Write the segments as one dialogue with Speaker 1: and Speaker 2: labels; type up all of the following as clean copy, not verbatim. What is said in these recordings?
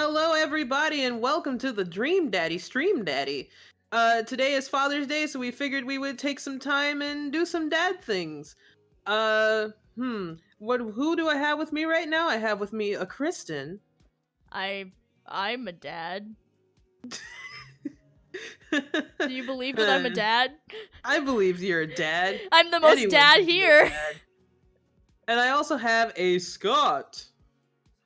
Speaker 1: Hello, everybody, and welcome to the Dream Daddy Stream Daddy. Today is Father's Day, so we figured we would take some time and do some dad things. Uh, who do I have with me right now? I have with me a Kristen.
Speaker 2: I'm a dad.
Speaker 1: Do
Speaker 2: Do you believe that I'm a dad?
Speaker 1: I believe you're a dad.
Speaker 2: I'm the most
Speaker 1: Anyone
Speaker 2: dad
Speaker 1: can be a
Speaker 2: here.
Speaker 1: dad. And I also have a Scott.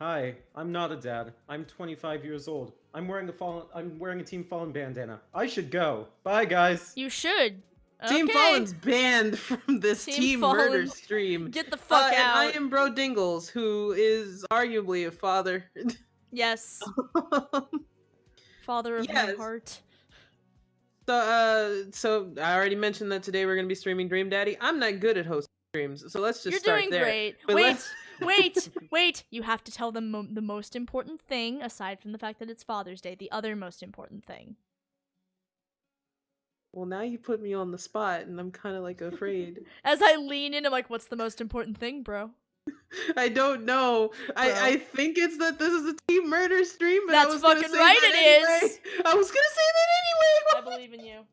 Speaker 3: Hi, I'm not a dad. I'm 25 years old. I'm wearing a Team Fallen bandana. I should go. Bye, guys.
Speaker 2: You should.
Speaker 1: Team
Speaker 2: Okay.
Speaker 1: Fallen's banned from this Team Murder
Speaker 2: Fallen,
Speaker 1: stream.
Speaker 2: Get the fuck
Speaker 1: And
Speaker 2: out.
Speaker 1: I am Bro Dingles, who is arguably a father.
Speaker 2: Yes. Father of my
Speaker 1: Yes.
Speaker 2: heart.
Speaker 1: So I already mentioned that today we're gonna be streaming Dream Daddy. I'm not good at hosting streams, so let's just
Speaker 2: You're
Speaker 1: start
Speaker 2: doing
Speaker 1: there.
Speaker 2: great.
Speaker 1: But
Speaker 2: Wait. You have to tell them the most important thing, aside from the fact that it's Father's Day, the other most important thing.
Speaker 1: Well, now you put me on the spot, and I'm kind of like afraid.
Speaker 2: As I lean in, I'm like, what's the most important thing, bro?
Speaker 1: I don't know. I think it's that this is a Team Murder stream, but
Speaker 2: That's
Speaker 1: I was gonna
Speaker 2: fucking
Speaker 1: say
Speaker 2: right,
Speaker 1: that
Speaker 2: it
Speaker 1: anyway.
Speaker 2: is.
Speaker 1: I was gonna say that anyway.
Speaker 2: I believe in you.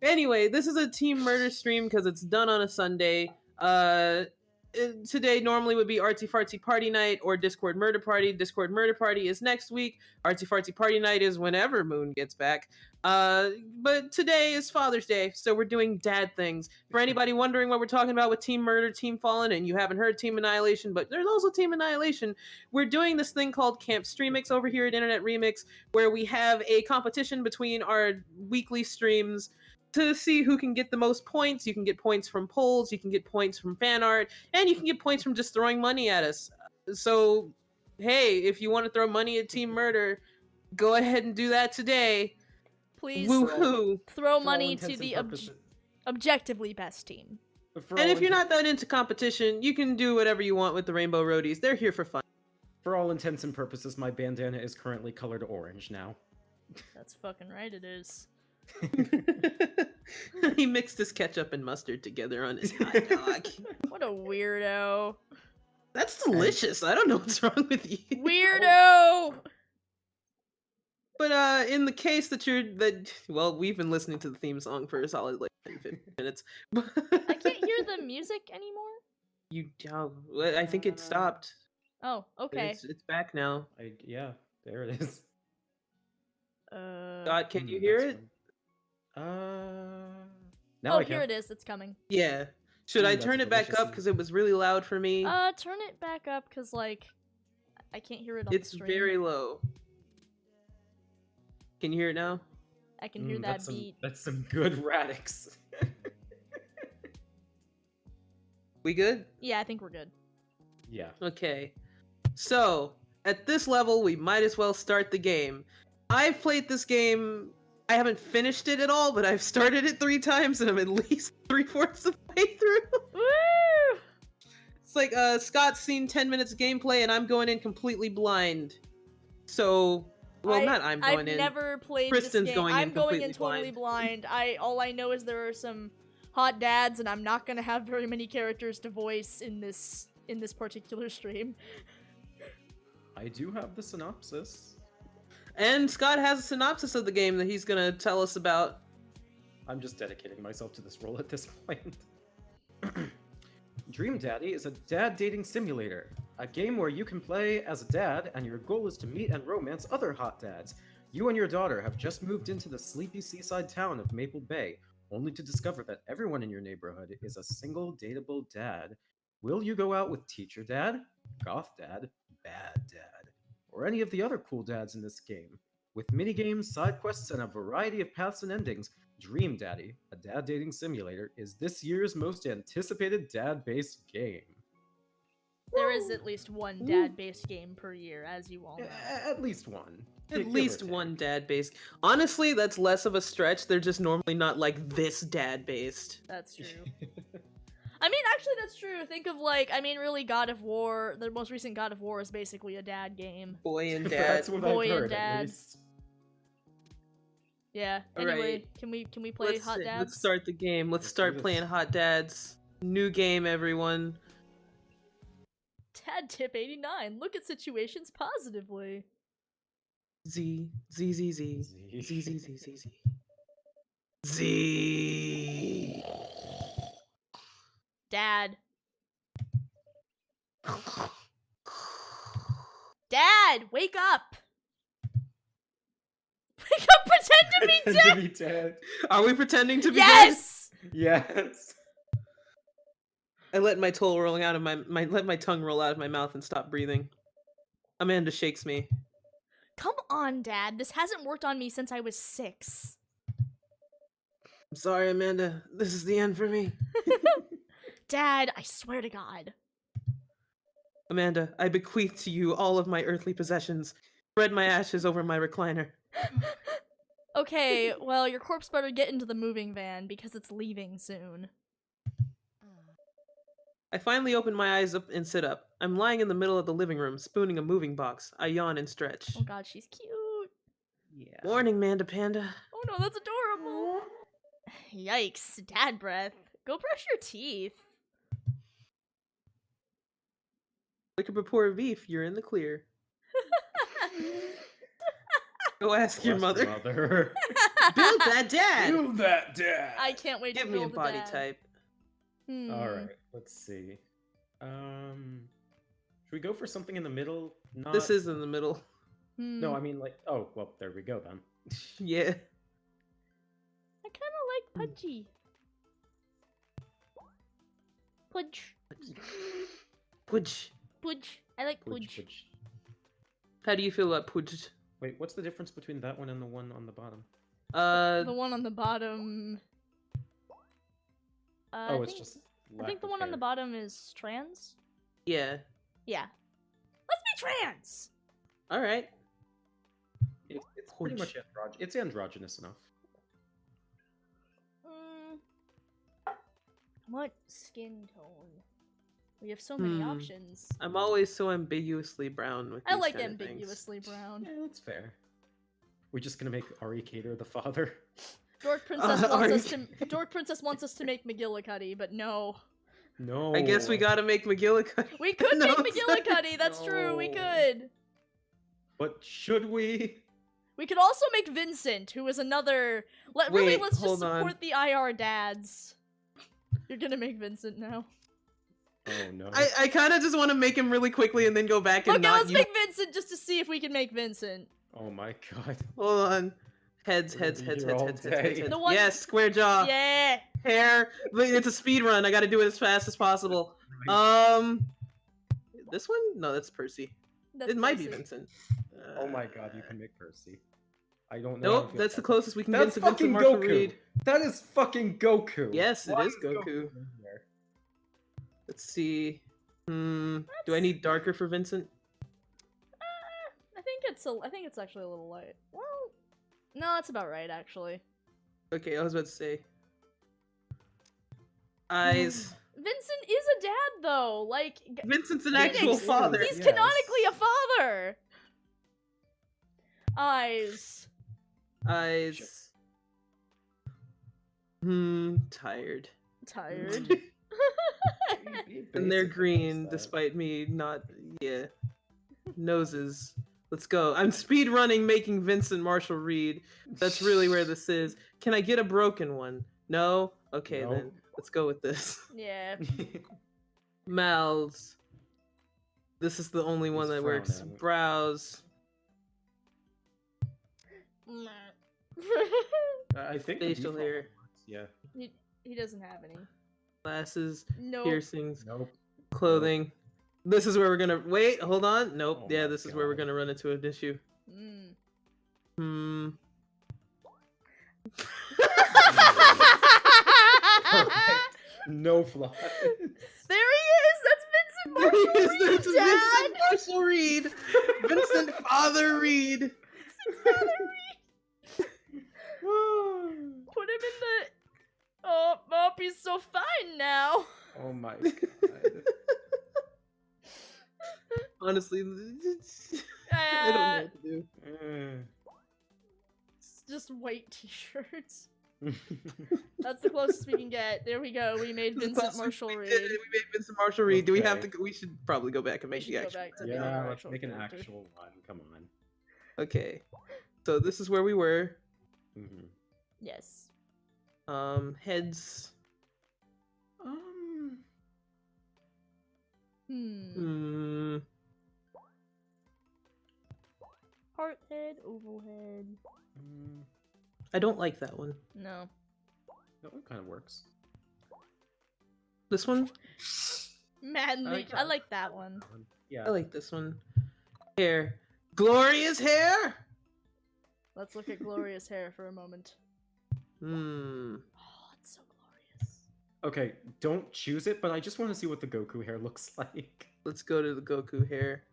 Speaker 1: Anyway, this is a Team Murder stream because it's done on a Sunday. Today normally would be Artsy Fartsy Party Night or Discord Murder Party. Discord Murder Party is next week. Artsy Fartsy Party Night is whenever Moon gets back. But today is Father's Day, so we're doing dad things. For anybody wondering what we're talking about with Team Murder, Team Fallen, and you haven't heard Team Annihilation, but there's also Team Annihilation, we're doing this thing called Camp Streamix over here at Internet Remix, where we have a competition between our weekly streams to see who can get the most points. You can get points from polls, you can get points from fan art, and you can get points from just throwing money at us. So, hey, if you want to throw money at Team Murder, go ahead and do that today.
Speaker 2: Please
Speaker 1: Woohoo!
Speaker 2: throw money to the objectively best team.
Speaker 1: And if you're not that into competition, you can do whatever you want with the Rainbow Roadies. They're here for fun.
Speaker 3: For all intents and purposes, my bandana is currently colored orange now.
Speaker 2: That's fucking right, it is.
Speaker 1: He mixed his ketchup and mustard together on his hot dog.
Speaker 2: What a weirdo.
Speaker 1: That's delicious. I don't know what's wrong with you.
Speaker 2: Weirdo!
Speaker 1: But in the case well, we've been listening to the theme song for a solid like 10-15 minutes.
Speaker 2: I can't hear the music anymore.
Speaker 1: I think it stopped.
Speaker 2: Oh, okay.
Speaker 1: It's back now.
Speaker 3: Yeah, there it is.
Speaker 1: God, can you hear it?
Speaker 3: Now
Speaker 2: here it is. It's coming.
Speaker 1: Yeah. Should I turn it back up because it was really loud for me?
Speaker 2: Turn it back up because like I can't hear it on the stream.
Speaker 1: It's very low. Can you hear it now?
Speaker 2: I can hear that beat.
Speaker 3: That's some good Radix.
Speaker 1: We good?
Speaker 2: Yeah, I think we're good.
Speaker 3: Yeah.
Speaker 1: Okay. So, at this level, we might as well start the game. I've played this game. I haven't finished it at all, but I've started it 3 times and I'm at least 3/4 of the way through.
Speaker 2: Woo!
Speaker 1: It's like Scott's seen 10 minutes of gameplay and I'm going in completely blind. So, well, I've
Speaker 2: never played
Speaker 1: Kristen's
Speaker 2: this game.
Speaker 1: going in
Speaker 2: I'm going in
Speaker 1: completely
Speaker 2: totally blind. All I know is there are some hot dads, and I'm not gonna have very many characters to voice in this particular stream.
Speaker 3: I do have the synopsis.
Speaker 1: And Scott has a synopsis of the game that he's gonna tell us about.
Speaker 3: I'm just dedicating myself to this role at this point. Dream Daddy is a dad dating simulator. A game where you can play as a dad and your goal is to meet and romance other hot dads. You and your daughter have just moved into the sleepy seaside town of Maple Bay, only to discover that everyone in your neighborhood is a single dateable dad. Will you go out with Teacher Dad, Goth Dad, Bad Dad, or any of the other cool dads in this game? With minigames, side quests, and a variety of paths and endings, Dream Daddy, a dad dating simulator, is this year's most anticipated dad-based game.
Speaker 2: There is at least one dad-based game per year, as you all know.
Speaker 3: At least one.
Speaker 1: At least one dad-based. Honestly, that's less of a stretch. They're just normally not like this dad-based.
Speaker 2: That's true. I mean, actually, that's true. Think of really God of War. The most recent God of War is basically a dad game.
Speaker 1: Boy and dad.
Speaker 3: That's what
Speaker 2: Boy
Speaker 3: I've heard,
Speaker 2: and dad.
Speaker 3: at least.
Speaker 2: Yeah. Anyway, can we play Hot Dads?
Speaker 1: Let's start the game. Let's start playing Hot Dads. New game, everyone.
Speaker 2: Dad tip 89. Look at situations positively.
Speaker 1: Z Z Z Z
Speaker 3: Z.
Speaker 1: Z Z Z Z Z Z.
Speaker 2: Dad. Dad, wake up! Wake up, pretend to be
Speaker 3: Pretend
Speaker 2: dead!
Speaker 3: to be dead.
Speaker 1: Are we pretending to be dead?
Speaker 2: Yes!
Speaker 3: Yes.
Speaker 1: I let my tongue rolling out of let my tongue roll out of my mouth and stop breathing. Amanda shakes me.
Speaker 2: Come on, Dad. This hasn't worked on me since I was 6.
Speaker 1: I'm sorry, Amanda. This is the end for me.
Speaker 2: Dad, I swear to God.
Speaker 1: Amanda, I bequeath to you all of my earthly possessions. Spread my ashes over my recliner.
Speaker 2: Okay, well, your corpse better get into the moving van because it's leaving soon.
Speaker 1: I finally open my eyes up and sit up. I'm lying in the middle of the living room, spooning a moving box. I yawn and stretch.
Speaker 2: Oh God, she's cute.
Speaker 3: Yeah.
Speaker 1: Morning, Manda Panda.
Speaker 2: Oh no, that's adorable. Yikes, dad breath. Go brush your teeth.
Speaker 1: Like a rapport of beef, you're in the clear. Go ask your
Speaker 3: Bless
Speaker 1: mother. Build that dad!
Speaker 3: Build that dad.
Speaker 2: I can't wait
Speaker 1: Give
Speaker 2: to
Speaker 1: me a
Speaker 2: build
Speaker 1: body
Speaker 2: dad.
Speaker 1: type.
Speaker 3: All right, let's see. Should we go for something in the middle? Not...
Speaker 1: This is in the middle.
Speaker 3: No, I mean like. Oh, well, there we go then.
Speaker 1: Yeah.
Speaker 2: I kind of like Pudgy. Pudge.
Speaker 1: Pudge.
Speaker 2: Pudge. I like
Speaker 3: Pooch,
Speaker 2: Pudge.
Speaker 3: pooch.
Speaker 1: How do you feel about Pudge?
Speaker 3: Wait, what's the difference between that one and the one on the bottom?
Speaker 2: The one on the bottom.
Speaker 3: Oh, it's just.
Speaker 2: I think the one on the bottom is trans.
Speaker 1: yeah.
Speaker 2: Yeah. Let's be trans.
Speaker 1: All right.
Speaker 3: It's pretty much androgynous. It's androgynous enough.
Speaker 2: What skin tone? We have so many options.
Speaker 1: I'm always so ambiguously brown with
Speaker 2: I
Speaker 1: these
Speaker 2: like
Speaker 1: kind of things.
Speaker 2: ambiguously brown.
Speaker 3: Yeah, that's fair. We're just gonna make Ari Cater the father.
Speaker 2: Dork Princess Dork Princess wants us to make McGillicuddy, but no.
Speaker 3: No.
Speaker 1: I guess we gotta make McGillicuddy.
Speaker 2: We could
Speaker 1: No,
Speaker 2: make McGillicuddy. That's true. We
Speaker 3: No.
Speaker 2: could.
Speaker 3: But should we?
Speaker 2: We could also make Vincent, who is another. Let's
Speaker 1: Wait,
Speaker 2: just
Speaker 1: hold
Speaker 2: support
Speaker 1: on.
Speaker 2: the IR dads. You're gonna make Vincent now.
Speaker 3: Oh no.
Speaker 1: I kind of just want to make him really quickly and then go back and
Speaker 2: Okay,
Speaker 1: not
Speaker 2: let's
Speaker 1: use...
Speaker 2: make Vincent just to see if we can make Vincent.
Speaker 3: Oh my god.
Speaker 1: Hold on. Heads,
Speaker 3: We're
Speaker 1: heads,
Speaker 3: gonna be
Speaker 1: heads,
Speaker 3: here
Speaker 1: heads,
Speaker 3: all
Speaker 1: heads,
Speaker 3: day.
Speaker 1: heads, heads.
Speaker 2: The one-
Speaker 1: Yes, square jaw.
Speaker 2: Yeah.
Speaker 1: Hair. Wait, it's a speed run. I gotta do it as fast as possible. This one? No, that's Percy.
Speaker 2: That's
Speaker 1: It might be
Speaker 2: Percy.
Speaker 1: Vincent.
Speaker 3: Oh my god, you can make Percy. I don't know. how
Speaker 1: Nope,
Speaker 3: to
Speaker 1: that's the
Speaker 3: feel
Speaker 1: closest we can
Speaker 3: That's
Speaker 1: get to Vincent
Speaker 3: fucking
Speaker 1: Marshall
Speaker 3: Goku.
Speaker 1: Reed.
Speaker 3: That is fucking Goku.
Speaker 1: Yes, it
Speaker 3: Why
Speaker 1: is Goku.
Speaker 3: in here?
Speaker 1: Let's see. Do I need darker for Vincent?
Speaker 2: I think it's actually a little light. Well, no, that's about right actually.
Speaker 1: Okay, I was about to say. Eyes.
Speaker 2: Vincent is a dad though. Like
Speaker 1: Vincent's an
Speaker 2: Phoenix,
Speaker 1: actual father.
Speaker 2: He's
Speaker 3: Yes.
Speaker 2: canonically a father. Eyes.
Speaker 1: Eyes. Tired.
Speaker 2: Tired.
Speaker 1: And they're
Speaker 3: Basically
Speaker 1: green,
Speaker 3: does that.
Speaker 1: despite me not. Yeah. Noses. Let's go. I'm speed running, making Vincent Marshall Reed. That's really where this is. Can I get a broken one? No? Okay,
Speaker 3: No.
Speaker 1: then. Let's go with this.
Speaker 2: Yeah.
Speaker 1: Mouths. This is the only one
Speaker 3: He's
Speaker 1: that works.
Speaker 3: frowning.
Speaker 1: Brows.
Speaker 3: I think the
Speaker 1: Facial
Speaker 3: default
Speaker 1: hair.
Speaker 3: works, yeah.
Speaker 2: he doesn't have any.
Speaker 1: Glasses.
Speaker 2: Nope.
Speaker 1: Piercings.
Speaker 3: Nope.
Speaker 1: Clothing. This is where we're gonna wait. Hold on. Nope.
Speaker 3: Oh
Speaker 1: Yeah,
Speaker 3: my
Speaker 1: this is where we're
Speaker 3: God.
Speaker 1: gonna run into an issue.
Speaker 2: Mm.
Speaker 3: Perfect. No flaws.
Speaker 2: There he is. That's Vincent Marshall
Speaker 1: Yes,
Speaker 2: Reed,
Speaker 1: that's
Speaker 2: Dad.
Speaker 1: Vincent Marshall Reed. Vincent Father Reed.
Speaker 2: Put him in the. Oh, he's so fine now.
Speaker 3: Oh my god.
Speaker 1: Honestly, I don't know what to do.
Speaker 2: It's just white t-shirts. That's the closest we can get. There we go. We made Vincent Marshall
Speaker 1: We
Speaker 2: Reed.
Speaker 1: did it. We made Vincent Marshall Reed. Do we have
Speaker 3: Okay.
Speaker 1: to? We should probably go back and
Speaker 2: We
Speaker 1: make
Speaker 2: should
Speaker 1: the
Speaker 2: go
Speaker 1: actual.
Speaker 2: back to the
Speaker 3: Yeah, let's
Speaker 2: actual
Speaker 3: make an
Speaker 2: character.
Speaker 3: actual one. Come on.
Speaker 1: Okay. So this is where we were.
Speaker 3: Mhm.
Speaker 2: Yes.
Speaker 1: Heads. Hmm.
Speaker 2: Heart head, oval head.
Speaker 1: I don't like that one.
Speaker 2: No.
Speaker 3: That one kind of works.
Speaker 1: This one?
Speaker 2: Manly. I like that one.
Speaker 3: Yeah.
Speaker 1: I like this one. Hair. Glorious hair!
Speaker 2: Let's look at Gloria's hair for a moment.
Speaker 1: Hmm.
Speaker 2: Oh, it's so glorious.
Speaker 3: Okay, don't choose it, but I just want to see what the Goku hair looks like.
Speaker 1: Let's go to the Goku hair.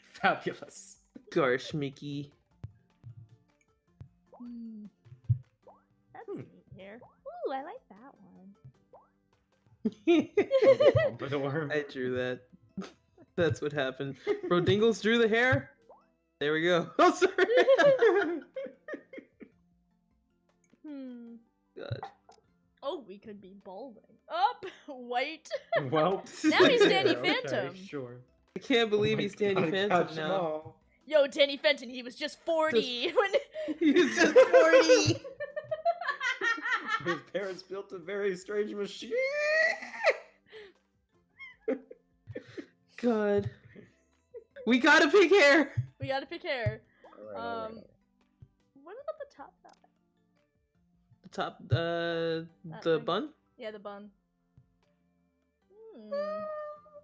Speaker 3: Fabulous.
Speaker 1: Gosh, Mickey.
Speaker 2: That's neat hair. Ooh, I like that one.
Speaker 3: Pompadour.
Speaker 1: I drew that. That's what happened. Bro Dingles drew the hair. There we go. Oh, sorry. God.
Speaker 2: Oh, we could be balding. Up, white.
Speaker 3: Well,
Speaker 2: Now he's Danny
Speaker 3: okay,
Speaker 2: Phantom.
Speaker 3: Sure.
Speaker 1: I can't believe
Speaker 3: Oh my
Speaker 1: he's Danny
Speaker 3: God,
Speaker 1: Phantom
Speaker 3: catch 'em
Speaker 1: now.
Speaker 3: all.
Speaker 2: Yo, Danny Fenton, he was just 40 when
Speaker 1: He's just 40.
Speaker 3: His parents built a very strange machine.
Speaker 1: God. We gotta pick hair.
Speaker 2: we gotta pick hair.
Speaker 3: Alright.
Speaker 2: What about the top half?
Speaker 1: The top, the
Speaker 2: thing?
Speaker 1: bun?
Speaker 2: Yeah, the bun.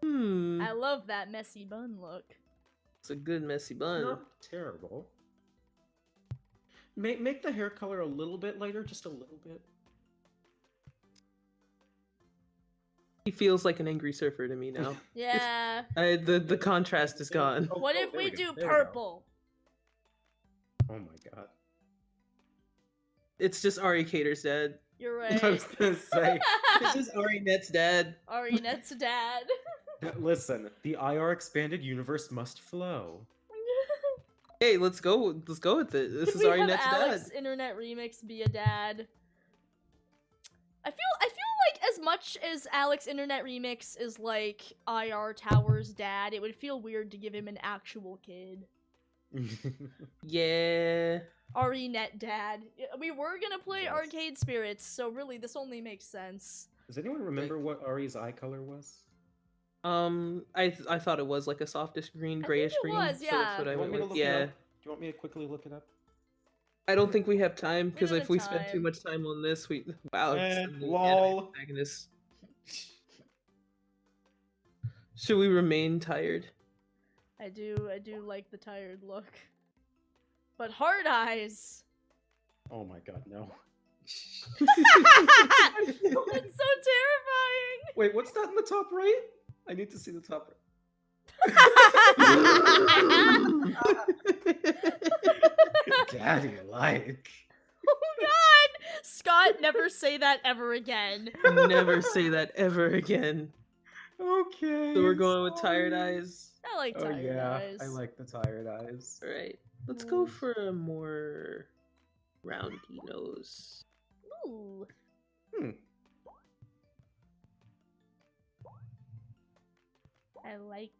Speaker 1: Hmm.
Speaker 2: I love that messy bun look.
Speaker 1: It's a good messy bun.
Speaker 3: Not terrible. Make the hair color a little bit lighter, just a little bit.
Speaker 1: He feels like an angry surfer to me now.
Speaker 2: Yeah.
Speaker 1: The contrast is gone.
Speaker 2: What if
Speaker 3: there
Speaker 2: we
Speaker 3: go,
Speaker 2: do
Speaker 3: there we go.
Speaker 2: purple?
Speaker 3: Oh my God.
Speaker 1: It's just Ari Cater's dad.
Speaker 2: You're
Speaker 3: I
Speaker 2: right.
Speaker 3: was gonna say.
Speaker 1: This is Ari Net's dad.
Speaker 2: Ari Net's dad.
Speaker 3: Listen, the IR expanded universe must flow.
Speaker 1: Hey, let's go with it. This
Speaker 2: Could
Speaker 1: is
Speaker 2: we
Speaker 1: Ari
Speaker 2: have
Speaker 1: Net's
Speaker 2: Alex
Speaker 1: dad.
Speaker 2: Internet Remix be a dad? I feel like as much as Alex Internet Remix is like IR Tower's dad, it would feel weird to give him an actual kid.
Speaker 1: Yeah.
Speaker 2: Ari Net dad. We were gonna play
Speaker 3: Yes.
Speaker 2: Arcade Spirits, so really this only makes sense.
Speaker 3: Does anyone remember what Ari's eye color was?
Speaker 1: I thought it was like a softish green, grayish
Speaker 2: it
Speaker 1: green.
Speaker 2: was,
Speaker 1: So
Speaker 2: yeah.
Speaker 1: that's what
Speaker 3: Do
Speaker 1: I
Speaker 3: you want
Speaker 1: went
Speaker 3: me to
Speaker 1: with.
Speaker 3: look it
Speaker 1: Yeah.
Speaker 3: up? Do you want me to quickly look it up?
Speaker 1: I don't think we have time
Speaker 2: We
Speaker 1: because
Speaker 2: don't
Speaker 1: if
Speaker 2: have
Speaker 1: we spend too
Speaker 2: time.
Speaker 1: much time on this, we wow. suddenly
Speaker 3: lol.
Speaker 1: anime protagonist. Should we remain tired?
Speaker 2: I do like the tired look. But hard eyes.
Speaker 3: Oh my God, no.
Speaker 2: It's so terrifying.
Speaker 3: Wait, what's that in the top right? I need to see the top right. Daddy like.
Speaker 2: Oh God! Scott, never say that ever again.
Speaker 1: Never say that ever again.
Speaker 3: Okay.
Speaker 1: So we're going with tired
Speaker 3: sorry.
Speaker 1: eyes.
Speaker 2: I like
Speaker 3: Oh
Speaker 2: tired
Speaker 3: yeah,
Speaker 2: eyes.
Speaker 3: I like the tired eyes.
Speaker 1: All right, let's go for a more roundy nose.
Speaker 2: Ooh. I like.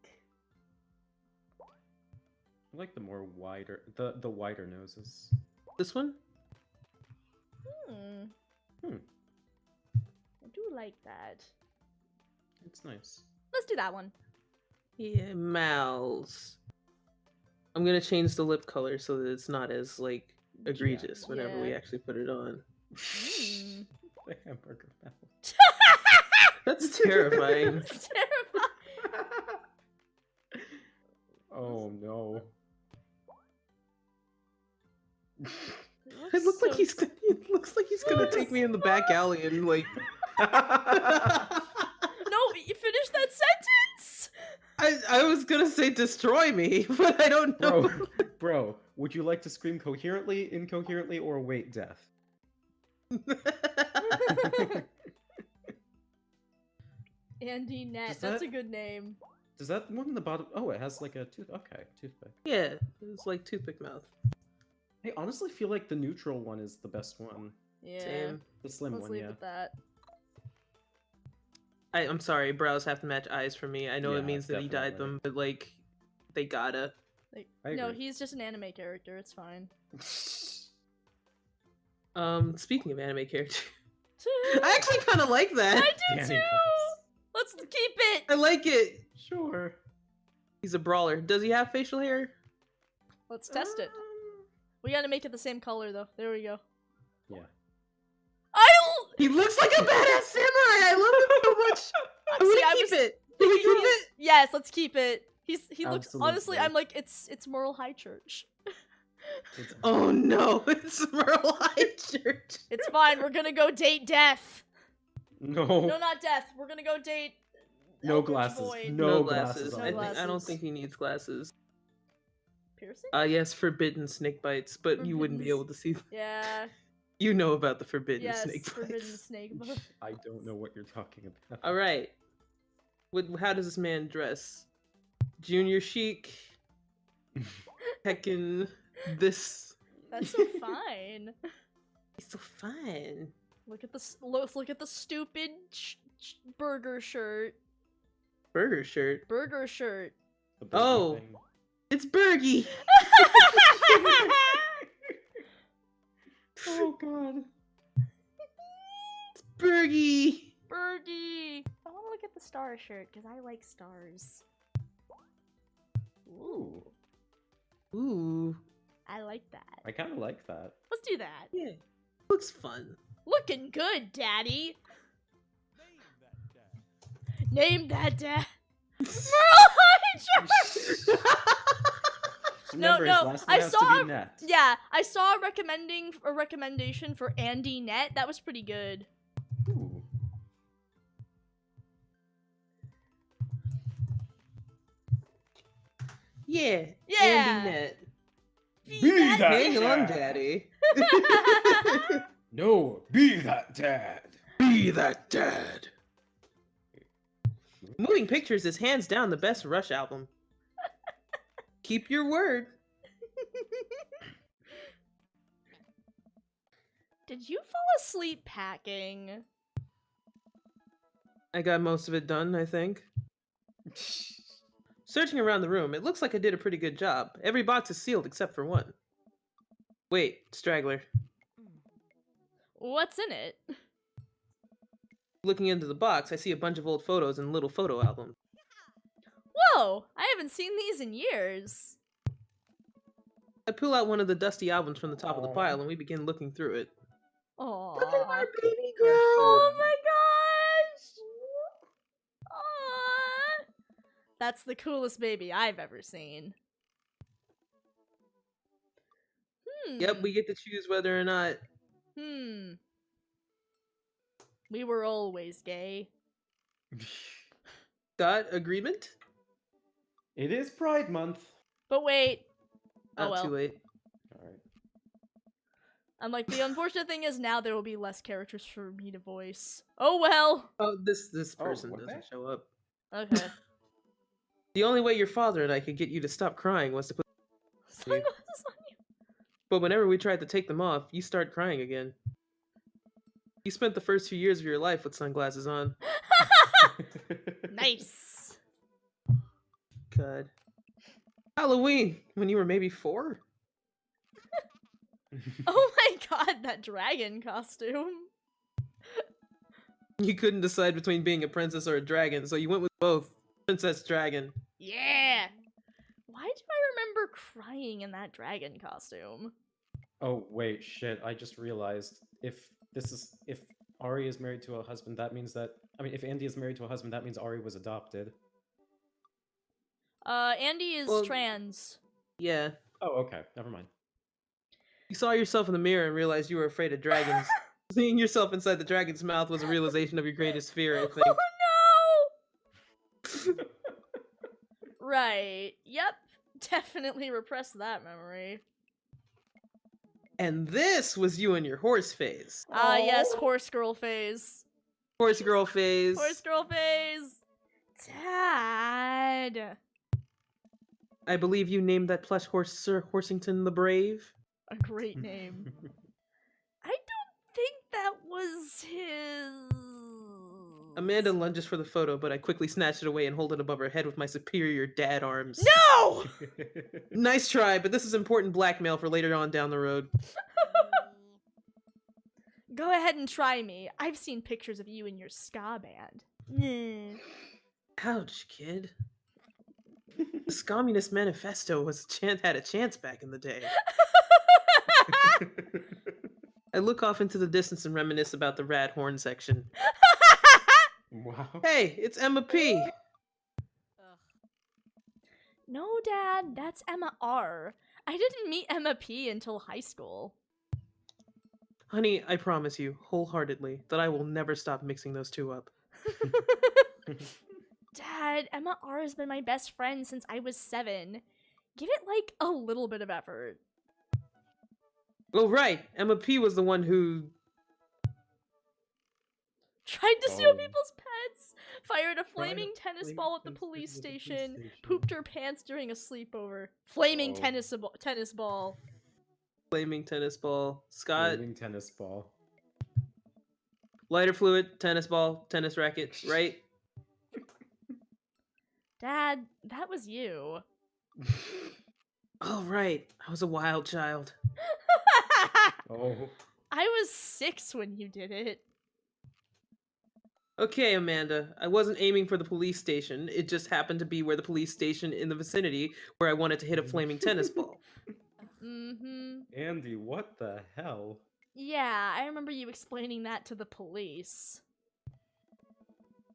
Speaker 3: I like the more wider, the wider noses.
Speaker 1: This one?
Speaker 2: I do like that.
Speaker 3: It's nice.
Speaker 2: Let's do that one.
Speaker 1: Yeah, mouths. I'm gonna change the lip color so that it's not as like egregious whenever we
Speaker 2: Yeah.
Speaker 1: actually put it on.
Speaker 3: The hamburger mouth.
Speaker 1: That's terrifying.
Speaker 2: It's terrifying.
Speaker 3: Oh no.
Speaker 1: It looks like he's gonna, it looks like he's gonna take me in the back alley and like.
Speaker 2: No, you finish that sentence.
Speaker 1: I was gonna say destroy me, but I don't know.
Speaker 3: Bro, would you like to scream coherently, incoherently, or await death?
Speaker 2: Andy Net.
Speaker 3: Does
Speaker 2: That's
Speaker 3: that-
Speaker 2: a good name.
Speaker 3: Does that one in the bottom? Oh, it has like a tooth. Okay, toothpick.
Speaker 1: Yeah, it's like toothpick mouth.
Speaker 3: I honestly feel like the neutral one is the best one.
Speaker 2: Yeah.
Speaker 1: Same.
Speaker 3: The slim
Speaker 2: Let's
Speaker 3: one,
Speaker 2: leave
Speaker 3: yeah.
Speaker 2: with that.
Speaker 1: I'm sorry, brows have to match eyes for me. I know it
Speaker 3: Yeah,
Speaker 1: means that he dyed
Speaker 3: definitely.
Speaker 1: them, but like, they gotta.
Speaker 2: Like,
Speaker 3: I
Speaker 2: no,
Speaker 3: agree.
Speaker 2: he's just an anime character. It's fine.
Speaker 1: Speaking of anime character, I actually kind of like that.
Speaker 2: I do
Speaker 3: Danny
Speaker 2: too.
Speaker 3: Prince.
Speaker 2: Let's keep it.
Speaker 1: I like it.
Speaker 3: Sure.
Speaker 1: He's a brawler. Does he have facial hair?
Speaker 2: Let's test it. We gotta make it the same color though. There we go.
Speaker 3: Yeah.
Speaker 1: He looks like a badass samurai. I love him so much. I'm
Speaker 2: See,
Speaker 1: gonna
Speaker 2: I
Speaker 1: keep
Speaker 2: was
Speaker 1: it. Can we keep it?
Speaker 2: Yes, let's keep it. He looks honestly.
Speaker 3: Absolutely.
Speaker 2: I'm like it's Moral High Church.
Speaker 3: It's
Speaker 1: Oh no, it's Merle High Church.
Speaker 2: It's fine. We're gonna go date Death.
Speaker 3: no.
Speaker 2: No, not Death. We're gonna go date.
Speaker 3: No
Speaker 2: Eldritch
Speaker 3: glasses.
Speaker 2: Void.
Speaker 3: No
Speaker 1: glasses.
Speaker 3: glasses on
Speaker 2: No
Speaker 1: I,
Speaker 3: this.
Speaker 1: I don't
Speaker 2: glasses.
Speaker 1: think he needs glasses.
Speaker 2: Piercing?
Speaker 1: Yes, forbidden snake bites, but you wouldn't be
Speaker 2: Forbidden
Speaker 1: able to see.
Speaker 2: Yeah.
Speaker 1: You know about the forbidden
Speaker 2: Yes.
Speaker 1: snake bites.
Speaker 2: Forbidden snake bite.
Speaker 3: I don't know what you're talking about.
Speaker 1: All right. How does this man dress? Junior chic. Heckin' this.
Speaker 2: That's so fine.
Speaker 1: He's so fun.
Speaker 2: Look at look at the stupid burger shirt.
Speaker 1: Burger shirt.
Speaker 2: Burger shirt.
Speaker 3: The burger
Speaker 1: Oh.
Speaker 3: thing.
Speaker 1: It's Bergie.
Speaker 3: Oh god.
Speaker 1: It's Bergie.
Speaker 2: Birdie. I want to look at the star shirt because I like stars.
Speaker 3: Ooh.
Speaker 1: Ooh.
Speaker 2: I like that.
Speaker 3: I kind of like that.
Speaker 2: Let's do that.
Speaker 1: Yeah. Looks fun.
Speaker 2: Looking good, Daddy. Name that dad. Merle High Church.
Speaker 3: Remember,
Speaker 2: no,
Speaker 3: his last
Speaker 2: I
Speaker 3: name has to
Speaker 2: saw-
Speaker 3: be Net.
Speaker 2: Yeah, I saw a recommendation for Andy Net. That was pretty good.
Speaker 3: Ooh.
Speaker 1: Yeah.
Speaker 2: Yeah.
Speaker 1: Andy Net.
Speaker 3: Be that
Speaker 1: Hang on,
Speaker 3: dad.
Speaker 1: Daddy.
Speaker 3: No, be that dad.
Speaker 1: Be that dad. Moving Pictures is hands down the best Rush album. Keep your word.
Speaker 2: Did you fall asleep packing?
Speaker 1: I got most of it done, I think. Searching around the room, it looks like I did a pretty good job. Every box is sealed except for one. Wait, straggler.
Speaker 2: What's in it?
Speaker 1: Looking into the box, I see a bunch of old photos and little photo albums.
Speaker 2: Whoa, I haven't seen these in years.
Speaker 1: I pull out one of the dusty albums from the top of the
Speaker 3: Aw.
Speaker 1: pile and we begin looking through it.
Speaker 2: Aww.
Speaker 1: Look at my baby
Speaker 3: girl.
Speaker 2: Oh my gosh! Aww. That's the coolest baby I've ever seen.
Speaker 1: Yep, we get to choose whether or not.
Speaker 2: We were always gay.
Speaker 1: Got agreement?
Speaker 3: It is Pride Month.
Speaker 2: But wait. Oh
Speaker 1: Not
Speaker 2: well.
Speaker 1: too late.
Speaker 3: Alright.
Speaker 2: I'm like, the unfortunate thing is now there will be less characters for me to voice. Oh well.
Speaker 1: Oh, this person
Speaker 3: what
Speaker 1: doesn't
Speaker 3: the-
Speaker 1: show up.
Speaker 2: Okay.
Speaker 1: The only way your father and I could get you to stop crying was to put.
Speaker 2: Sunglasses on you.
Speaker 1: But whenever we tried to take them off, you start crying again. You spent the first few years of your life with sunglasses on.
Speaker 2: Nice.
Speaker 1: God. Halloween, when you were maybe 4?
Speaker 2: Oh my god, that dragon costume.
Speaker 1: You couldn't decide between being a princess or a dragon, so you went with both. Princess Dragon.
Speaker 2: Yeah. Why do I remember crying in that dragon costume?
Speaker 3: Oh wait, shit! I just realized if Ari is married to a husband, that means that if Andy is married to a husband, that means Ari was adopted.
Speaker 2: Andy is
Speaker 1: Well-
Speaker 2: trans.
Speaker 1: Yeah.
Speaker 3: Oh, okay, never mind.
Speaker 1: You saw yourself in the mirror and realized you were afraid of dragons. Seeing yourself inside the dragon's mouth was a realization of your greatest fear, I think.
Speaker 2: Oh no! Right. Yep. Definitely repressed that memory.
Speaker 1: And this was you in your horse phase.
Speaker 2: Ah, yes, horse girl phase.
Speaker 1: Horse girl phase.
Speaker 2: Horse girl phase. Dad.
Speaker 1: I believe you named that plush horse Sir Horsington the Brave.
Speaker 2: A great name. I don't think that was his.
Speaker 1: Amanda lunges for the photo, but I quickly snatch it away and hold it above her head with my superior dad arms.
Speaker 2: No!
Speaker 1: Nice try, but this is important blackmail for later on down the road.
Speaker 2: Go ahead and try me. I've seen pictures of you in your ska band. Nah.
Speaker 1: Ouch, kid. The Communist Manifesto had a chance back in the day. I look off into the distance and reminisce about the Rad Horn section.
Speaker 3: Wow.
Speaker 1: Hey, it's Emma P.
Speaker 2: No, Dad, that's Emma R. I didn't meet Emma P until high school.
Speaker 1: Honey, I promise you, wholeheartedly, that I will never stop mixing those two up.
Speaker 2: Dad, Emma R has been my best friend since I was 7. Give it, like, a little bit of effort.
Speaker 1: Oh, right. Emma P was the one who...
Speaker 2: Tried to steal
Speaker 3: Oh.
Speaker 2: people's pets, fired a
Speaker 3: Tried
Speaker 2: flaming
Speaker 3: to
Speaker 2: tennis
Speaker 3: flame
Speaker 2: ball at the
Speaker 3: tennis
Speaker 2: police
Speaker 3: ball at the police
Speaker 2: station,
Speaker 3: station.
Speaker 2: pooped her pants during a sleepover. Flaming
Speaker 3: Oh.
Speaker 2: tennis ball.
Speaker 1: Flaming tennis ball. Scott,
Speaker 3: Flaming tennis ball.
Speaker 1: lighter fluid, tennis ball, tennis racket, right?
Speaker 2: Dad, that was you.
Speaker 1: Oh, right. I was a wild child.
Speaker 3: Oh.
Speaker 2: I was 6 when you did it.
Speaker 1: Okay, Amanda, I wasn't aiming for the police station. It just happened to be where the police station in the vicinity where I wanted to hit a flaming tennis ball.
Speaker 2: Mm-hmm.
Speaker 3: Andy, what the hell?
Speaker 2: Yeah, I remember you explaining that to the police.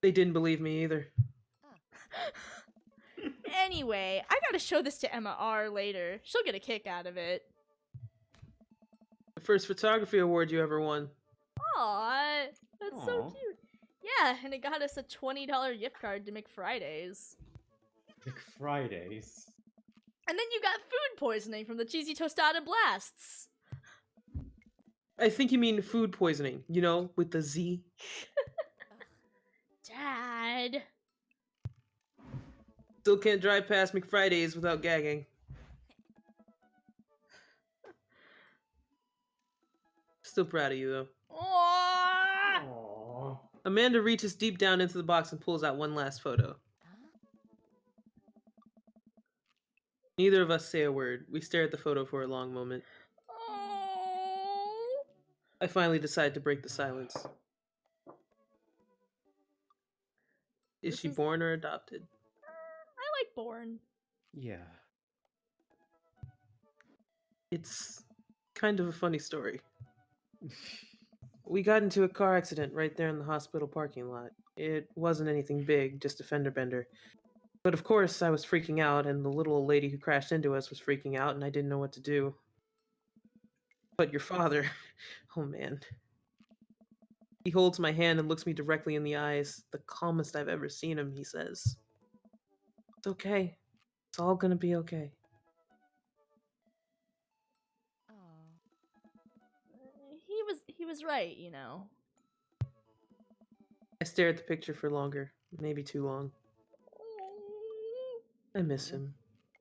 Speaker 1: They didn't believe me either.
Speaker 2: Anyway, I gotta show this to Emma R later. She'll get a kick out of it.
Speaker 1: The first photography award you ever won.
Speaker 2: Aw, that's so
Speaker 3: Aw.
Speaker 2: cute. Yeah, and it got us a $20 gift card to McFridays.
Speaker 3: McFridays.
Speaker 2: And then you got food poisoning from the cheesy tostada blasts.
Speaker 1: I think you mean food poisoning, you know, with the Z.
Speaker 2: Dad.
Speaker 1: Still can't drive past McFridays without gagging. Still proud of you, though.
Speaker 2: Aww.
Speaker 3: Aww.
Speaker 1: Amanda reaches deep down into the box and pulls out one last photo. Neither of us say a word. We stare at the photo for a long moment.
Speaker 2: Oh.
Speaker 1: I finally decide to break the silence. Is
Speaker 2: This
Speaker 1: she
Speaker 2: is-
Speaker 1: born or adopted?
Speaker 2: I like Born.
Speaker 3: Yeah.
Speaker 1: It's kind of a funny story. We got into a car accident right there in the hospital parking lot. It wasn't anything big, just a fender bender. But of course, I was freaking out, and the little old lady who crashed into us was freaking out, and I didn't know what to do. But your father, oh man. He holds my hand and looks me directly in the eyes. The calmest I've ever seen him, he says. It's okay. It's all gonna be okay.
Speaker 2: He was right, you know.
Speaker 1: I stare at the picture for longer, maybe too long. I miss him.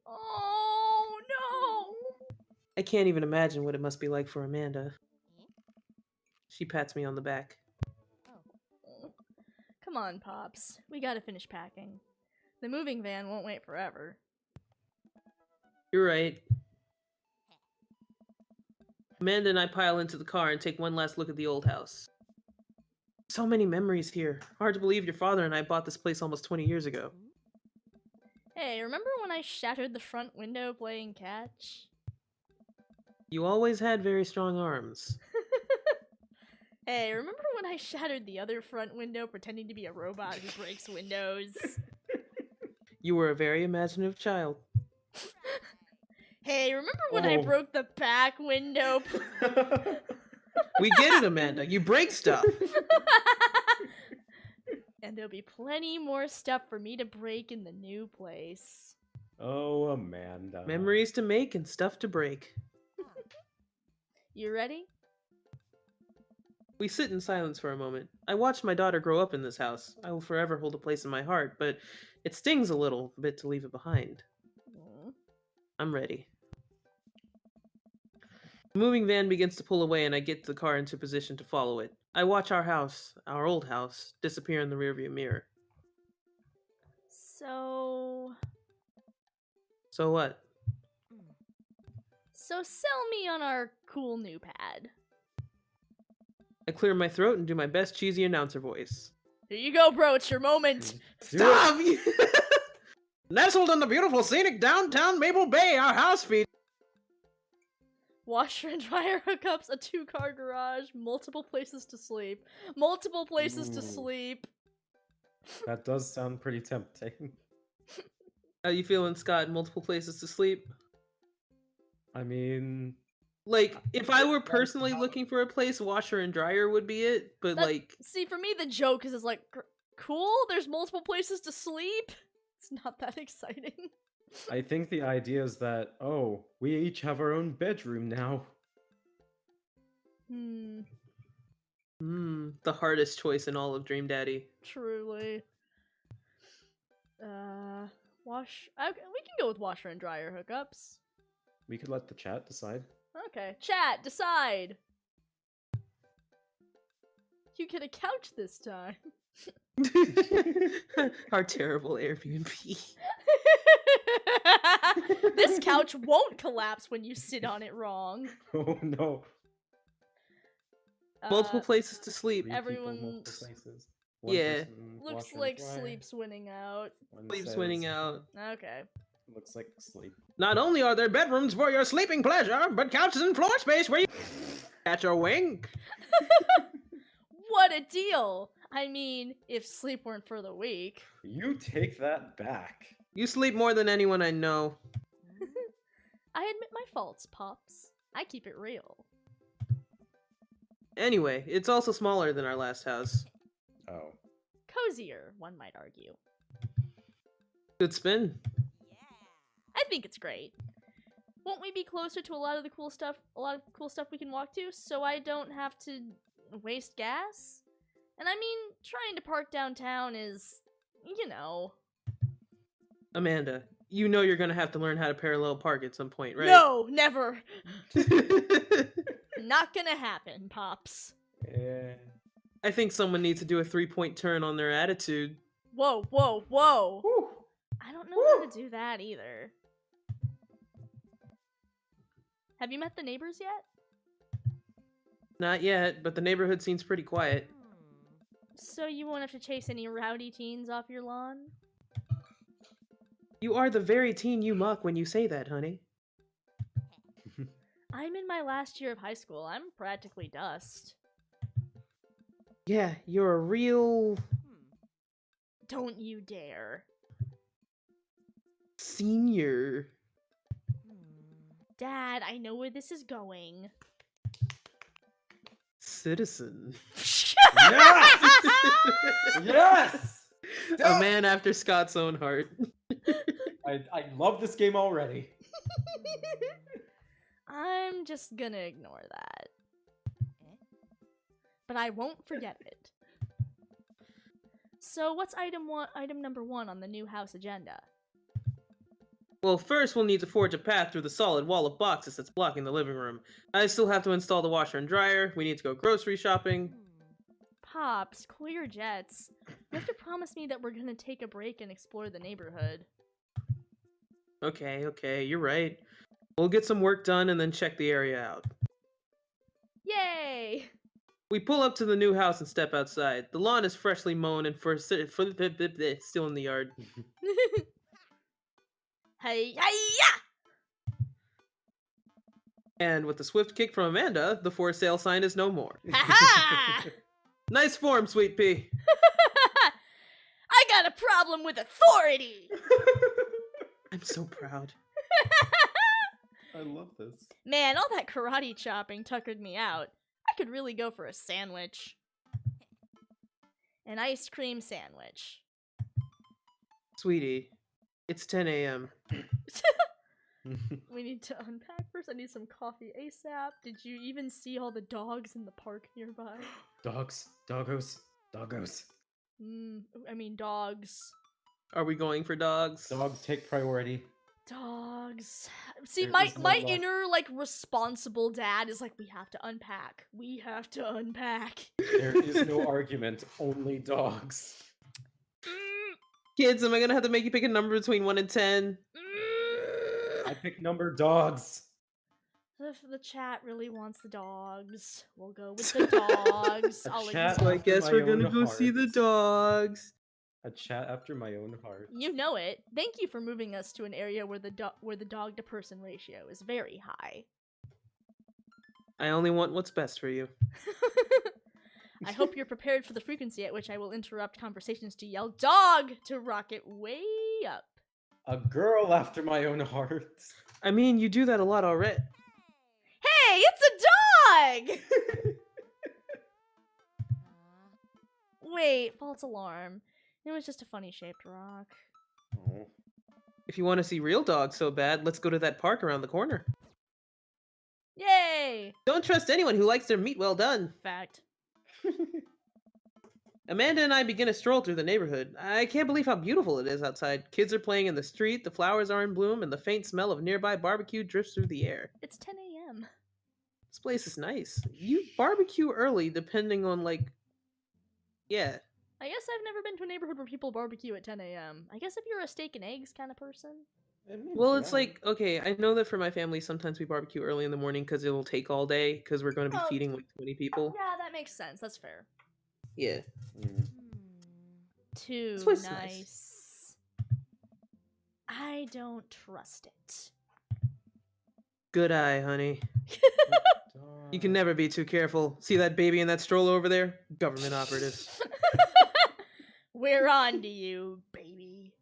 Speaker 2: Oh no.
Speaker 1: I can't even imagine what it must be like for Amanda. She pats me on the back.
Speaker 2: Come on, Pops. We gotta finish packing. The moving van won't wait forever.
Speaker 1: You're right. Amanda and I pile into the car and take one last look at the old house. So many memories here. Hard to believe your father and I bought this place almost 20 years ago.
Speaker 2: Hey, remember when I shattered the front window playing catch?
Speaker 1: You always had very strong arms.
Speaker 2: Hey, remember when I shattered the other front window pretending to be a robot who breaks windows?
Speaker 1: You were a very imaginative child.
Speaker 2: Hey, remember when I
Speaker 3: Oh.
Speaker 2: broke the back window?
Speaker 1: We get it, Amanda. You break stuff.
Speaker 2: And there'll be plenty more stuff for me to break in the new place.
Speaker 3: Oh, Amanda.
Speaker 1: Memories to make and stuff to break.
Speaker 2: You ready?
Speaker 1: We sit in silence for a moment. I watched my daughter grow up in this house. I will forever hold a place in my heart, but it stings a little bit to leave it behind. I'm ready. The moving van begins to pull away and I get the car into position to follow it. I watch our house, our old house, disappear in the rearview mirror.
Speaker 2: So
Speaker 1: So what?
Speaker 2: sell me on our cool new pad.
Speaker 1: I clear my throat and do my best cheesy announcer voice.
Speaker 2: Here you go, bro. It's your moment.
Speaker 1: Stop! Nestled in the beautiful scenic downtown Maple Bay, our house feed.
Speaker 2: Washer and dryer hookups, a 2-car garage, multiple places to sleep. Multiple places to
Speaker 3: Ooh.
Speaker 2: sleep.
Speaker 3: That does sound pretty tempting.
Speaker 1: How you feeling, Scott? Multiple places to sleep?
Speaker 3: I mean,
Speaker 1: Like, if I were
Speaker 3: That-
Speaker 1: personally looking for a place, washer and dryer would be it. But
Speaker 2: That-
Speaker 1: like,
Speaker 2: See, for me, the joke is like, cool, there's multiple places to sleep. It's not that exciting.
Speaker 3: I think the idea is that, oh, we each have our own bedroom now.
Speaker 1: the hardest choice in all of Dream Daddy.
Speaker 2: Truly. Okay, we can go with washer and dryer hookups.
Speaker 3: We could let the chat decide.
Speaker 2: Okay, chat, decide. You get a couch this time.
Speaker 1: Our terrible Airbnb.
Speaker 2: This couch won't collapse when you sit on it wrong.
Speaker 3: Oh no.
Speaker 1: Multiple
Speaker 2: Uh,
Speaker 1: places to sleep.
Speaker 3: Three people,
Speaker 2: everyone's-
Speaker 3: multiple places. One
Speaker 1: Yeah.
Speaker 3: person
Speaker 2: Looks
Speaker 3: washer and
Speaker 2: like
Speaker 3: dryer.
Speaker 2: sleep's winning out.
Speaker 3: One
Speaker 1: Sleep's
Speaker 3: says,
Speaker 1: winning out.
Speaker 2: Okay.
Speaker 3: Looks like sleep.
Speaker 1: Not only are there bedrooms for your sleeping pleasure, but couches and floor space where you catch a wink.
Speaker 2: What a deal! I mean, if sleep weren't for the weak.
Speaker 3: You take that back.
Speaker 1: You sleep more than anyone I know.
Speaker 2: I admit my faults, Pops. I keep it real.
Speaker 1: Anyway, it's also smaller than our last house.
Speaker 3: Oh.
Speaker 2: Cozier, one might argue.
Speaker 1: Good spin.
Speaker 2: I think it's great. Won't we be closer to a lot of cool stuff we can walk to, so I don't have to waste gas? And I mean, trying to park downtown is, you know.
Speaker 1: Amanda, you know you're gonna have to learn how to parallel park at some point, right?
Speaker 2: No, never. Not gonna happen, Pops.
Speaker 3: Yeah.
Speaker 1: I think someone needs to do a 3-point turn on their attitude.
Speaker 2: Whoa, whoa, whoa.
Speaker 3: Whew.
Speaker 2: I don't know how to do that either. Have you met the neighbors yet?
Speaker 1: Not yet, but the neighborhood seems pretty quiet.
Speaker 2: So you won't have to chase any rowdy teens off your lawn?
Speaker 1: You are the very teen you mock when you say that, honey.
Speaker 2: I'm in my last year of high school. I'm practically dust.
Speaker 1: Yeah, you're a real
Speaker 2: Don't you dare.
Speaker 1: senior.
Speaker 2: Dad, I know where this is going.
Speaker 1: Citizen.
Speaker 3: Yes! Yes!
Speaker 1: A man after Scott's own heart.
Speaker 3: I love this game already.
Speaker 2: I'm just gonna ignore that. But I won't forget it. So what's item number 1 on the new house agenda?
Speaker 1: Well, first we'll need to forge a path through the solid wall of boxes that's blocking the living room. I still have to install the washer and dryer. We need to go grocery shopping.
Speaker 2: Pops, cool your jets. You have to promise me that we're gonna take a break and explore the neighborhood.
Speaker 1: Okay, you're right. We'll get some work done and then check the area out.
Speaker 2: Yay!
Speaker 1: We pull up to the new house and step outside. The lawn is freshly mown and still in the yard.
Speaker 2: Hey, yeah!
Speaker 1: And with a swift kick from Amanda, the for sale sign is no more.
Speaker 2: Ha
Speaker 1: Nice form, Sweet Pea.
Speaker 2: I got a problem with authority!
Speaker 1: I'm so proud.
Speaker 3: I love this.
Speaker 2: Man, all that karate chopping tuckered me out. I could really go for a sandwich. An ice cream sandwich.
Speaker 1: Sweetie, it's 10 a.m.
Speaker 2: We need to unpack first. I need some coffee ASAP. Did you even see all the dogs in the park nearby?
Speaker 3: Dogs. Doggos. Doggos.
Speaker 2: I mean dogs.
Speaker 1: Are we going for dogs?
Speaker 3: Dogs take priority.
Speaker 2: Dogs. See,
Speaker 3: There
Speaker 2: my
Speaker 3: is no
Speaker 2: my
Speaker 3: luck.
Speaker 2: inner like responsible dad is like, we have to unpack. We have to unpack.
Speaker 3: There is no argument, only dogs.
Speaker 1: Kids, am I gonna have to make you pick a number between 1 and 10?
Speaker 3: I pick number dogs.
Speaker 2: If the chat really wants the dogs, we'll go with the dogs.
Speaker 3: A
Speaker 2: I'll
Speaker 3: chat
Speaker 1: So I
Speaker 2: accept.
Speaker 3: after
Speaker 1: guess
Speaker 3: my
Speaker 1: we're
Speaker 3: own
Speaker 1: gonna go see the
Speaker 3: heart.
Speaker 1: dogs.
Speaker 3: A chat after my own heart.
Speaker 2: You know it. Thank you for moving us to an area where the dog to person ratio is very high.
Speaker 1: I only want what's best for you.
Speaker 2: I hope you're prepared for the frequency at which I will interrupt conversations to yell "dog" to rocket way up.
Speaker 3: A girl after my own heart.
Speaker 1: I mean, you do that a lot already.
Speaker 2: Hey, it's a dog! Wait, false alarm. It was just a funny shaped rock.
Speaker 3: Oh.
Speaker 1: If you want to see real dogs so bad, let's go to that park around the corner.
Speaker 2: Yay!
Speaker 1: Don't trust anyone who likes their meat well done.
Speaker 2: Fact.
Speaker 1: Amanda and I begin a stroll through the neighborhood. I can't believe how beautiful it is outside. Kids are playing in the street, the flowers are in bloom, and the faint smell of nearby barbecue drifts through the air.
Speaker 2: It's 10 a.m.
Speaker 1: This place is nice. You barbecue early, depending on, like... Yeah.
Speaker 2: I guess I've never been to a neighborhood where people barbecue at 10 a.m. I guess if you're a steak and eggs kind of person.
Speaker 1: Well, it's like, okay, I know that for my family, sometimes we barbecue early in the morning because it'll take all day because we're going to be
Speaker 2: Oh,
Speaker 1: feeding like 20 people.
Speaker 2: Yeah, that makes sense. That's fair.
Speaker 1: Yeah.
Speaker 3: Mm.
Speaker 2: Too
Speaker 1: place is
Speaker 2: nice.
Speaker 1: nice.
Speaker 2: I don't trust it.
Speaker 1: Good eye, honey.
Speaker 3: Dog.
Speaker 1: You can never be too careful. See that baby in that stroller over there? Government operatives.
Speaker 2: We're on to you, baby.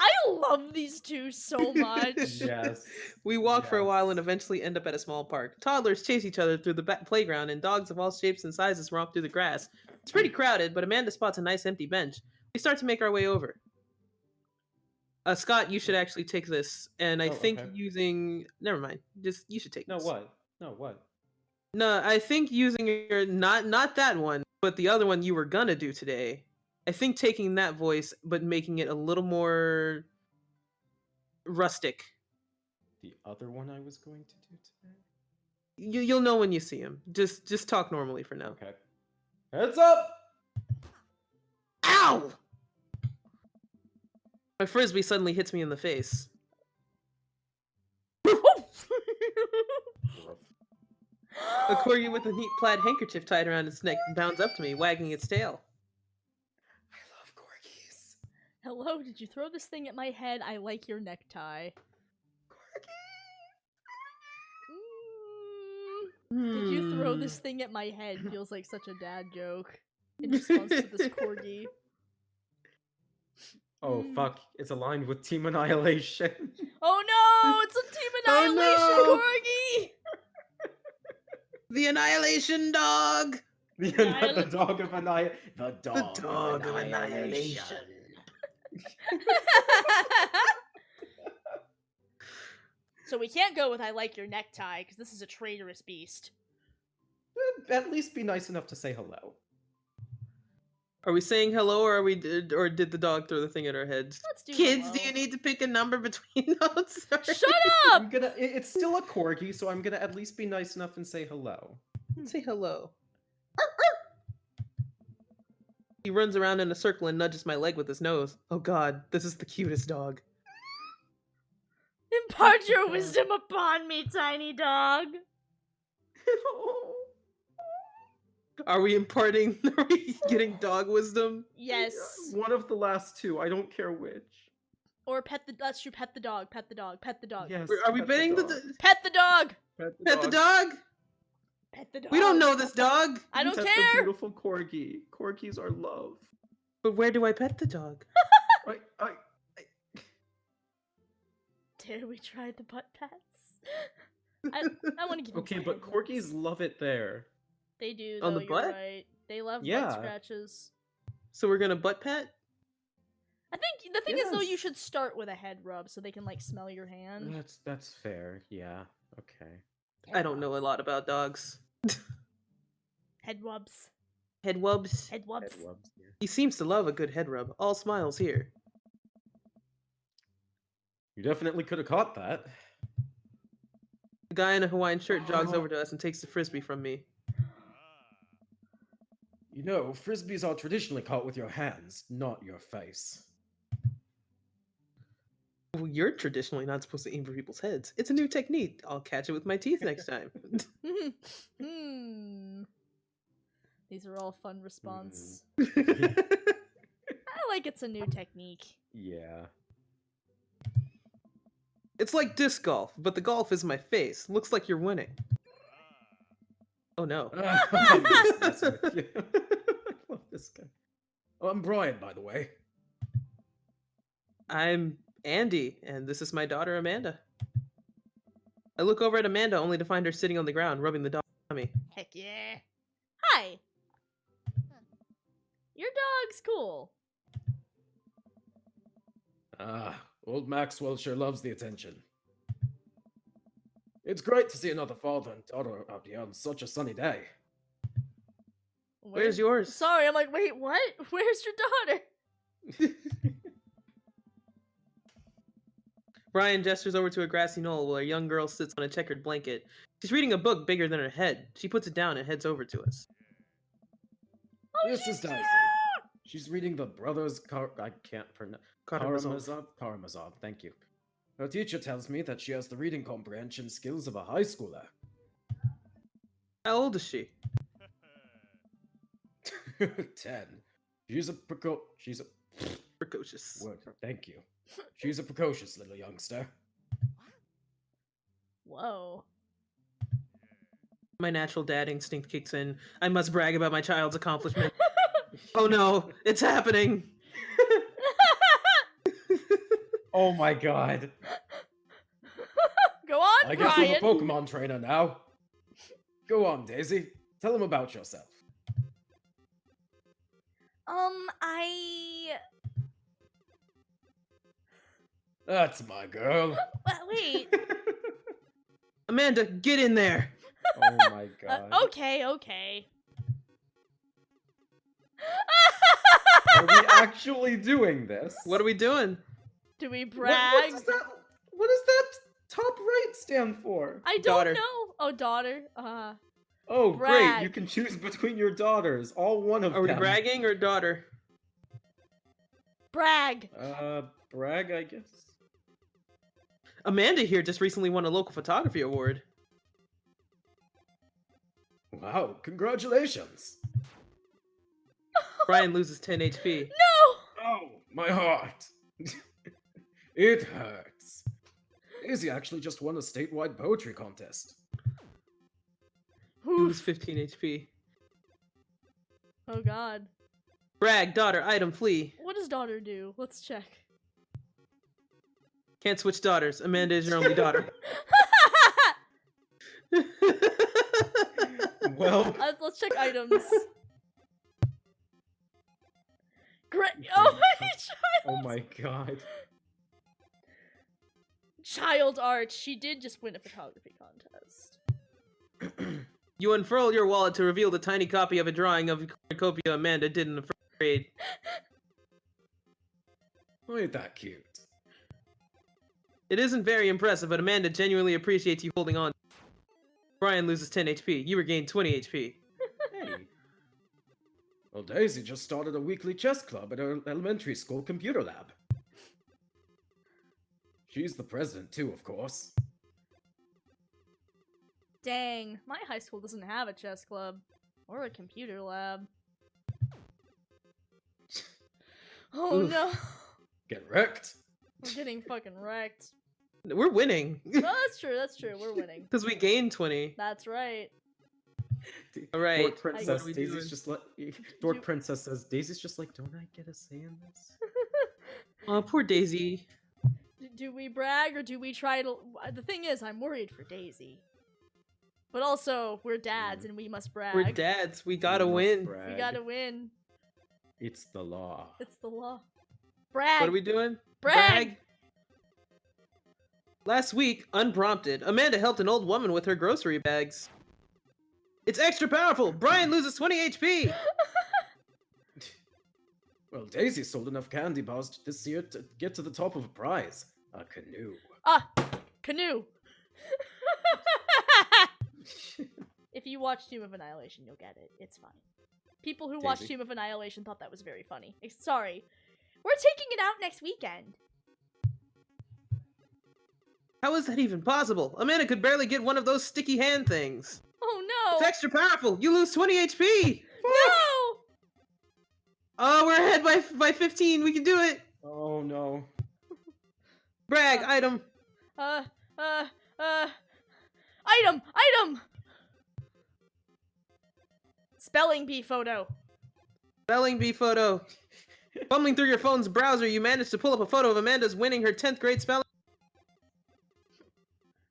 Speaker 2: I love these two so much.
Speaker 3: Yes.
Speaker 1: We walk for a while and
Speaker 3: Yes.
Speaker 1: eventually end up at a small park. Toddlers chase each other through the playground, and dogs of all shapes and sizes romp through the grass. It's pretty crowded, but Amanda spots a nice empty bench. We start to make our way over. Scott, you should actually take this, and I
Speaker 3: Oh,
Speaker 1: think
Speaker 3: okay.
Speaker 1: using... Never mind. Just, you should take
Speaker 3: No,
Speaker 1: this.
Speaker 3: what? No, what?
Speaker 1: No, I think using your... Not that one, but the other one you were gonna do today. I think taking that voice, but making it a little more... rustic.
Speaker 3: The other one I was going to do today?
Speaker 1: You'll know when you see him. Just talk normally for now.
Speaker 3: Okay. Heads up!
Speaker 1: Ow! My frisbee suddenly hits me in the face. A corgi with a neat plaid handkerchief tied around its neck bounds up to me, wagging its tail.
Speaker 3: I love corgis.
Speaker 2: Hello, did you throw this thing at my head? I like your necktie. Did you throw this thing at my head? Feels like such a dad joke. In response to this corgi.
Speaker 3: Oh, fuck. It's aligned with Team Annihilation.
Speaker 2: Oh no! It's a Team Annihilation
Speaker 1: Oh, no!
Speaker 2: corgi!
Speaker 1: The Annihilation Dog!
Speaker 3: The dog of annihilation. The dog,
Speaker 1: dog of annihilation.
Speaker 2: So we can't go with I like your necktie, because this is a traitorous beast.
Speaker 3: At least be nice enough to say hello.
Speaker 1: Are we saying hello, or or did the dog throw the thing at our heads?
Speaker 2: Let's do
Speaker 1: Kids,
Speaker 2: hello.
Speaker 1: do you need to pick a number between those? Sorry.
Speaker 2: Shut up!
Speaker 3: I'm gonna. It's still a corgi, so I'm gonna at least be nice enough and say hello.
Speaker 1: Say hello. He runs around in a circle and nudges my leg with his nose. Oh god, this is the cutest dog.
Speaker 2: Impart your wisdom upon me, tiny dog.
Speaker 1: Are we imparting? Are we getting dog wisdom?
Speaker 2: Yes.
Speaker 3: One of the last two. I don't care which.
Speaker 2: Or pet the. That's true. Pet the dog. Pet the dog. Pet the dog.
Speaker 3: Yes.
Speaker 1: Are we
Speaker 3: pet
Speaker 1: betting
Speaker 3: dog.
Speaker 2: Pet the dog.
Speaker 3: Pet the
Speaker 1: Pet
Speaker 3: dog.
Speaker 1: the dog?
Speaker 2: Pet the dog.
Speaker 1: We don't know this dog.
Speaker 2: I don't
Speaker 3: Pet
Speaker 2: care.
Speaker 3: the beautiful corgi. Corgis are love.
Speaker 1: But where do I pet the dog?
Speaker 3: I
Speaker 2: Dare we try the butt pats? I want to give.
Speaker 3: Okay,
Speaker 2: him
Speaker 3: but
Speaker 2: head
Speaker 3: corgis
Speaker 2: rubs.
Speaker 3: love it there.
Speaker 2: They do.
Speaker 1: On
Speaker 2: Though,
Speaker 1: the
Speaker 2: you're
Speaker 1: butt?
Speaker 2: right. They love
Speaker 3: Yeah.
Speaker 2: butt scratches.
Speaker 1: So we're gonna butt pet?
Speaker 2: I think the thing is though, you
Speaker 3: Yes.
Speaker 2: should start with a head rub so they can like smell your hand.
Speaker 3: That's fair. Yeah. Okay.
Speaker 1: I don't know a lot about dogs.
Speaker 2: Head rubs.
Speaker 1: Head wubs.
Speaker 2: Head rubs.
Speaker 3: Head rubs here.
Speaker 1: He seems to love a good head rub. All smiles here.
Speaker 3: You definitely could have caught that.
Speaker 1: The guy in a Hawaiian shirt jogs over to us and takes the frisbee from me.
Speaker 3: You know, frisbees are traditionally caught with your hands, not your face.
Speaker 1: Well, you're traditionally not supposed to aim for people's heads. It's a new technique. I'll catch it with my teeth next time.
Speaker 2: These are all fun response.
Speaker 3: Mm.
Speaker 2: I like it's a new technique.
Speaker 3: Yeah.
Speaker 1: It's like disc golf, but the golf is my face. Looks like you're winning. Oh no.
Speaker 3: I love this guy. Oh, I'm Brian, by the way.
Speaker 1: I'm Andy, and this is my daughter Amanda. I look over at Amanda only to find her sitting on the ground, rubbing the dog's tummy.
Speaker 2: Heck yeah. Hi. Your dog's cool.
Speaker 3: Ah, old Maxwell sure loves the attention. It's great to see another father and daughter out here on such a sunny day.
Speaker 1: Where's yours?
Speaker 2: Sorry, I'm like, wait, what? Where's your daughter?
Speaker 1: Brian gestures over to a grassy knoll while a young girl sits on a checkered blanket. She's reading a book bigger than her head. She puts it down and heads over to us.
Speaker 2: Oh,
Speaker 3: This is Daisy. She's reading the Brothers I can't pronounce.
Speaker 1: Karamazov.
Speaker 3: Karamazov, thank you. Her teacher tells me that she has the reading comprehension skills of a high schooler.
Speaker 1: How old is she?
Speaker 3: 10. She's a
Speaker 1: Precocious.
Speaker 3: word. Thank you. She's a precocious little youngster.
Speaker 2: Whoa.
Speaker 1: My natural dad instinct kicks in. I must brag about my child's accomplishment. Oh no, it's happening!
Speaker 3: Oh my god.
Speaker 2: Go on,
Speaker 3: I guess
Speaker 2: Brian.
Speaker 3: I'm a Pokemon trainer now. Go on, Daisy. Tell him about yourself. That's my girl.
Speaker 2: Wait.
Speaker 1: Amanda, get in there!
Speaker 3: Oh my god.
Speaker 2: Okay.
Speaker 3: Are we actually doing this?
Speaker 1: What are we doing?
Speaker 2: Do we
Speaker 3: What
Speaker 2: brag?
Speaker 3: does that top right stand for?
Speaker 2: I don't
Speaker 1: Daughter.
Speaker 2: know. Oh, daughter.
Speaker 3: Oh,
Speaker 2: Brag.
Speaker 3: great. You can choose between your daughters. All one of
Speaker 1: Are we
Speaker 3: them.
Speaker 1: bragging or daughter?
Speaker 2: Brag.
Speaker 3: Brag, I guess.
Speaker 1: Amanda here just recently won a local photography award.
Speaker 3: Wow, congratulations.
Speaker 1: Brian loses 10 HP.
Speaker 2: No.
Speaker 3: Oh, my heart. It hurts. Daisy actually just won a statewide poetry contest.
Speaker 1: Lose 15 HP.
Speaker 2: Oh God.
Speaker 1: Brag, daughter, item, flee.
Speaker 2: What does daughter do? Let's check.
Speaker 1: Can't switch daughters. Amanda is your only daughter.
Speaker 3: Well,
Speaker 2: Let's check items. Great. Oh my child.
Speaker 3: oh my god.
Speaker 2: Child art. She did just win a photography contest.
Speaker 1: You unfurl your wallet to reveal the tiny copy of a drawing of cornucopia Amanda did in the first grade.
Speaker 3: Ain't that cute?
Speaker 1: It isn't very impressive, but Amanda genuinely appreciates you holding on. Brian loses 10 HP. You regain 20 HP.
Speaker 3: Hey. Well, Daisy just started a weekly chess club at her elementary school computer lab. She's the president too, of course.
Speaker 2: Dang, my high school doesn't have a chess club or a computer lab. Oh
Speaker 1: Oof.
Speaker 2: no,
Speaker 3: Get wrecked.
Speaker 2: we're getting fucking wrecked.
Speaker 1: We're winning.
Speaker 2: Well, that's true, we're winning.
Speaker 1: Because we gained 20.
Speaker 2: That's right.
Speaker 1: Alright,
Speaker 3: Dork
Speaker 1: what
Speaker 3: Princess,
Speaker 1: are we
Speaker 3: Daisy's
Speaker 1: doing?
Speaker 3: just like... Dork Princess says, Daisy's just like, don't I get a say in this?
Speaker 1: Oh, poor Daisy.
Speaker 2: Do we brag or do we try to... The thing is, I'm worried for Daisy. But also, we're dads and we must brag.
Speaker 1: We're dads. We gotta
Speaker 3: must
Speaker 1: win.
Speaker 3: brag.
Speaker 2: We gotta win.
Speaker 3: It's the law.
Speaker 2: It's the law. Brag!
Speaker 1: What are we doing?
Speaker 2: Brag!
Speaker 1: Last week, unprompted, Amanda helped an old woman with her grocery bags. It's extra powerful! Brian loses 20 HP!
Speaker 3: Well, Daisy sold enough candy bars this year to get to the top of a prize. A canoe.
Speaker 2: Ah, canoe. If you watch Tomb of Annihilation, you'll get it. It's fine. People who watched
Speaker 3: Daisy.
Speaker 2: Tomb of Annihilation thought that was very funny. Sorry. We're taking it out next weekend.
Speaker 1: How is that even possible? Amanda could barely get one of those sticky hand things.
Speaker 2: Oh
Speaker 1: It's
Speaker 2: no!
Speaker 1: extra powerful. You lose 20 HP.
Speaker 2: No!
Speaker 1: Oh, we're ahead by 15. We can do it.
Speaker 3: Oh no.
Speaker 1: Brag, item.
Speaker 2: Uh, item! Spelling bee photo.
Speaker 1: Spelling bee photo. Fumbling through your phone's browser, you managed to pull up a photo of Amanda's winning her 10th grade spelling.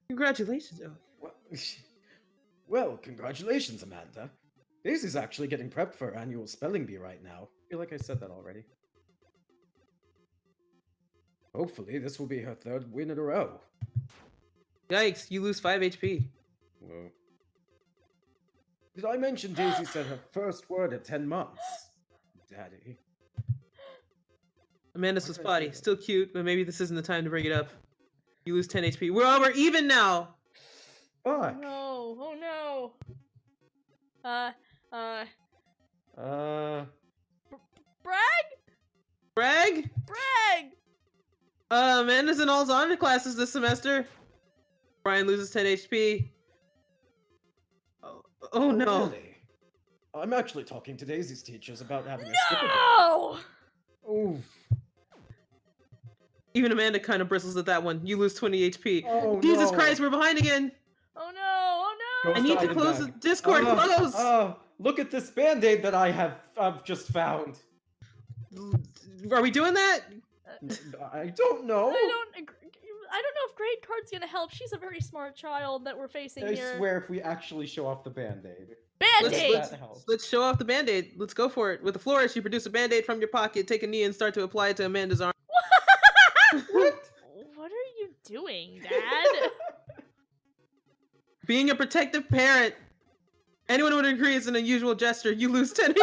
Speaker 1: Congratulations.
Speaker 3: Well, congratulations, Amanda. Daisy's actually getting prepped for her annual spelling bee right now. I feel like I said that already. Hopefully, this will be her 3rd win in a row.
Speaker 1: Yikes, you lose 5 HP.
Speaker 3: Whoa. Did I mention Daisy said her first word at 10 months? Daddy.
Speaker 1: Amanda's was
Speaker 3: Okay,
Speaker 1: spotty.
Speaker 3: good.
Speaker 1: Still cute, but maybe this isn't the time to bring it up. You lose 10 HP. We're even now!
Speaker 3: Fuck.
Speaker 2: Oh no. Brag?
Speaker 1: Brag?
Speaker 2: Brag!
Speaker 1: Amanda's in all honor classes this semester. Brian loses 10 HP. Oh no.
Speaker 3: Really? I'm actually talking to Daisy's teachers about having a skip
Speaker 2: No!
Speaker 3: Oof.
Speaker 1: Even Amanda kind of bristles at that one. You lose 20 HP.
Speaker 3: Oh,
Speaker 1: Jesus
Speaker 3: no.
Speaker 1: Christ, we're behind again.
Speaker 2: Oh no! Oh no!
Speaker 3: Ghost
Speaker 1: I need to
Speaker 3: item
Speaker 1: close the
Speaker 3: bag.
Speaker 1: Discord. Close!
Speaker 3: Look at this band-aid that I've just found.
Speaker 1: Are we doing that?
Speaker 3: I don't know.
Speaker 2: I don't know if grade card's gonna help. She's a very smart child that we're facing
Speaker 3: I
Speaker 2: here.
Speaker 3: swear if we actually show off the band-aid.
Speaker 2: Band-aid!
Speaker 3: That helps.
Speaker 1: Let's show off the band-aid. Let's go for it. With a flourish, you produce a band-aid from your pocket, take a knee, and start to apply it to Amanda's arm.
Speaker 3: What?
Speaker 2: What are you doing, Dad?
Speaker 1: Being a protective parent. Anyone would agree it's an unusual gesture. You lose 10 HP.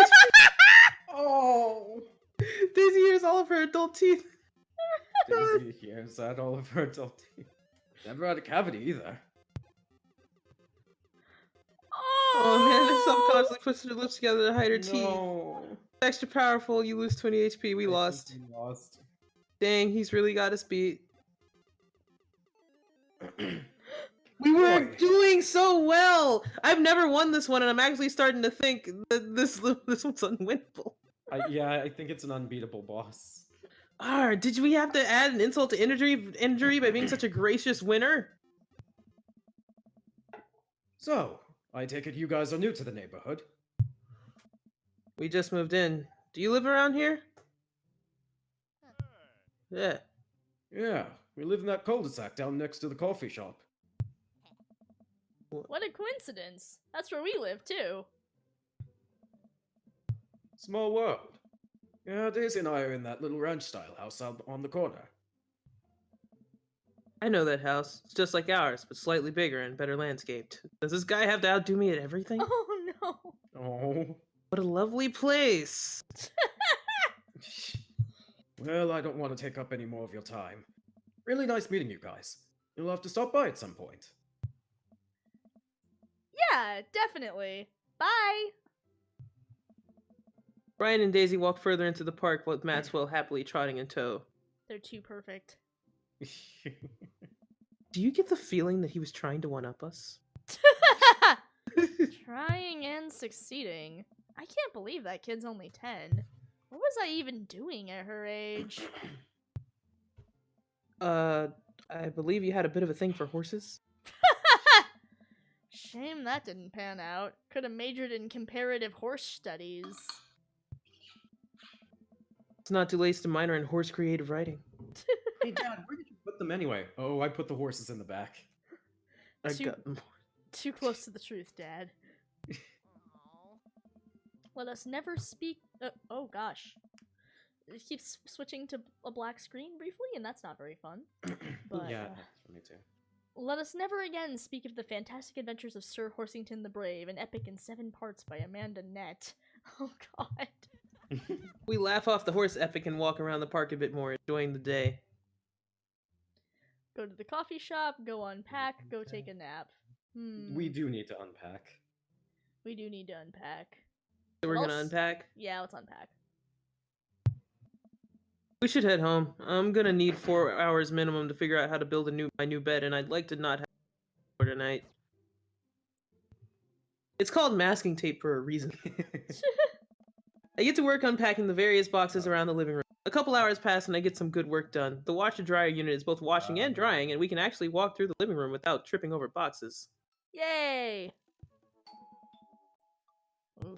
Speaker 3: Oh.
Speaker 1: Daisy hears all of her adult teeth.
Speaker 3: Daisy hears that all of her adult teeth. Never had a cavity either.
Speaker 1: Oh, Amanda subconsciously puts her lips together to hide her teeth.
Speaker 3: No.
Speaker 1: Extra powerful, you lose 20 HP. We lost.
Speaker 3: We lost.
Speaker 1: Dang, he's really got us beat. We were
Speaker 3: Boy.
Speaker 1: doing so well. I've never won this one, and I'm actually starting to think that this one's unwinnable.
Speaker 3: Yeah, I think it's an unbeatable boss.
Speaker 1: Did we have to add an insult to injury by being such a gracious winner?
Speaker 3: So, I take it you guys are new to the neighborhood.
Speaker 1: We just moved in. Do you live around here? Yeah.
Speaker 3: Yeah, we live in that cul-de-sac down next to the coffee shop.
Speaker 2: What a coincidence. That's where we live, too.
Speaker 3: Small world. Yeah, Daisy and I are in that little ranch-style house out on the corner.
Speaker 1: I know that house. It's just like ours, but slightly bigger and better landscaped. Does this guy have to outdo me at everything?
Speaker 2: Oh no.
Speaker 3: Oh.
Speaker 1: What a lovely place.
Speaker 3: Well, I don't want to take up any more of your time. Really nice meeting you guys. You'll have to stop by at some point.
Speaker 2: Yeah, definitely. Bye.
Speaker 1: Brian and Daisy walk further into the park with Maxwell happily trotting in tow.
Speaker 2: They're too perfect.
Speaker 1: Do you get the feeling that he was trying to one-up us?
Speaker 2: Trying and succeeding. I can't believe that kid's only 10. What was I even doing at her age?
Speaker 1: I believe you had a bit of a thing for horses.
Speaker 2: Shame that didn't pan out. Could have majored in comparative horse studies.
Speaker 1: It's not too late to minor in horse creative writing.
Speaker 3: Hey, Dad, where did you put them anyway? Oh, I put the horses in the back.
Speaker 1: I
Speaker 2: Too-
Speaker 1: got more.
Speaker 2: Too close to the truth, Dad. Let us never speak. Oh gosh. It keeps switching to a black screen briefly, and that's not very fun. But,
Speaker 3: Yeah, that's for me too.
Speaker 2: let us never again speak of the fantastic adventures of Sir Horsington the Brave, an epic in 7 parts by Amanda Nett. Oh god.
Speaker 1: We laugh off the horse epic and walk around the park a bit more, enjoying the day.
Speaker 2: Go to the coffee shop, go unpack, go take a nap.
Speaker 3: We do need to unpack.
Speaker 2: We do need to unpack.
Speaker 1: So
Speaker 2: What
Speaker 1: we're gonna
Speaker 2: else?
Speaker 1: unpack.
Speaker 2: Yeah, let's unpack.
Speaker 1: We should head home. I'm gonna need 4 hours minimum to figure out how to build my new bed, and I'd like to not have for tonight. It's called masking tape for a reason. I get to work unpacking the various boxes around the living room. A couple hours pass and I get some good work done. The washer dryer unit is both washing and drying, and we can actually walk through the living room without tripping over boxes.
Speaker 2: Yay!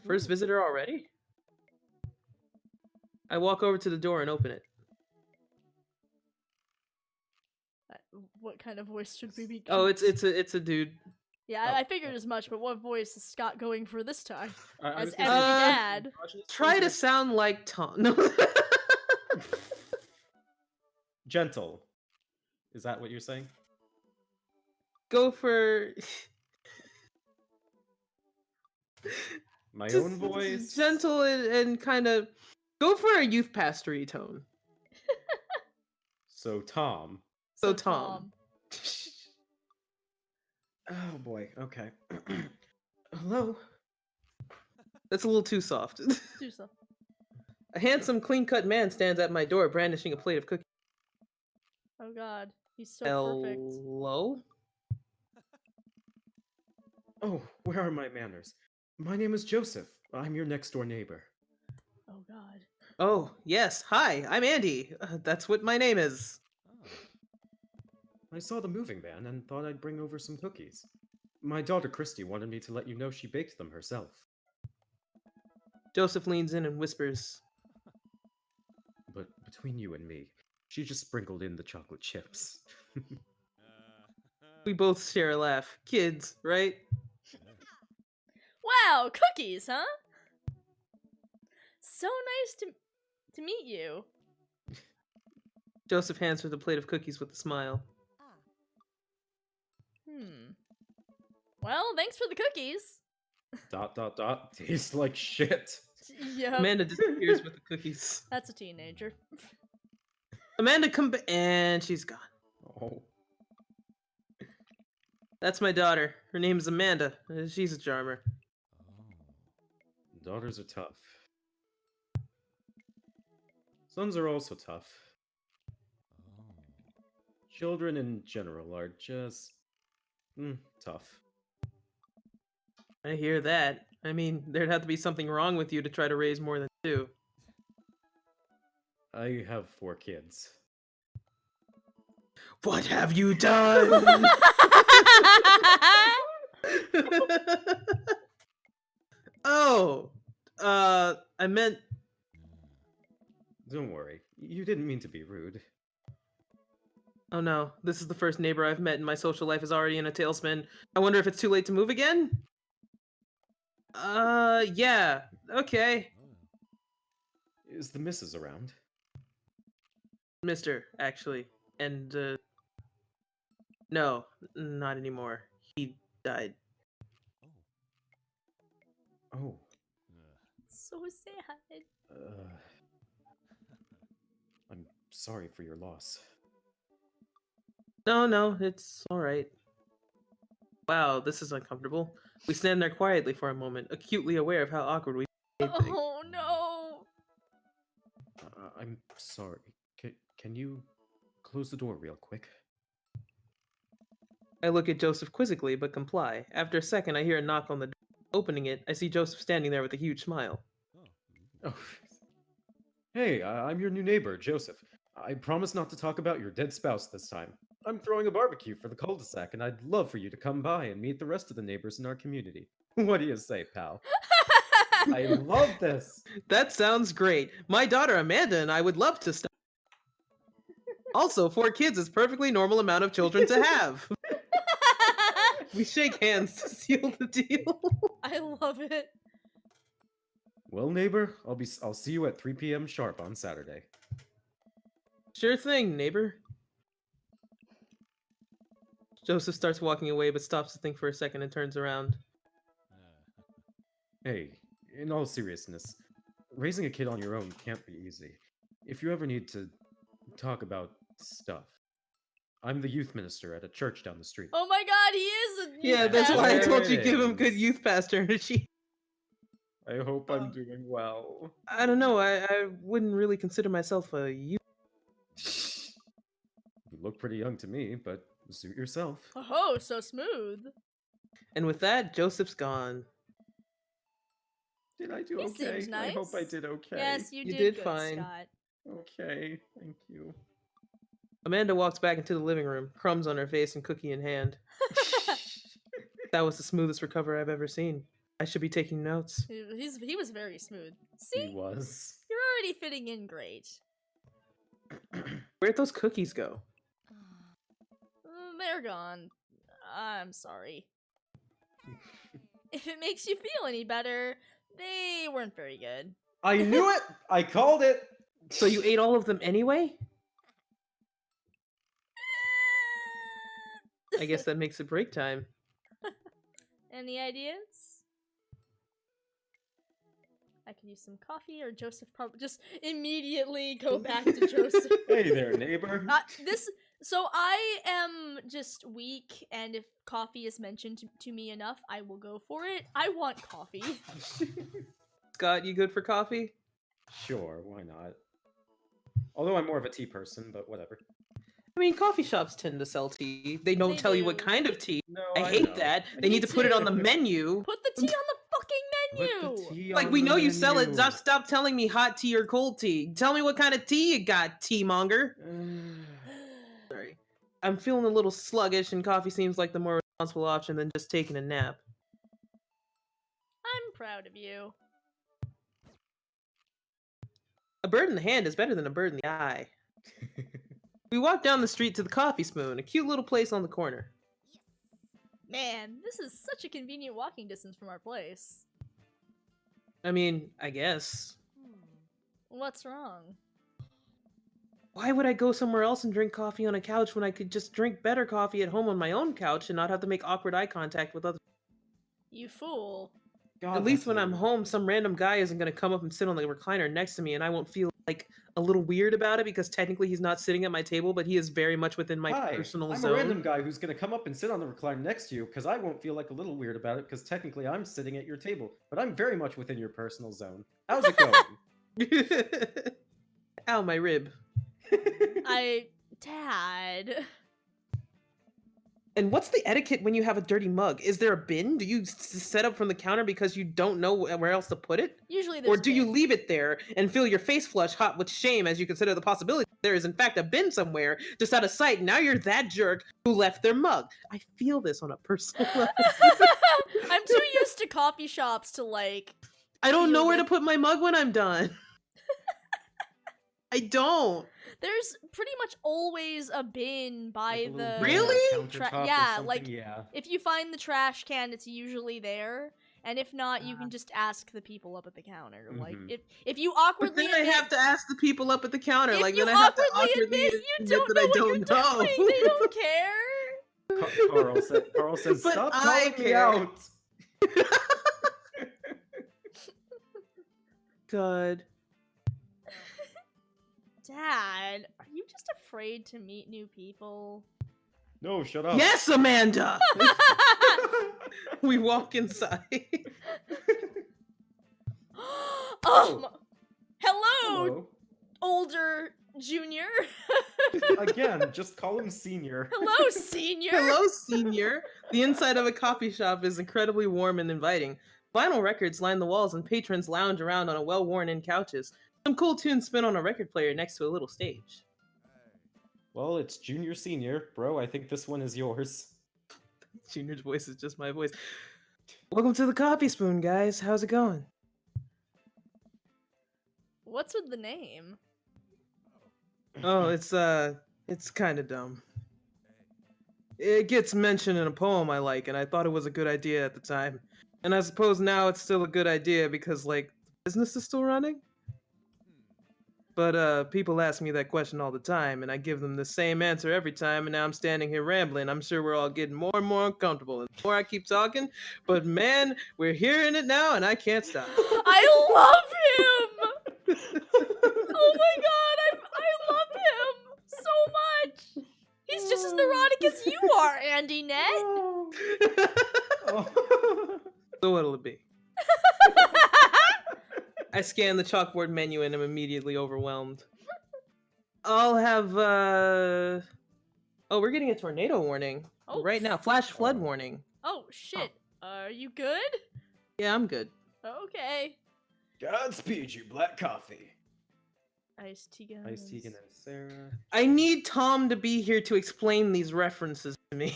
Speaker 1: First visitor already? I walk over to the door and open it.
Speaker 2: What kind of voice should we be?
Speaker 1: Oh, it's a dude.
Speaker 2: Yeah, I figured as much, but what voice is Scott going for this time?
Speaker 3: I
Speaker 2: As
Speaker 3: was
Speaker 2: every
Speaker 3: gonna say,
Speaker 2: dad.
Speaker 1: Try to sound like Tom. No.
Speaker 3: gentle. Is that what you're saying?
Speaker 1: Go for
Speaker 3: My
Speaker 1: just
Speaker 3: own voice.
Speaker 1: gentle and kind of go for a youth pastory tone.
Speaker 3: So Tom.
Speaker 1: So Tom.
Speaker 3: Oh boy. Okay. Hello.
Speaker 1: That's a little too soft.
Speaker 2: Do so.
Speaker 1: A handsome, clean-cut man stands at my door, brandishing a plate of cookies.
Speaker 2: Oh god, he's so perfect.
Speaker 1: Hello?
Speaker 3: Oh, where are my manners? My name is Joseph. I'm your next door neighbor.
Speaker 2: Oh god.
Speaker 1: Oh, yes. Hi, I'm Andy. That's what my name is.
Speaker 3: I saw the moving van and thought I'd bring over some cookies. My daughter Christy wanted me to let you know she baked them herself.
Speaker 1: Joseph leans in and whispers,
Speaker 3: But between you and me, she just sprinkled in the chocolate chips.
Speaker 1: we both share a laugh. Kids, right?
Speaker 2: Wow, cookies, huh? So nice to meet you.
Speaker 1: Joseph hands her the plate of cookies with a smile.
Speaker 2: Well, thanks for the cookies. ...
Speaker 3: Tastes like shit.
Speaker 2: Yep.
Speaker 1: Amanda disappears with the cookies.
Speaker 2: That's a teenager.
Speaker 1: Amanda and she's gone.
Speaker 3: Oh.
Speaker 1: That's my daughter. Her name is Amanda. She's a charmer.
Speaker 3: Daughters are tough. Sons are also tough. Children in general are just tough.
Speaker 1: I hear that. I mean, there'd have to be something wrong with you to try to raise more than 2.
Speaker 3: I have 4 kids.
Speaker 1: What have you done? Oh, I meant...
Speaker 3: Don't worry, you didn't mean to be rude.
Speaker 1: Oh no, this is the first neighbor I've met and my social life is already in a tailspin. I wonder if it's too late to move again? Yeah, okay.
Speaker 3: Is the missus around?
Speaker 1: Mister, actually. And, no, not anymore. He died.
Speaker 3: Oh.
Speaker 2: So sad.
Speaker 3: I'm sorry for your loss.
Speaker 1: No, it's alright. Wow, this is uncomfortable. We stand there quietly for a moment, acutely aware of how awkward we made things.
Speaker 2: Oh no.
Speaker 3: I'm sorry. Can you close the door real quick?
Speaker 1: I look at Joseph quizzically, but comply. After a second, I hear a knock on the door. Opening it, I see Joseph standing there with a huge smile.
Speaker 3: Oh. Hey, I'm your new neighbor, Joseph. I promise not to talk about your dead spouse this time. I'm throwing a barbecue for the cul-de-sac, and I'd love for you to come by and meet the rest of the neighbors in our community. What do you say, pal? I love this!
Speaker 1: That sounds great. My daughter Amanda and I would love to stop. Also, 4 kids is perfectly normal amount of children to have. We shake hands to seal the deal.
Speaker 2: I love it.
Speaker 3: Well, neighbor, I'll see you at 3 p.m. sharp on Saturday.
Speaker 1: Sure thing, neighbor. Joseph starts walking away, but stops to think for a second and turns around.
Speaker 3: Hey, in all seriousness, raising a kid on your own can't be easy. If you ever need to talk about stuff, I'm the youth minister at a church down the street.
Speaker 2: Oh my god, he is a
Speaker 1: Yeah,
Speaker 2: youth
Speaker 1: that's why I
Speaker 2: pastor.
Speaker 1: told you
Speaker 3: There it
Speaker 1: give him good
Speaker 3: is.
Speaker 1: youth pastor energy.
Speaker 3: I hope I'm doing well.
Speaker 1: I don't know. I wouldn't really consider myself a youth.
Speaker 3: You look pretty young to me, but suit yourself.
Speaker 2: Oh, so smooth.
Speaker 1: And with that, Joseph's gone.
Speaker 3: Did I do
Speaker 2: He
Speaker 3: okay?
Speaker 2: seems
Speaker 3: I hope I
Speaker 2: nice.
Speaker 3: did okay.
Speaker 2: Yes, you
Speaker 1: You
Speaker 2: did
Speaker 1: did
Speaker 2: good,
Speaker 1: fine.
Speaker 2: Scott.
Speaker 3: Okay, thank you.
Speaker 1: Amanda walks back into the living room, crumbs on her face and cookie in hand. That was the smoothest recover I've ever seen. I should be taking notes.
Speaker 2: He was very smooth.
Speaker 3: He
Speaker 2: See,
Speaker 3: was.
Speaker 2: you're already fitting in great.
Speaker 1: Where'd those cookies go?
Speaker 2: They're gone. I'm sorry. If it makes you feel any better, they weren't very good.
Speaker 3: I knew it! I called it!
Speaker 1: So you ate all of them anyway? I guess that makes it break time.
Speaker 2: Any ideas? I could use some coffee, or Joseph probably just immediately go back to Joseph.
Speaker 3: Hey there, neighbor.
Speaker 2: So I am just weak, and if coffee is mentioned to me enough, I will go for it. I want coffee.
Speaker 1: Scott, you good for coffee?
Speaker 3: Sure, why not? Although I'm more of a tea person, but whatever.
Speaker 1: I mean, coffee shops tend to sell tea. They don't
Speaker 2: They
Speaker 1: tell you what
Speaker 2: do.
Speaker 1: kind of tea.
Speaker 3: No,
Speaker 1: I hate
Speaker 3: know.
Speaker 1: that.
Speaker 3: I
Speaker 1: They
Speaker 2: Me
Speaker 1: need to put it on the
Speaker 2: too.
Speaker 1: menu.
Speaker 2: Put the tea on the fucking menu!
Speaker 3: Put the tea
Speaker 1: Like,
Speaker 3: on
Speaker 1: we
Speaker 3: the
Speaker 1: know you sell it.
Speaker 3: menu.
Speaker 1: Stop telling me hot tea or cold tea. Tell me what kind of tea you got, tea monger. Sorry. I'm feeling a little sluggish, and coffee seems like the more responsible option than just taking a nap.
Speaker 2: I'm proud of you.
Speaker 1: A bird in the hand is better than a bird in the eye. We walk down the street to the Coffee Spoon, a cute little place on the corner.
Speaker 2: Man, this is such a convenient walking distance from our place.
Speaker 1: I mean, I guess.
Speaker 2: What's wrong?
Speaker 1: Why would I go somewhere else and drink coffee on a couch when I could just drink better coffee at home on my own couch and not have to make awkward eye contact with others?
Speaker 2: You fool.
Speaker 3: God,
Speaker 1: At least
Speaker 3: that's
Speaker 1: when I'm
Speaker 3: rude.
Speaker 1: home, some random guy isn't going to come up and sit on the recliner next to me, and I won't feel like a little weird about it because technically he's not sitting at my table, but he is very much within my
Speaker 3: Hi,
Speaker 1: personal
Speaker 3: I'm
Speaker 1: zone.
Speaker 3: a random guy who's gonna come up and sit on the recliner next to you, because I won't feel like a little weird about it, because technically I'm sitting at your table, but I'm very much within your personal zone. How's it going?
Speaker 1: Ow, my rib.
Speaker 2: Dad.
Speaker 1: And what's the etiquette when you have a dirty mug? Is there a bin? Do you set up from the counter because you don't know where else to put it?
Speaker 2: Usually there's
Speaker 1: Or do you
Speaker 2: bin.
Speaker 1: leave it there and feel your face flush hot with shame as you consider the possibility there is in fact a bin somewhere just out of sight? Now you're that jerk who left their mug. I feel this on a personal level.
Speaker 2: I'm too used to coffee shops to like.
Speaker 1: I don't know
Speaker 2: feel
Speaker 1: where to
Speaker 2: that-
Speaker 1: put my mug when I'm done. I don't.
Speaker 2: There's pretty much always a bin by
Speaker 3: Like a little
Speaker 2: the.
Speaker 3: bin
Speaker 1: Really?
Speaker 3: on the
Speaker 2: Tra-
Speaker 3: countertop or
Speaker 2: yeah,
Speaker 3: something?
Speaker 2: like-
Speaker 3: Yeah.
Speaker 2: If you find the trash can, it's usually there. And if not, you can just ask the people up at the counter. Like,
Speaker 3: Mhm.
Speaker 2: if you
Speaker 1: But
Speaker 2: awkwardly
Speaker 1: then I
Speaker 2: admit,
Speaker 1: have to ask the people up at the counter.
Speaker 2: if
Speaker 1: like
Speaker 2: you
Speaker 1: then I have to
Speaker 2: awkwardly
Speaker 1: awkwardly
Speaker 2: admit you
Speaker 1: admit
Speaker 2: don't
Speaker 1: that
Speaker 2: know
Speaker 1: I
Speaker 2: what
Speaker 1: don't
Speaker 2: you're
Speaker 1: know.
Speaker 2: doing, they don't care.
Speaker 3: Carl says,
Speaker 1: But
Speaker 3: stop
Speaker 1: I
Speaker 3: calling me
Speaker 1: care."
Speaker 3: out!
Speaker 1: God.
Speaker 2: Dad, are you just afraid to meet new people?
Speaker 3: No, shut up.
Speaker 1: Yes, Amanda! We walk inside.
Speaker 2: Oh, hello,
Speaker 3: Hello.
Speaker 2: older junior.
Speaker 3: Again, just call him senior.
Speaker 2: Hello, senior.
Speaker 1: Hello, senior. The inside of a coffee shop is incredibly warm and inviting. Vinyl records line the walls and patrons lounge around on a well-worn-in couches. Some cool tunes spin on a record player next to a little stage.
Speaker 3: Well, it's junior senior. Bro, I think this one is yours.
Speaker 1: Junior's voice is just my voice. Welcome to the Coffee Spoon, guys. How's it going?
Speaker 2: What's with the name?
Speaker 1: Oh, it's kind of dumb. It gets mentioned in a poem I like, and I thought it was a good idea at the time. And I suppose now it's still a good idea because, like, the business is still running? But, people ask me that question all the time, and I give them the same answer every time, and now I'm standing here rambling. I'm sure we're all getting more and more uncomfortable, and the more I keep talking, but man, we're hearing it now, and I can't stop.
Speaker 2: I love him. Oh my god, I love him so much. He's He's just as neurotic as you are, Andy Net.
Speaker 3: Oh.
Speaker 1: So what'll it be? I scan the chalkboard menu and am immediately overwhelmed. I'll have Oh, we're getting a tornado warning
Speaker 2: Oh,
Speaker 1: right now. Flash flood
Speaker 3: Oh.
Speaker 1: warning.
Speaker 2: Oh shit. Are you good?
Speaker 1: Yeah, I'm good.
Speaker 2: Okay.
Speaker 3: Godspeed, you black coffee.
Speaker 2: Iced Tegan.
Speaker 3: Ice Tegan and Sarah.
Speaker 1: I need Tom to be here to explain these references to me.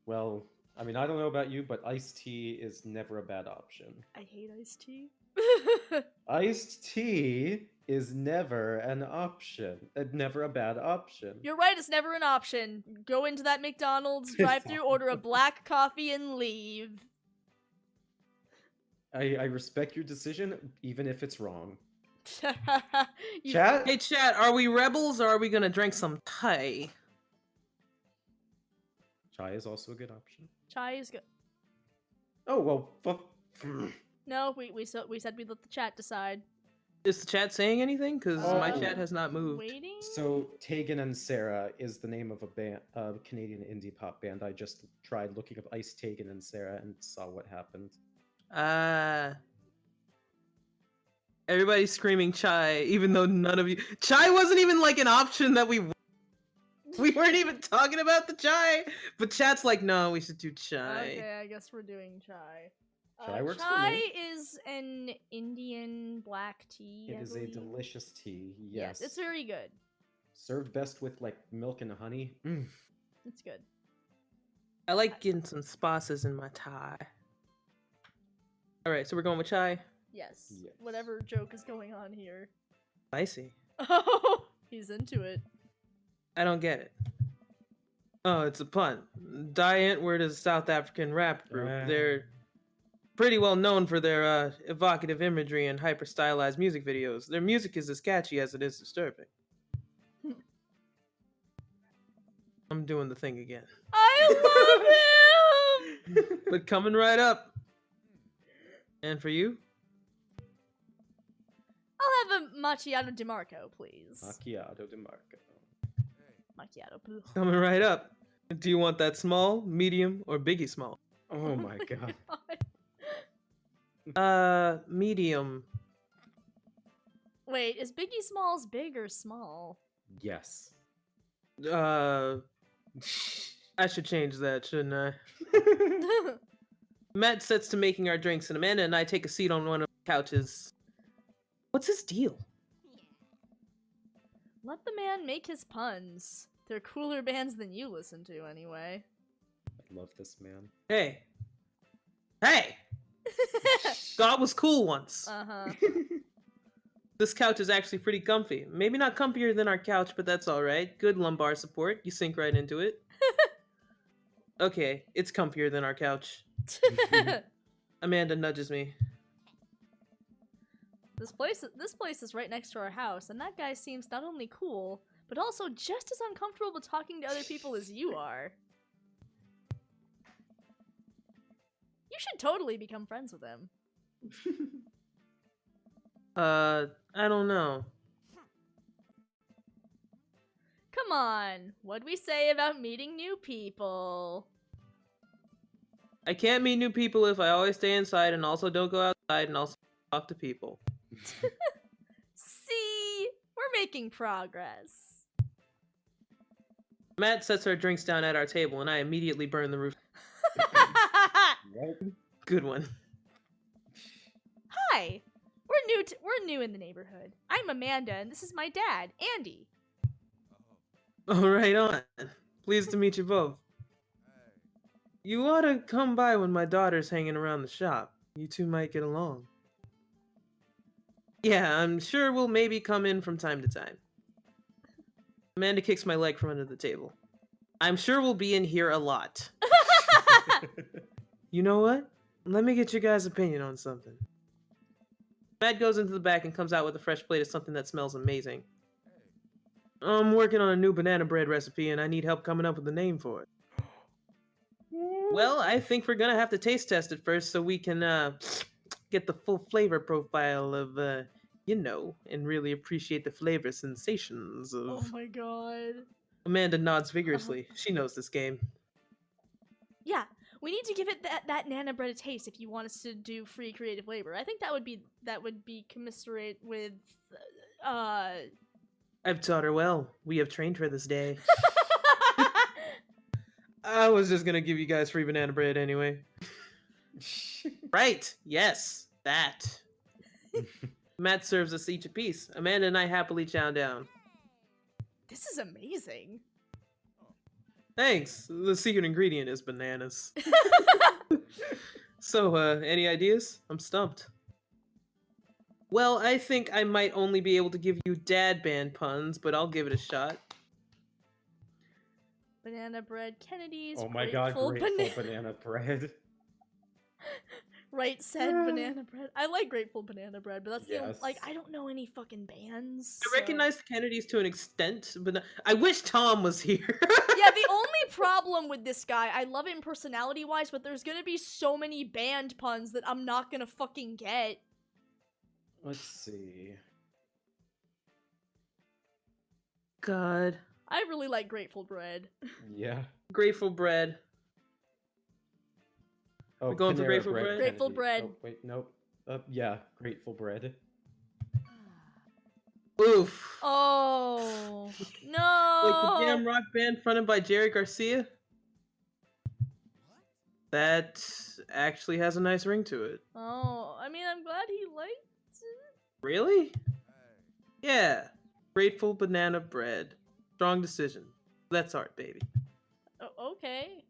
Speaker 3: Well, I mean, I don't know about you, but iced tea is never a bad option.
Speaker 2: I hate iced tea.
Speaker 3: Iced tea is never an option. Never a bad option.
Speaker 2: You're right, it's never an option. Go into that McDonald's drive-thru, order a black coffee, and leave.
Speaker 3: I respect your decision, even if it's wrong.
Speaker 2: You-
Speaker 3: Chat?
Speaker 1: Hey, chat, are we rebels or are we gonna drink some Thai?
Speaker 3: Chai is also a good option.
Speaker 2: Chai is good.
Speaker 3: Oh, well, fuck.
Speaker 2: No, we said we'd let the chat decide.
Speaker 1: Is the chat saying anything? Because my
Speaker 3: Oh.
Speaker 1: chat has not moved.
Speaker 2: Waiting?
Speaker 3: So, Tegan and Sarah is the name of a band, Canadian indie pop band. I just tried looking up Ice Tegan and Sarah and saw what happened.
Speaker 1: Everybody's screaming chai, even though none of you. Chai wasn't even like an option that we weren't even talking about the chai. But chat's like, no, we should do chai.
Speaker 2: Okay, I guess we're doing chai.
Speaker 3: Chai works for
Speaker 2: chai
Speaker 3: me.
Speaker 2: is an Indian black tea.
Speaker 3: It
Speaker 2: I
Speaker 3: is a
Speaker 2: believe.
Speaker 3: delicious tea.
Speaker 2: Yes, it's very good.
Speaker 3: Served best with like milk and honey.
Speaker 2: It's good.
Speaker 1: I like getting some spices in my Thai. All right, so we're going with chai.
Speaker 2: Yes.
Speaker 3: Yes.
Speaker 2: Whatever joke is going on here.
Speaker 1: Spicy.
Speaker 2: Oh, he's into it.
Speaker 1: I don't get it. Oh, it's a pun. Diant word is a South African rap group. They're pretty well known for their evocative imagery and hyper stylized music videos. Their music is as catchy as it is disturbing. I'm doing the thing again.
Speaker 2: I love him!
Speaker 1: But coming right up. And for you?
Speaker 2: I'll have a macchiato di Marco, please.
Speaker 3: Macchiato de Marco.
Speaker 2: Macchiato. Blue.
Speaker 1: Coming right up. Do you want that small, medium, or biggie small?
Speaker 3: Oh my god.
Speaker 1: Medium.
Speaker 2: Wait, is Biggie Smalls big or small?
Speaker 3: Yes.
Speaker 1: I should change that, shouldn't I? Matt sets to making our drinks, and Amanda and I take a seat on one of the couches. What's his deal?
Speaker 2: Let the man make his puns. They're cooler bands than you listen to, anyway.
Speaker 3: I love this man.
Speaker 1: Hey! Hey! God was cool once.
Speaker 2: Uh-huh.
Speaker 1: This couch is actually pretty comfy. Maybe not comfier than our couch, but that's alright. Good lumbar support. You sink right into it. Okay, it's comfier than our couch. Amanda nudges me.
Speaker 2: This place is right next to our house, and that guy seems not only cool, but also just as uncomfortable with talking to other people as you are. You should totally become friends with him.
Speaker 1: I don't know.
Speaker 2: Come on, what'd we say about meeting new people?
Speaker 1: I can't meet new people if I always stay inside and also don't go outside and also talk to people.
Speaker 2: See? We're making progress.
Speaker 1: Matt sets our drinks down at our table and I immediately burn the roof.
Speaker 3: Right?
Speaker 1: Good one.
Speaker 2: Hi. We're new in the neighborhood. I'm Amanda, and this is my dad, Andy.
Speaker 1: Oh, right on. Pleased to meet you both. You ought to come by when my daughter's hanging around the shop. You two might get along. Yeah, I'm sure we'll maybe come in from time to time. Amanda kicks my leg from under the table. I'm sure we'll be in here a lot. You know what? Let me get your guys' opinion on something. Matt goes into the back and comes out with a fresh plate of something that smells amazing. I'm working on a new banana bread recipe and I need help coming up with a name for it. Well, I think we're gonna have to taste test it first so we can get the full flavor profile of and really appreciate the flavor sensations of.
Speaker 2: Oh my god.
Speaker 1: Amanda nods vigorously. She knows this game.
Speaker 2: Yeah, we need to give it that Nana bread a taste if you want us to do free creative labor. I think that would be commiserate with
Speaker 1: I've taught her well. We have trained her this day. I was just gonna give you guys free banana bread anyway. Right, yes, that. Matt serves us each a piece. Amanda and I happily chow down.
Speaker 2: This is amazing.
Speaker 1: Thanks. The secret ingredient is bananas. So, any ideas? I'm stumped. Well, I think I might only be able to give you dad band puns, but I'll give it a shot.
Speaker 2: Banana bread, Kennedy's.
Speaker 3: Oh my god, grateful
Speaker 2: banana.
Speaker 3: banana bread.
Speaker 2: Right said banana bread. I like Grateful Banana Bread, but that's the only,
Speaker 3: Yes.
Speaker 2: like, I don't know any fucking bands.
Speaker 1: I recognize the Kennedys to an extent, but I wish Tom was here.
Speaker 2: Yeah, the only problem with this guy, I love him personality-wise, but there's gonna be so many band puns that I'm not gonna fucking get.
Speaker 3: Let's see.
Speaker 1: God.
Speaker 2: I really like Grateful Bread.
Speaker 3: Yeah.
Speaker 1: Grateful bread.
Speaker 3: Oh,
Speaker 1: We're going for
Speaker 3: Panera
Speaker 1: Grateful Bread?
Speaker 2: Grateful
Speaker 3: Kennedy.
Speaker 2: Bread.
Speaker 3: Oh, wait, nope. Yeah, Grateful Bread.
Speaker 1: Oof.
Speaker 2: Oh no!
Speaker 1: Like the damn rock band fronted by Jerry Garcia? That actually has a nice ring to it.
Speaker 2: Oh, I mean, I'm glad he liked it.
Speaker 1: Really? Yeah. Grateful banana bread. Strong decision. That's art, baby.
Speaker 2: Oh, okay.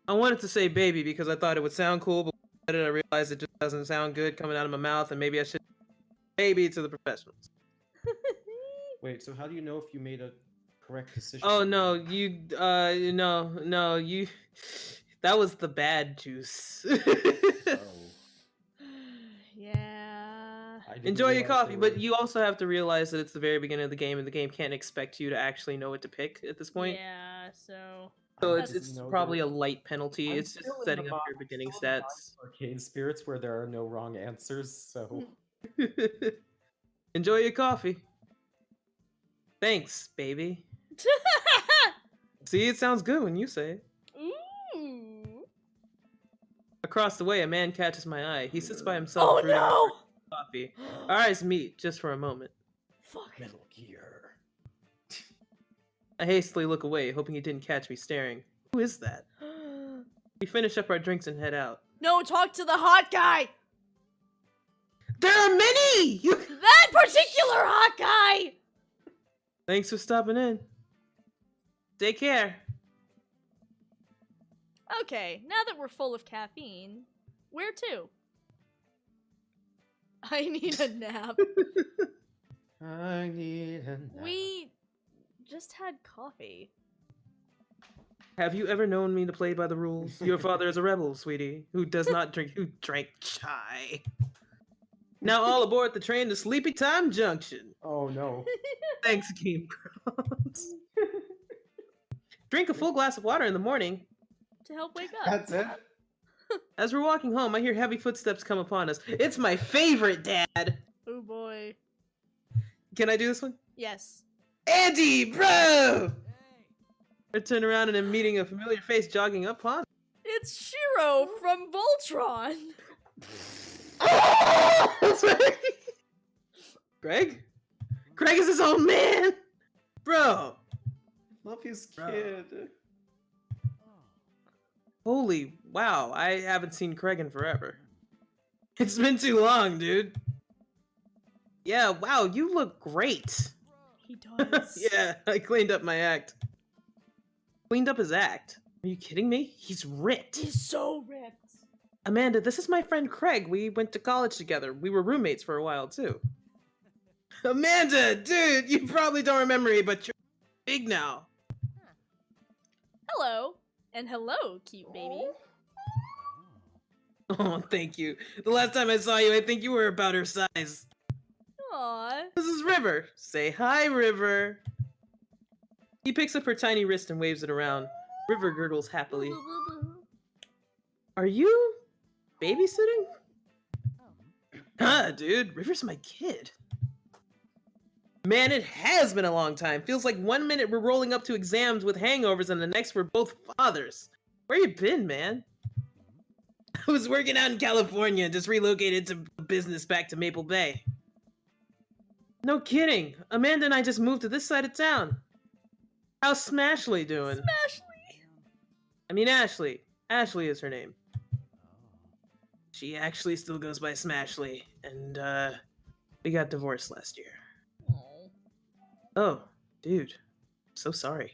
Speaker 1: I wanted to say baby because I thought it would sound cool, but when I realized it just doesn't sound good coming out of my mouth, and maybe I should baby to the professionals.
Speaker 3: Wait, so how do you know if you made a correct decision?
Speaker 1: Oh no, you no, you that was the bad juice.
Speaker 3: Oh.
Speaker 2: Yeah.
Speaker 3: I didn't
Speaker 1: Enjoy your
Speaker 3: realize
Speaker 1: coffee,
Speaker 3: there
Speaker 1: but
Speaker 3: were-
Speaker 1: you also have to realize that it's the very beginning of the game, and the game can't expect you to actually know what to pick at this point.
Speaker 2: Yeah, so.
Speaker 1: So
Speaker 3: I
Speaker 1: it's
Speaker 3: didn't know
Speaker 1: probably a
Speaker 3: there-
Speaker 1: light penalty.
Speaker 3: I'm
Speaker 1: It's just
Speaker 3: still in
Speaker 1: setting
Speaker 3: the
Speaker 1: up
Speaker 3: box-
Speaker 1: your beginning
Speaker 3: still in the
Speaker 1: stats.
Speaker 3: Arcade spirits where there are no wrong answers, so
Speaker 1: Enjoy your coffee. Thanks, baby. See, it sounds good when you say it.
Speaker 2: Ooh.
Speaker 1: Across the way, a man catches my eye. He sits by himself,
Speaker 2: Oh
Speaker 1: brooding over
Speaker 2: no!
Speaker 1: coffee. Our eyes meet just for a moment.
Speaker 2: Fuck.
Speaker 3: Metal Gear.
Speaker 1: I hastily look away, hoping he didn't catch me staring. Who is that? We finish up our drinks and head out.
Speaker 2: No, talk to the hot guy!
Speaker 1: There are many!
Speaker 2: That particular hot guy!
Speaker 1: Thanks for stopping in. Take care.
Speaker 2: Okay, now that we're full of caffeine, where to? I need a nap.
Speaker 3: I need a nap.
Speaker 2: We just had coffee.
Speaker 1: Have you ever known me to play by the rules? Your father is a rebel, sweetie, who drank chai. Now all aboard the train to Sleepy Time Junction.
Speaker 3: Oh no.
Speaker 1: Thanks, Game Grumps. Drink a full glass of water in the morning.
Speaker 2: To help wake up.
Speaker 3: That's it?
Speaker 1: As we're walking home, I hear heavy footsteps come upon us. It's my favorite dad.
Speaker 2: Oh boy.
Speaker 1: Can I do this one?
Speaker 2: Yes.
Speaker 1: Andy, bro! I turn around and I'm meeting a familiar face jogging up on.
Speaker 2: It's Shiro from Voltron.
Speaker 1: Greg? Greg is his own man! Bro!
Speaker 3: Love his
Speaker 1: Bro.
Speaker 3: kid.
Speaker 1: Holy wow, I haven't seen Craig in forever. It's been too long, dude. Yeah, wow, you look great.
Speaker 2: He does.
Speaker 1: Yeah, I cleaned up my act. Cleaned up his act? Are you kidding me? He's ripped.
Speaker 2: He's so ripped.
Speaker 1: Amanda, this is my friend Craig. We went to college together. We were roommates for a while, too. Amanda, dude, you probably don't remember me, but you're big now.
Speaker 2: Hello. And hello, cute baby.
Speaker 1: Oh, thank you. The last time I saw you, I think you were about her size.
Speaker 2: Aww.
Speaker 1: This is River. Say hi, River. He picks up her tiny wrist and waves it around. River gurgles happily. Are you babysitting? Huh, dude, River's my kid. Man, it has been a long time. Feels like 1 minute we're rolling up to exams with hangovers and the next we're both fathers. Where you been, man? I was working out in California and just relocated to business back to Maple Bay. No kidding. Amanda and I just moved to this side of town. How's Smashley doing?
Speaker 2: Smashley.
Speaker 1: I mean Ashley. Ashley is her name. She actually still goes by Smashley, and we got divorced last year.
Speaker 2: Oh.
Speaker 1: Oh, dude. So sorry.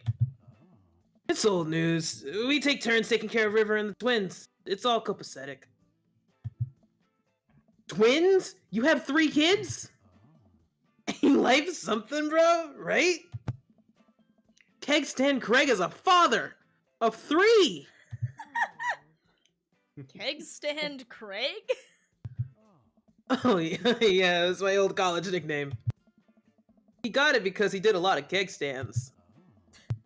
Speaker 1: It's old news. We take turns taking care of River and the twins. It's all copacetic. Twins? You have 3 kids? Ain't life something, bro? Right? Keg Stand Craig is a father of 3!
Speaker 2: Keg stand Craig?
Speaker 1: Oh, yeah, it was my old college nickname. He got it because he did a lot of keg stands.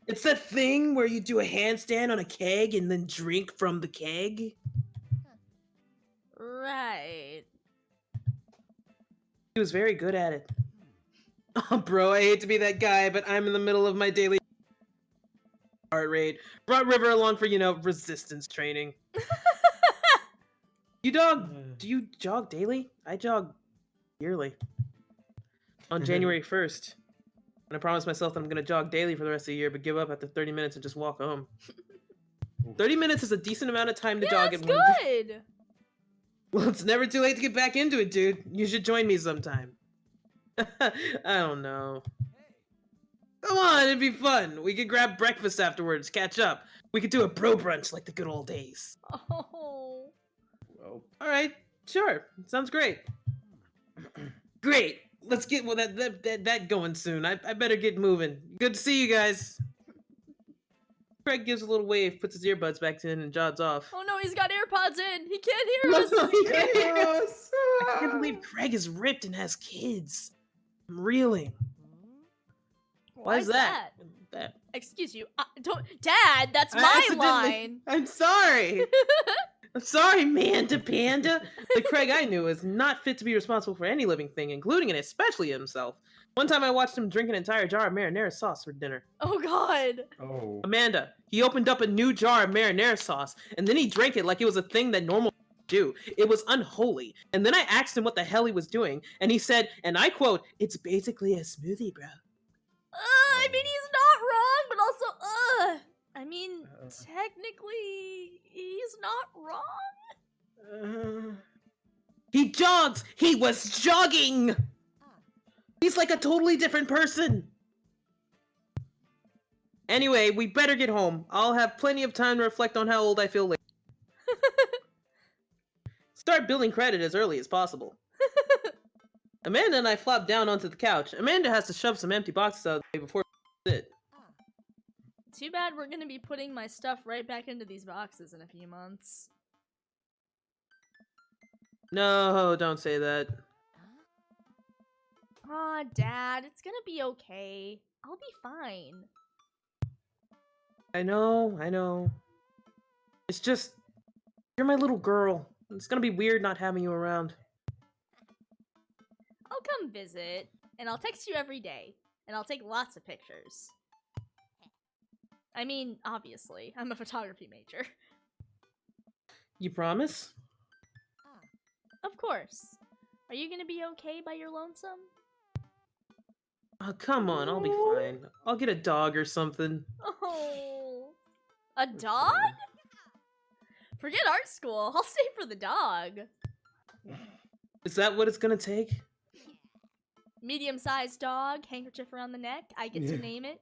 Speaker 1: It's that thing where you do a handstand on a keg and then drink from the keg.
Speaker 2: Right.
Speaker 1: He was very good at it. Oh, bro, I hate to be that guy, but I'm in the middle of my daily heart rate. Brought River along for, resistance training. Do you jog daily? I jog yearly. On January 1st. And I promised myself that I'm going to jog daily for the rest of the year, but give up after 30 minutes and just walk home. 30 minutes is a decent amount of time to jog.
Speaker 2: That's good.
Speaker 1: Well, it's never too late to get back into it, dude. You should join me sometime. I don't know. Come on, it'd be fun. We could grab breakfast afterwards, catch up. We could do a bro brunch like the good old days.
Speaker 2: Oh.
Speaker 3: Well,
Speaker 1: All right, sure. Sounds great. Great. Let's get that going soon. I better get moving. Good to see you guys. Craig gives a little wave, puts his earbuds back in, and jogs off.
Speaker 2: Oh no, he's got AirPods in. He can't hear us.
Speaker 1: He can't hear us. I can't believe Craig is ripped and has kids. I'm reeling. Why is that?
Speaker 2: Excuse you. Don't, Dad. That's
Speaker 1: I
Speaker 2: my
Speaker 1: accidentally-
Speaker 2: line.
Speaker 1: I'm sorry. I'm sorry, Manta Panda. The Craig I knew is not fit to be responsible for any living thing, including and especially himself. One time I watched him drink an entire jar of marinara sauce for dinner.
Speaker 2: Oh God.
Speaker 3: oh.
Speaker 1: Amanda, he opened up a new jar of marinara sauce, and then he drank it like it was a thing that normal do. It was unholy. And then I asked him what the hell he was doing, and he said, and I quote, "It's basically a smoothie, bro."
Speaker 2: I mean, he's not wrong, but also, I mean, technically, he's not wrong.
Speaker 1: He jogs! He was jogging! He's like a totally different person! Anyway, we better get home. I'll have plenty of time to reflect on how old I feel later. Start building credit as early as possible. Amanda and I flop down onto the couch. Amanda has to shove some empty boxes out of the way before we sit.
Speaker 2: Too bad we're gonna be putting my stuff right back into these boxes in a few months.
Speaker 1: No, don't say that.
Speaker 2: Aw, Dad, it's gonna be okay. I'll be fine.
Speaker 1: I know. It's just, you're my little girl. It's gonna be weird not having you around.
Speaker 2: I'll come visit, and I'll text you every day, and I'll take lots of pictures. I mean, obviously, I'm a photography major.
Speaker 1: You promise?
Speaker 2: Of course. Are you gonna be okay by your lonesome?
Speaker 1: Oh, come on, I'll be fine. I'll get a dog or something.
Speaker 2: Oh. A dog? Forget art school. I'll stay for the dog.
Speaker 1: Is that what it's gonna take?
Speaker 2: Medium-sized dog, handkerchief around the neck. I get to name it.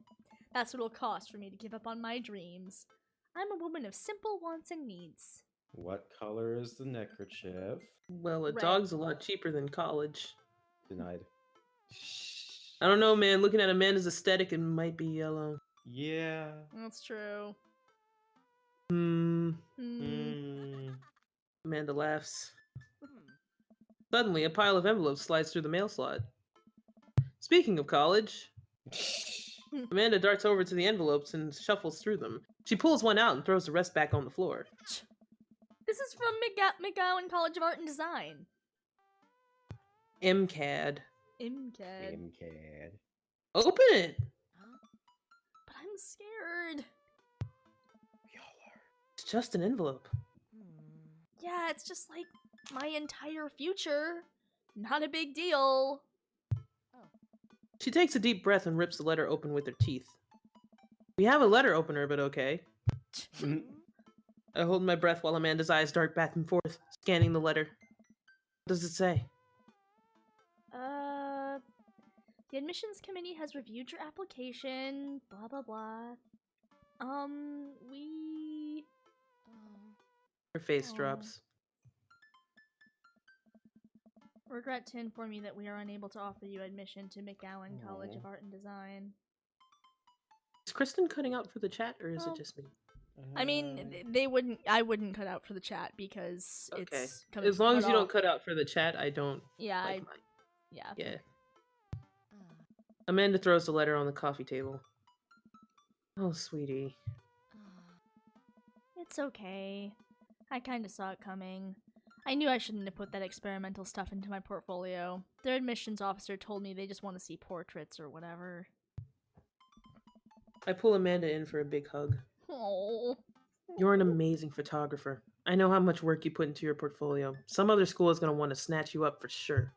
Speaker 2: That's what it'll cost for me to give up on my dreams. I'm a woman of simple wants and needs.
Speaker 3: What color is the neckerchief?
Speaker 1: Well, a
Speaker 2: Red.
Speaker 1: dog's a lot cheaper than college.
Speaker 3: Denied.
Speaker 1: I don't know, man. Looking at Amanda's aesthetic, it might be yellow.
Speaker 3: Yeah.
Speaker 2: That's true.
Speaker 1: Hmm.
Speaker 3: Mm.
Speaker 1: Amanda laughs. Suddenly, a pile of envelopes slides through the mail slot. Speaking of college, Amanda darts over to the envelopes and shuffles through them. She pulls one out and throws the rest back on the floor.
Speaker 2: This is from McGowan College of Art and Design.
Speaker 1: MCAD.
Speaker 2: MCAD.
Speaker 3: MCAD.
Speaker 1: Open it.
Speaker 2: But I'm scared.
Speaker 1: It's just an envelope.
Speaker 2: Yeah, it's just like my entire future. Not a big deal.
Speaker 1: She takes a deep breath and rips the letter open with her teeth. We have a letter opener, but okay. I hold my breath while Amanda's eyes dart back and forth, scanning the letter. What does it say?
Speaker 2: The admissions committee has reviewed your application, blah blah blah. We...
Speaker 1: Her face
Speaker 2: Oh.
Speaker 1: drops.
Speaker 2: regret to inform you that we are unable to offer you admission to McGowan College of Art and Design.
Speaker 1: Is Kristen cutting out for the chat, or is
Speaker 2: Oh.
Speaker 1: it just me?
Speaker 2: I mean, they wouldn't. I wouldn't cut out for the chat because
Speaker 1: Okay.
Speaker 2: it's coming
Speaker 1: As long as
Speaker 2: cut
Speaker 1: you don't
Speaker 2: off.
Speaker 1: cut out for the chat, I don't
Speaker 2: Yeah,
Speaker 1: like
Speaker 2: I,
Speaker 1: mine.
Speaker 2: yeah.
Speaker 1: Yeah. Amanda throws the letter on the coffee table. Oh, sweetie.
Speaker 2: It's okay. I kind of saw it coming. I knew I shouldn't have put that experimental stuff into my portfolio. Their admissions officer told me they just want to see portraits or whatever.
Speaker 1: I pull Amanda in for a big hug.
Speaker 2: Oh.
Speaker 1: You're an amazing photographer. I know how much work you put into your portfolio. Some other school is going to want to snatch you up for sure.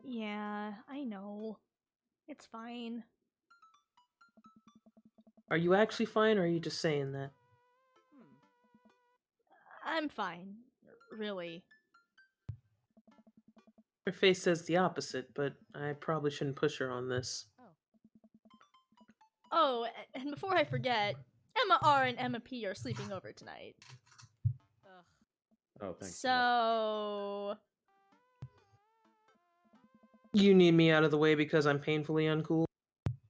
Speaker 2: Yeah, I know. It's fine.
Speaker 1: Are you actually fine, or are you just saying that?
Speaker 2: I'm fine. Really.
Speaker 1: Her face says the opposite, but I probably shouldn't push her on this.
Speaker 2: Oh, and before I forget, Emma R and Emma P are sleeping over tonight.
Speaker 3: Oh, thanks.
Speaker 2: So...
Speaker 1: You need me out of the way because I'm painfully uncool?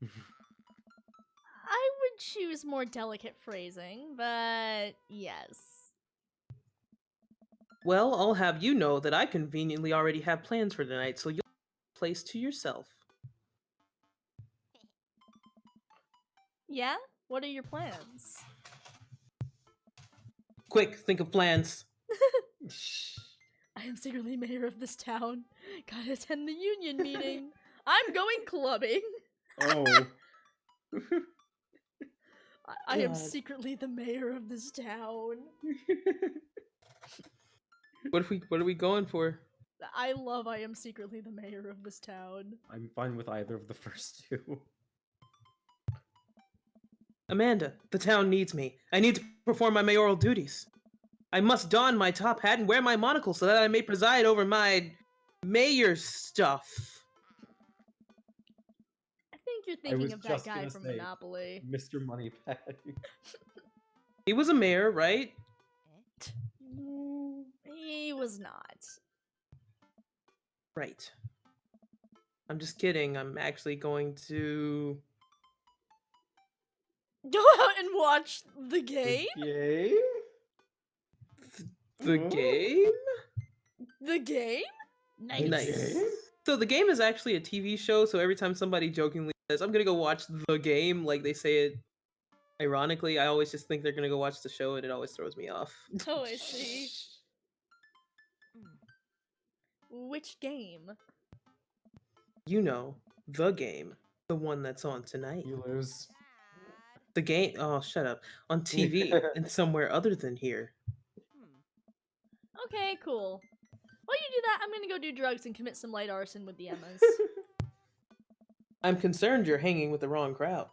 Speaker 2: I would choose more delicate phrasing, but yes.
Speaker 1: Well, I'll have you know that I conveniently already have plans for tonight, so you'll have a place to yourself.
Speaker 2: Yeah? What are your plans?
Speaker 1: Quick, think of plans.
Speaker 2: I am secretly mayor of this town. Gotta attend the union meeting. I'm going clubbing.
Speaker 3: Oh.
Speaker 2: I am
Speaker 1: God.
Speaker 2: secretly the mayor of this town.
Speaker 1: What are we going for?
Speaker 2: I love I am secretly the mayor of this town.
Speaker 3: I'm fine with either of the first two.
Speaker 1: Amanda, the town needs me. I need to perform my mayoral duties. I must don my top hat and wear my monocle so that I may preside over my mayor stuff.
Speaker 2: I think you're
Speaker 3: I
Speaker 2: thinking
Speaker 3: was
Speaker 2: of that
Speaker 3: just
Speaker 2: guy
Speaker 3: gonna
Speaker 2: from
Speaker 3: say,
Speaker 2: Monopoly.
Speaker 3: Mr. Moneypeg.
Speaker 1: He was a mayor, right?
Speaker 2: He was not.
Speaker 1: Right. I'm just kidding. I'm actually going to...
Speaker 2: Go out and watch the game?
Speaker 3: Game?
Speaker 1: The game?
Speaker 2: The game?
Speaker 3: The
Speaker 1: Nice.
Speaker 3: game?
Speaker 1: So the game is actually a TV show, so every time somebody jokingly says, I'm gonna go watch the game, like they say it ironically, I always just think they're gonna go watch the show and it always throws me off.
Speaker 2: Oh, I see. Which game?
Speaker 1: You know, the game. The one that's on tonight.
Speaker 3: You lose.
Speaker 1: The game, oh, shut up. On TV and somewhere other than here.
Speaker 2: Okay, cool. While you do that, I'm gonna go do drugs and commit some light arson with the Emmas.
Speaker 1: I'm concerned you're hanging with the wrong crowd.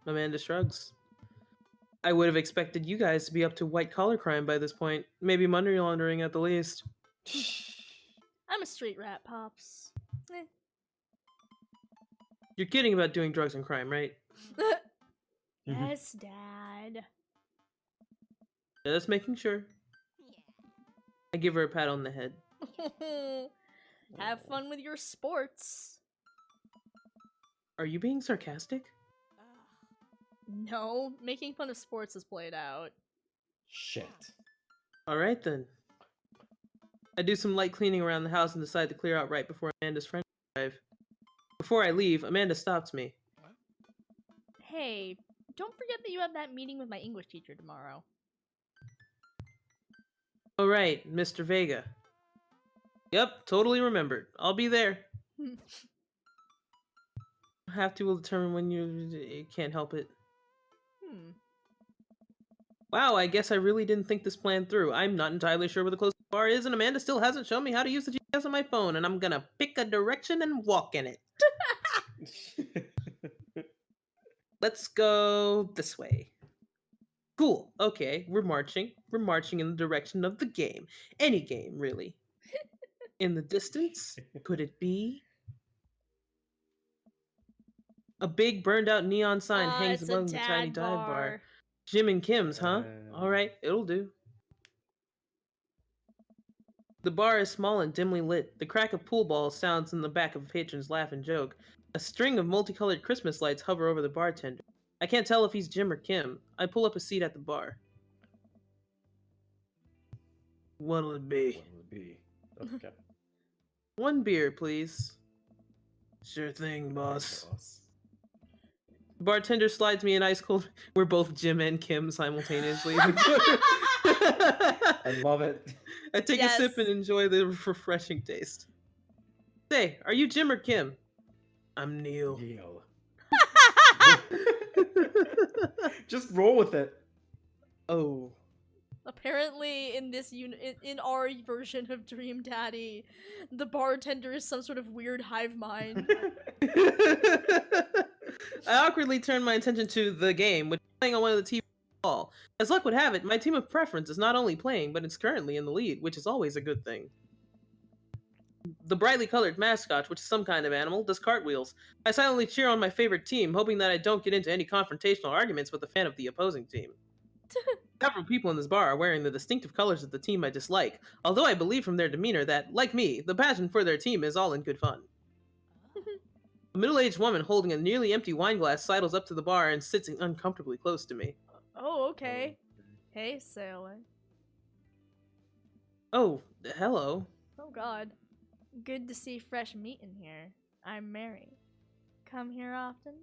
Speaker 1: Amanda shrugs. I would have expected you guys to be up to white collar crime by this point. Maybe money laundering at the least.
Speaker 2: I'm a street rat, Pops. Eh.
Speaker 1: You're kidding about doing drugs and crime, right?
Speaker 2: Yes, Dad.
Speaker 1: Just making sure. I give her a pat on the head.
Speaker 2: Have fun with your sports.
Speaker 1: Are you being sarcastic?
Speaker 2: No, making fun of sports is played out.
Speaker 3: Shit.
Speaker 1: Alright then. I do some light cleaning around the house and decide to clear out right before Amanda's friends arrive. Before I leave, Amanda stops me.
Speaker 2: Hey, don't forget that you have that meeting with my English teacher tomorrow.
Speaker 1: Oh, right, Mr. Vega. Yep, totally remembered. I'll be there. Have to will determine when you can't help it.
Speaker 2: Hmm.
Speaker 1: Wow, I guess I really didn't think this plan through. I'm not entirely sure where the closest bar is, and Amanda still hasn't shown me how to use the GPS on my phone, and I'm gonna pick a direction and walk in it. Let's go this way. Cool. Okay, we're marching. We're marching in the direction of the game. Any game, really. In the distance, could it be? A big burned out neon sign hangs
Speaker 2: It's a
Speaker 1: above the tiny
Speaker 2: dad
Speaker 1: dive bar.
Speaker 2: bar.
Speaker 1: Jim and Kim's, huh? Alright, it'll do. The bar is small and dimly lit. The crack of pool balls sounds in the back of a patron's laugh and joke. A string of multicolored Christmas lights hover over the bartender. I can't tell if he's Jim or Kim. I pull up a seat at the bar. What'll it be?
Speaker 3: What will it be? Okay.
Speaker 1: One beer, please. Sure thing, boss. The bartender slides me an ice cold. We're both Jim and Kim simultaneously.
Speaker 3: I love it.
Speaker 1: I take a sip and enjoy the refreshing taste. Say, are you Jim or Kim? I'm Neil.
Speaker 3: Neil. Just roll with it.
Speaker 1: Oh.
Speaker 2: Apparently, in this in our version of Dream Daddy, the bartender is some sort of weird hive mind.
Speaker 1: I awkwardly turn my attention to the game, which is playing on one of the TV wall. As luck would have it, my team of preference is not only playing, but it's currently in the lead, which is always a good thing. The brightly colored mascot, which is some kind of animal, does cartwheels. I silently cheer on my favorite team, hoping that I don't get into any confrontational arguments with a fan of the opposing team. Several people in this bar are wearing the distinctive colors of the team I dislike, although I believe from their demeanor that, like me, the passion for their team is all in good fun. A middle-aged woman holding a nearly empty wine glass sidles up to the bar and sits uncomfortably close to me.
Speaker 2: Oh, okay. Hey, sailor.
Speaker 1: Oh, hello.
Speaker 2: Oh god. Good to see fresh meat in here. I'm Mary. Come here often?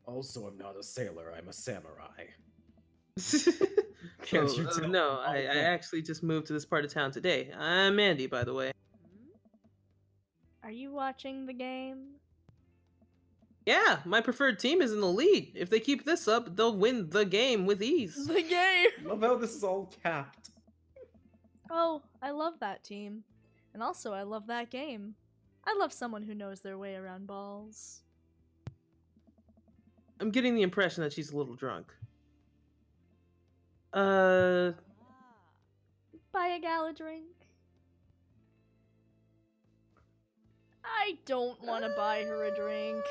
Speaker 3: Also, I'm not a sailor, I'm a samurai. Can't you tell?
Speaker 1: No, I actually just moved to this part of town today. I'm Andy, by the way.
Speaker 2: Are you watching the game?
Speaker 1: Yeah, my preferred team is in the lead. If they keep this up, they'll win the game with ease.
Speaker 2: The game!
Speaker 3: Love how this is all capped.
Speaker 2: Oh, I love that team. And also, I love that game. I love someone who knows their way around balls.
Speaker 1: I'm getting the impression that she's a little drunk.
Speaker 2: Buy a gal a drink? I don't want to buy her a drink.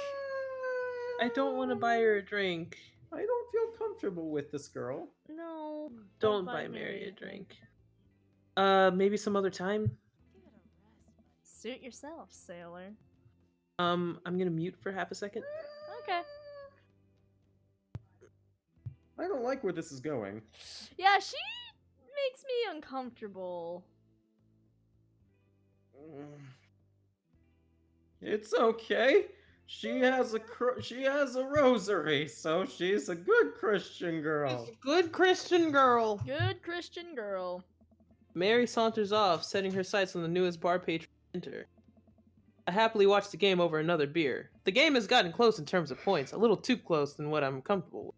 Speaker 1: I don't want to buy her a drink.
Speaker 3: I don't feel comfortable with this girl.
Speaker 2: No.
Speaker 1: Don't buy Mary a drink. Maybe some other time?
Speaker 2: Suit yourself, sailor.
Speaker 1: I'm gonna mute for half a second.
Speaker 2: Okay.
Speaker 3: I don't like where this is going.
Speaker 2: Yeah, she makes me uncomfortable.
Speaker 3: It's okay. She has a rosary, so she's a good Christian girl.
Speaker 1: Good Christian girl.
Speaker 2: Good Christian girl.
Speaker 1: Mary saunters off, setting her sights on the newest bar patron to enter. I happily watch the game over another beer. The game has gotten close in terms of points, a little too close than what I'm comfortable with.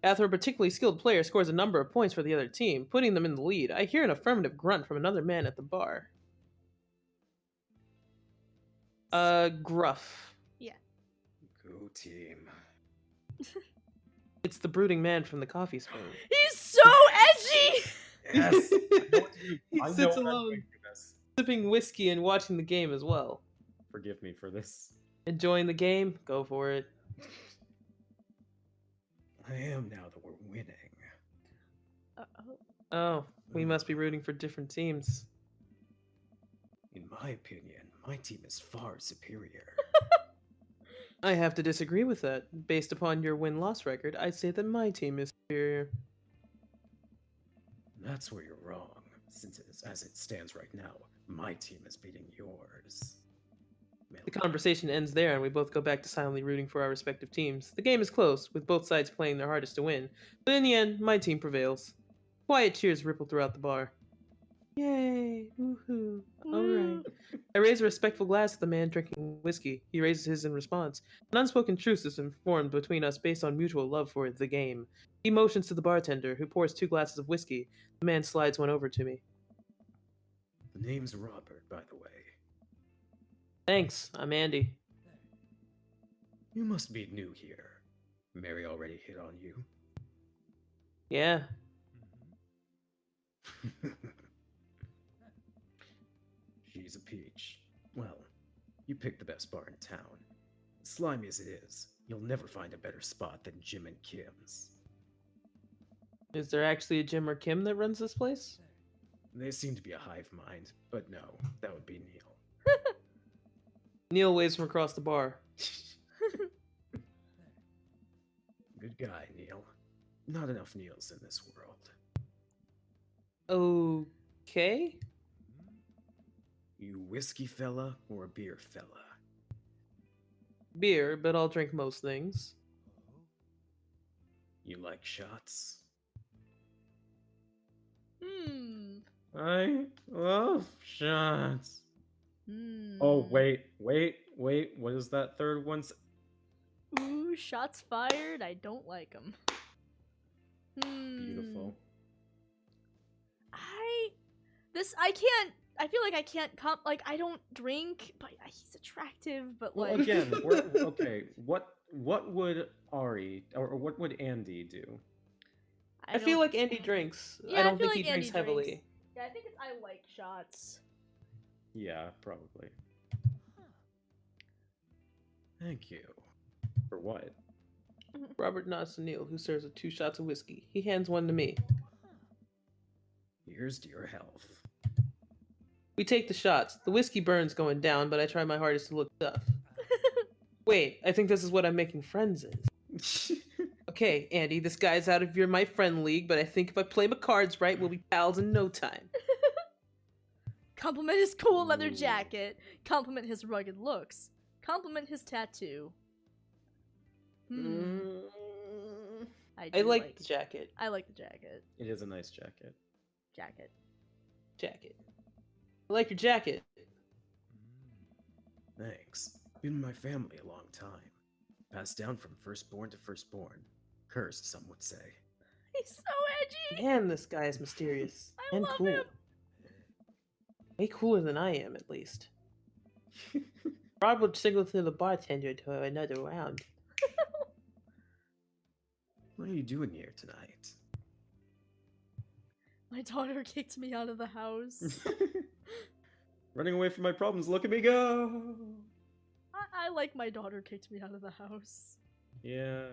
Speaker 1: After a particularly skilled player scores a number of points for the other team, putting them in the lead, I hear an affirmative grunt from another man at the bar. Gruff.
Speaker 2: Yeah.
Speaker 3: Go team.
Speaker 1: It's the brooding man from the coffee spoon.
Speaker 2: He's so edgy!
Speaker 3: Yes.
Speaker 1: He sits alone, sipping whiskey and watching the game as well.
Speaker 3: Forgive me for this.
Speaker 1: Enjoying the game? Go for it.
Speaker 3: I am now that we're winning.
Speaker 2: Uh-oh.
Speaker 1: Oh, we must be rooting for different teams.
Speaker 3: In my opinion, my team is far superior.
Speaker 1: I have to disagree with that. Based upon your win-loss record, I'd say that my team is superior.
Speaker 3: That's where you're wrong, since as it stands right now, my team is beating yours.
Speaker 1: The conversation ends there and we both go back to silently rooting for our respective teams. The game is close, with both sides playing their hardest to win, but in the end, my team prevails. Quiet cheers ripple throughout the bar. Yay! Woohoo! All
Speaker 2: Woo.
Speaker 1: right. I raise a respectful glass to the man drinking whiskey. He raises his in response. An unspoken truce is formed between us based on mutual love for the game. He motions to the bartender, who pours 2 glasses of whiskey. The man slides one over to me.
Speaker 3: The name's Robert, by the way.
Speaker 1: Thanks, I'm Andy.
Speaker 3: You must be new here. Mary already hit on you.
Speaker 1: Yeah.
Speaker 3: She's a peach. Well, you picked the best bar in town. Slimy as it is, you'll never find a better spot than Jim and Kim's.
Speaker 1: Is there actually a Jim or Kim that runs this place?
Speaker 3: They seem to be a hive mind, but no, that would be Neil.
Speaker 1: Neil waves from across the bar.
Speaker 3: Good guy, Neil. Not enough Neils in this world.
Speaker 1: Okay.
Speaker 3: You whiskey fella or a beer fella?
Speaker 1: Beer, but I'll drink most things.
Speaker 3: You like shots?
Speaker 2: Hmm.
Speaker 3: I love shots.
Speaker 2: Hmm.
Speaker 3: Oh, wait. What is that third one?
Speaker 2: Ooh, shots fired. I don't like them.
Speaker 3: Beautiful.
Speaker 2: I feel like I can't like I don't drink, but he's attractive, but
Speaker 3: Well,
Speaker 2: like
Speaker 3: again, okay. What would Ari or what would Andy do?
Speaker 1: I feel like Andy drinks.
Speaker 2: Yeah,
Speaker 1: I don't
Speaker 2: feel
Speaker 1: think
Speaker 2: like
Speaker 1: he drinks
Speaker 2: Andy
Speaker 1: heavily.
Speaker 2: drinks. Yeah, I think I like shots.
Speaker 3: Yeah, probably. Thank you. For what?
Speaker 1: Robert nods to Neil, who serves with 2 shots of whiskey. He hands one to me.
Speaker 3: Here's to your health.
Speaker 1: We take the shots. The whiskey burns going down, but I try my hardest to look tough. Wait, I think this is what I'm making friends is. Okay, Andy, this guy's out of your my friend league, but I think if I play my cards right, we'll be pals in no time.
Speaker 2: Compliment his cool leather
Speaker 3: Ooh.
Speaker 2: jacket. Compliment his rugged looks. Compliment his tattoo. I do
Speaker 1: like the jacket.
Speaker 2: I like the jacket.
Speaker 3: It is a nice jacket.
Speaker 2: Jacket.
Speaker 1: Jacket. I like your jacket.
Speaker 3: Thanks. Been in my family a long time. Passed down from firstborn to firstborn. Cursed, some would say.
Speaker 2: He's so edgy.
Speaker 1: Man, this guy is mysterious
Speaker 2: I
Speaker 1: and
Speaker 2: love
Speaker 1: cool.
Speaker 2: him.
Speaker 1: Way cooler than I am, at least. Rob would signal to the bartender to have another round.
Speaker 3: What are you doing here tonight?
Speaker 2: My daughter kicked me out of the house.
Speaker 3: Running away from my problems, look at me go!
Speaker 2: I like my daughter kicked me out of the house.
Speaker 3: Yeah,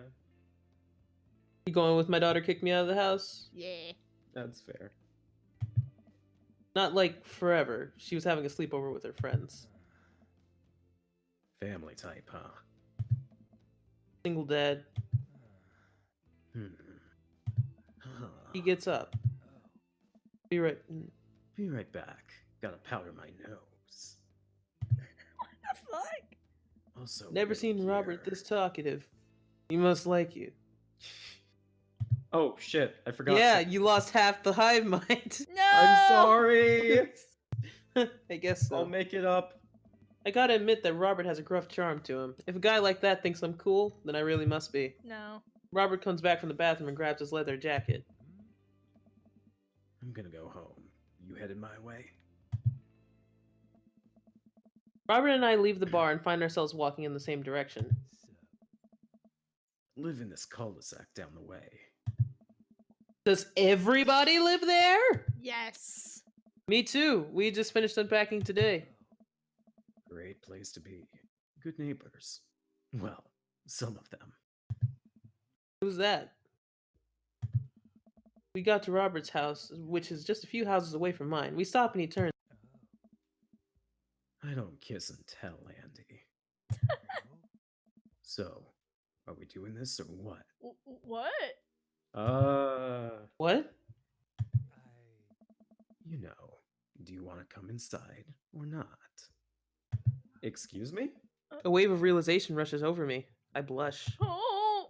Speaker 1: You going with my daughter kicked me out of the house?
Speaker 2: Yeah.
Speaker 3: that's fair.
Speaker 1: Not like forever. She was having a sleepover with her friends.
Speaker 3: Family type, huh?
Speaker 1: Single dad. He gets up. Be right.
Speaker 3: Be right back. Gotta powder my nose.
Speaker 2: What the fuck?
Speaker 3: Also,
Speaker 1: Never
Speaker 3: right
Speaker 1: seen Robert
Speaker 3: here.
Speaker 1: this talkative. He must like you.
Speaker 3: Oh shit! I forgot.
Speaker 1: Yeah, you lost half the hive mind.
Speaker 2: No.
Speaker 3: I'm sorry.
Speaker 1: I guess so.
Speaker 3: I'll make it up.
Speaker 1: I gotta admit that Robert has a gruff charm to him. If a guy like that thinks I'm cool, then I really must be.
Speaker 2: No.
Speaker 1: Robert comes back from the bathroom and grabs his leather jacket.
Speaker 3: I'm gonna go home. You headed my way?
Speaker 1: Robert and I leave the bar and find ourselves walking in the same direction.
Speaker 3: Live in this cul-de-sac down the way.
Speaker 1: Does everybody live there?
Speaker 2: Yes.
Speaker 1: Me too. We just finished unpacking today.
Speaker 3: Great place to be. Good neighbors. Well, some of them.
Speaker 1: Who's that? We got to Robert's house, which is just a few houses away from mine. We stop and he turns.
Speaker 3: I don't kiss and tell, Andy. So, are we doing this or what?
Speaker 2: What?
Speaker 1: What?
Speaker 3: You know, do you want to come inside or not? Excuse me?
Speaker 1: A wave of realization rushes over me. I blush.
Speaker 2: Oh.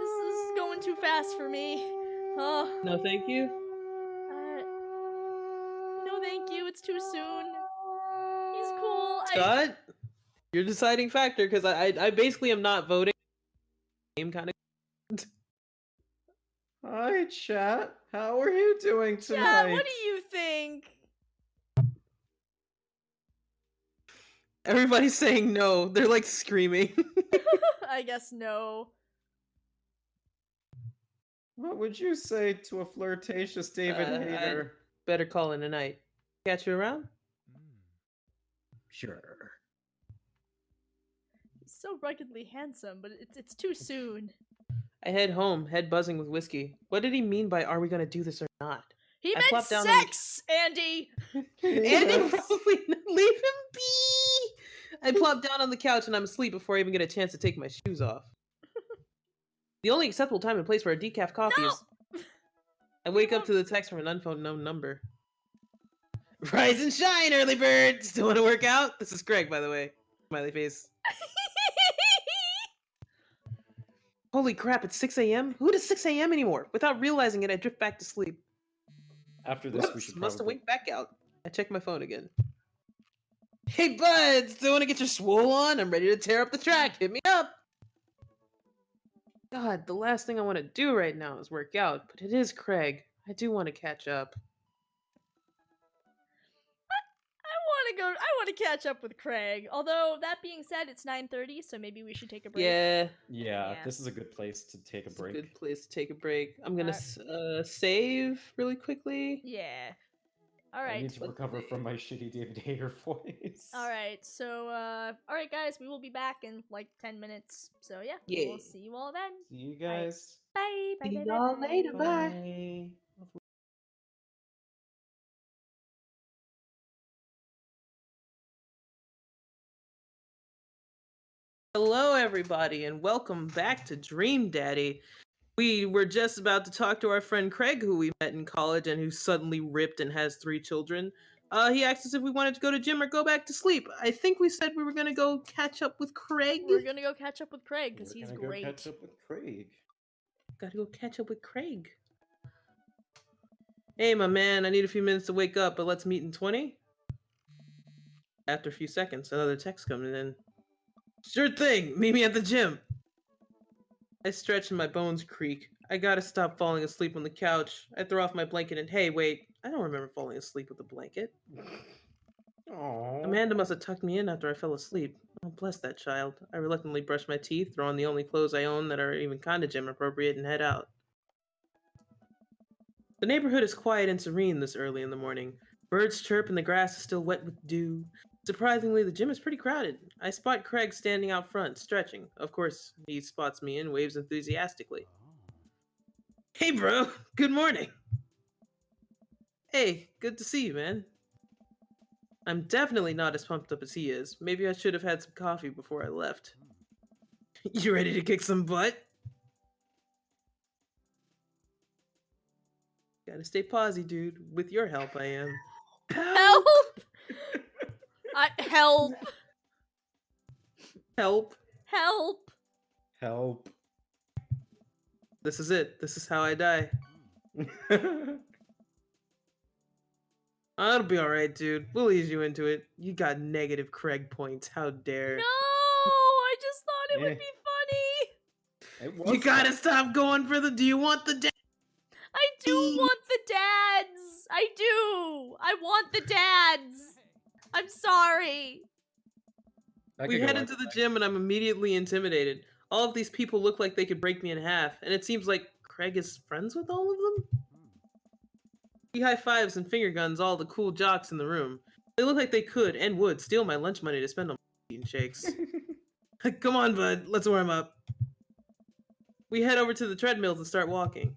Speaker 2: This is fast for me. Oh.
Speaker 1: No, thank you.
Speaker 2: No, thank you. It's too soon. He's cool.
Speaker 1: Scott, you're deciding factor because I basically am not voting. Game kind of.
Speaker 3: Hi, chat. How are you doing tonight?
Speaker 2: Chad, what do you think?
Speaker 1: Everybody's saying no. They're like screaming.
Speaker 2: I guess no.
Speaker 3: What would you say to a flirtatious David Hayter?
Speaker 1: Better call in a night. Catch you around?
Speaker 3: Sure.
Speaker 2: He's so ruggedly handsome, but it's too soon.
Speaker 1: I head home, head buzzing with whiskey. What did he mean by "are we gonna do this or not"?
Speaker 2: He
Speaker 1: I
Speaker 2: meant
Speaker 1: plopped down
Speaker 2: sex, Andy!
Speaker 1: Andy probably leave him be. I plop down on the couch and I'm asleep before I even get a chance to take my shoes off. The only acceptable time and place for a decaf coffee is. I wake up to the text from an unknown number. Rise and shine, early bird! Still want to work out? This is Greg, by the way. Smiley face. Holy crap, it's 6 a.m.? Who does 6 a.m. anymore? Without realizing it, I drift back to sleep.
Speaker 3: After this, we should
Speaker 1: Must have
Speaker 3: probably...
Speaker 1: winked back out. I check my phone again. Hey, bud! Still want to get your swole on? I'm ready to tear up the track. Hit me up! God, the last thing I want to do right now is work out, but it is Craig. I do want to catch up.
Speaker 2: I want to catch up with Craig. Although, that being said, it's 9:30, so maybe we should take a break.
Speaker 3: Yeah, this is a good place to take a break.
Speaker 1: It's a good place to take a break. I'm gonna save really quickly.
Speaker 2: Yeah. Alright.
Speaker 3: I need to recover from my shitty David Hayter voice.
Speaker 2: Alright, so, alright guys, we will be back in like 10 minutes. So yeah, we'll see you all then.
Speaker 3: See you guys.
Speaker 2: Bye. Bye.
Speaker 1: See
Speaker 2: Bye.
Speaker 1: y'all
Speaker 2: Bye.
Speaker 1: later. Bye.
Speaker 3: Bye.
Speaker 1: Hello, everybody, and welcome back to Dream Daddy. We were just about to talk to our friend Craig, who we met in college and who suddenly ripped and has 3 children. He asked us if we wanted to go to gym or go back to sleep. I think we said we were going to go catch up with Craig.
Speaker 2: We're going to go catch up with Craig because he's great.
Speaker 3: Go catch up with Craig.
Speaker 1: Gotta go catch up with Craig. Hey, my man, I need a few minutes to wake up, but let's meet in 20? After a few seconds, another text coming in. Sure thing, meet me at the gym. I stretch and my bones creak. I gotta stop falling asleep on the couch. I throw off my blanket and hey, wait, I don't remember falling asleep with a blanket.
Speaker 3: Aww.
Speaker 1: Amanda must have tucked me in after I fell asleep. Oh, bless that child. I reluctantly brush my teeth, throw on the only clothes I own that are even kinda gym appropriate, and head out. The neighborhood is quiet and serene this early in the morning. Birds chirp and the grass is still wet with dew. Surprisingly, the gym is pretty crowded. I spot Craig standing out front, stretching. Of course, he spots me and waves enthusiastically. Hey, bro. Good morning. Hey, good to see you, man. I'm definitely not as pumped up as he is. Maybe I should have had some coffee before I left. You ready to kick some butt? Gotta stay posy, dude. With your help, I am.
Speaker 2: Help! Help!
Speaker 1: Help.
Speaker 2: Help!
Speaker 3: Help.
Speaker 1: This is it. This is how I die. It'll be alright, dude. We'll ease you into it. You got negative Craig points. How dare.
Speaker 2: No! I just thought it would be funny!
Speaker 1: You gotta stop going for the. Do you want the.
Speaker 2: I do want the dads! I do! I want the dads! I'm sorry!
Speaker 1: We head into the gym and I'm immediately intimidated. All of these people look like they could break me in half, and it seems like Craig is friends with all of them? He high-fives and finger guns all the cool jocks in the room. They look like they could and would steal my lunch money to spend on protein shakes. Come on, bud. Let's warm up. We head over to the treadmills and start walking.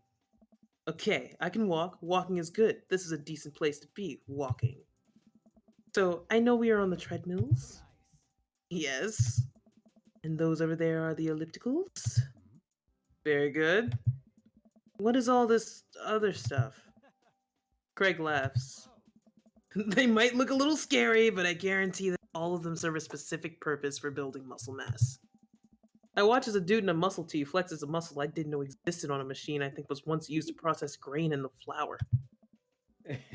Speaker 1: Okay, I can walk. Walking is good. This is a decent place to be, walking. So, I know we are on the treadmills. Yes. And those over there are the ellipticals. Very good. What is all this other stuff? Craig laughs. They might look a little scary, but I guarantee that all of them serve a specific purpose for building muscle mass. I watch as a dude in a muscle tee flexes a muscle I didn't know existed on a machine I think was once used to process grain in the flour.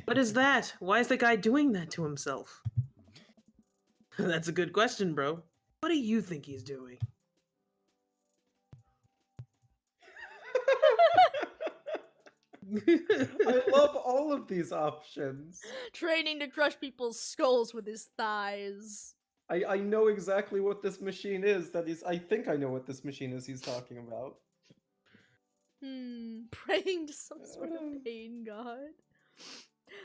Speaker 1: What is that? Why is the guy doing that to himself? That's a good question, bro. What do you think he's doing?
Speaker 3: I love all of these options.
Speaker 2: Training to crush people's skulls with his thighs.
Speaker 3: I know exactly what this machine is I think I know what this machine is he's talking about.
Speaker 2: Praying to some sort of pain god.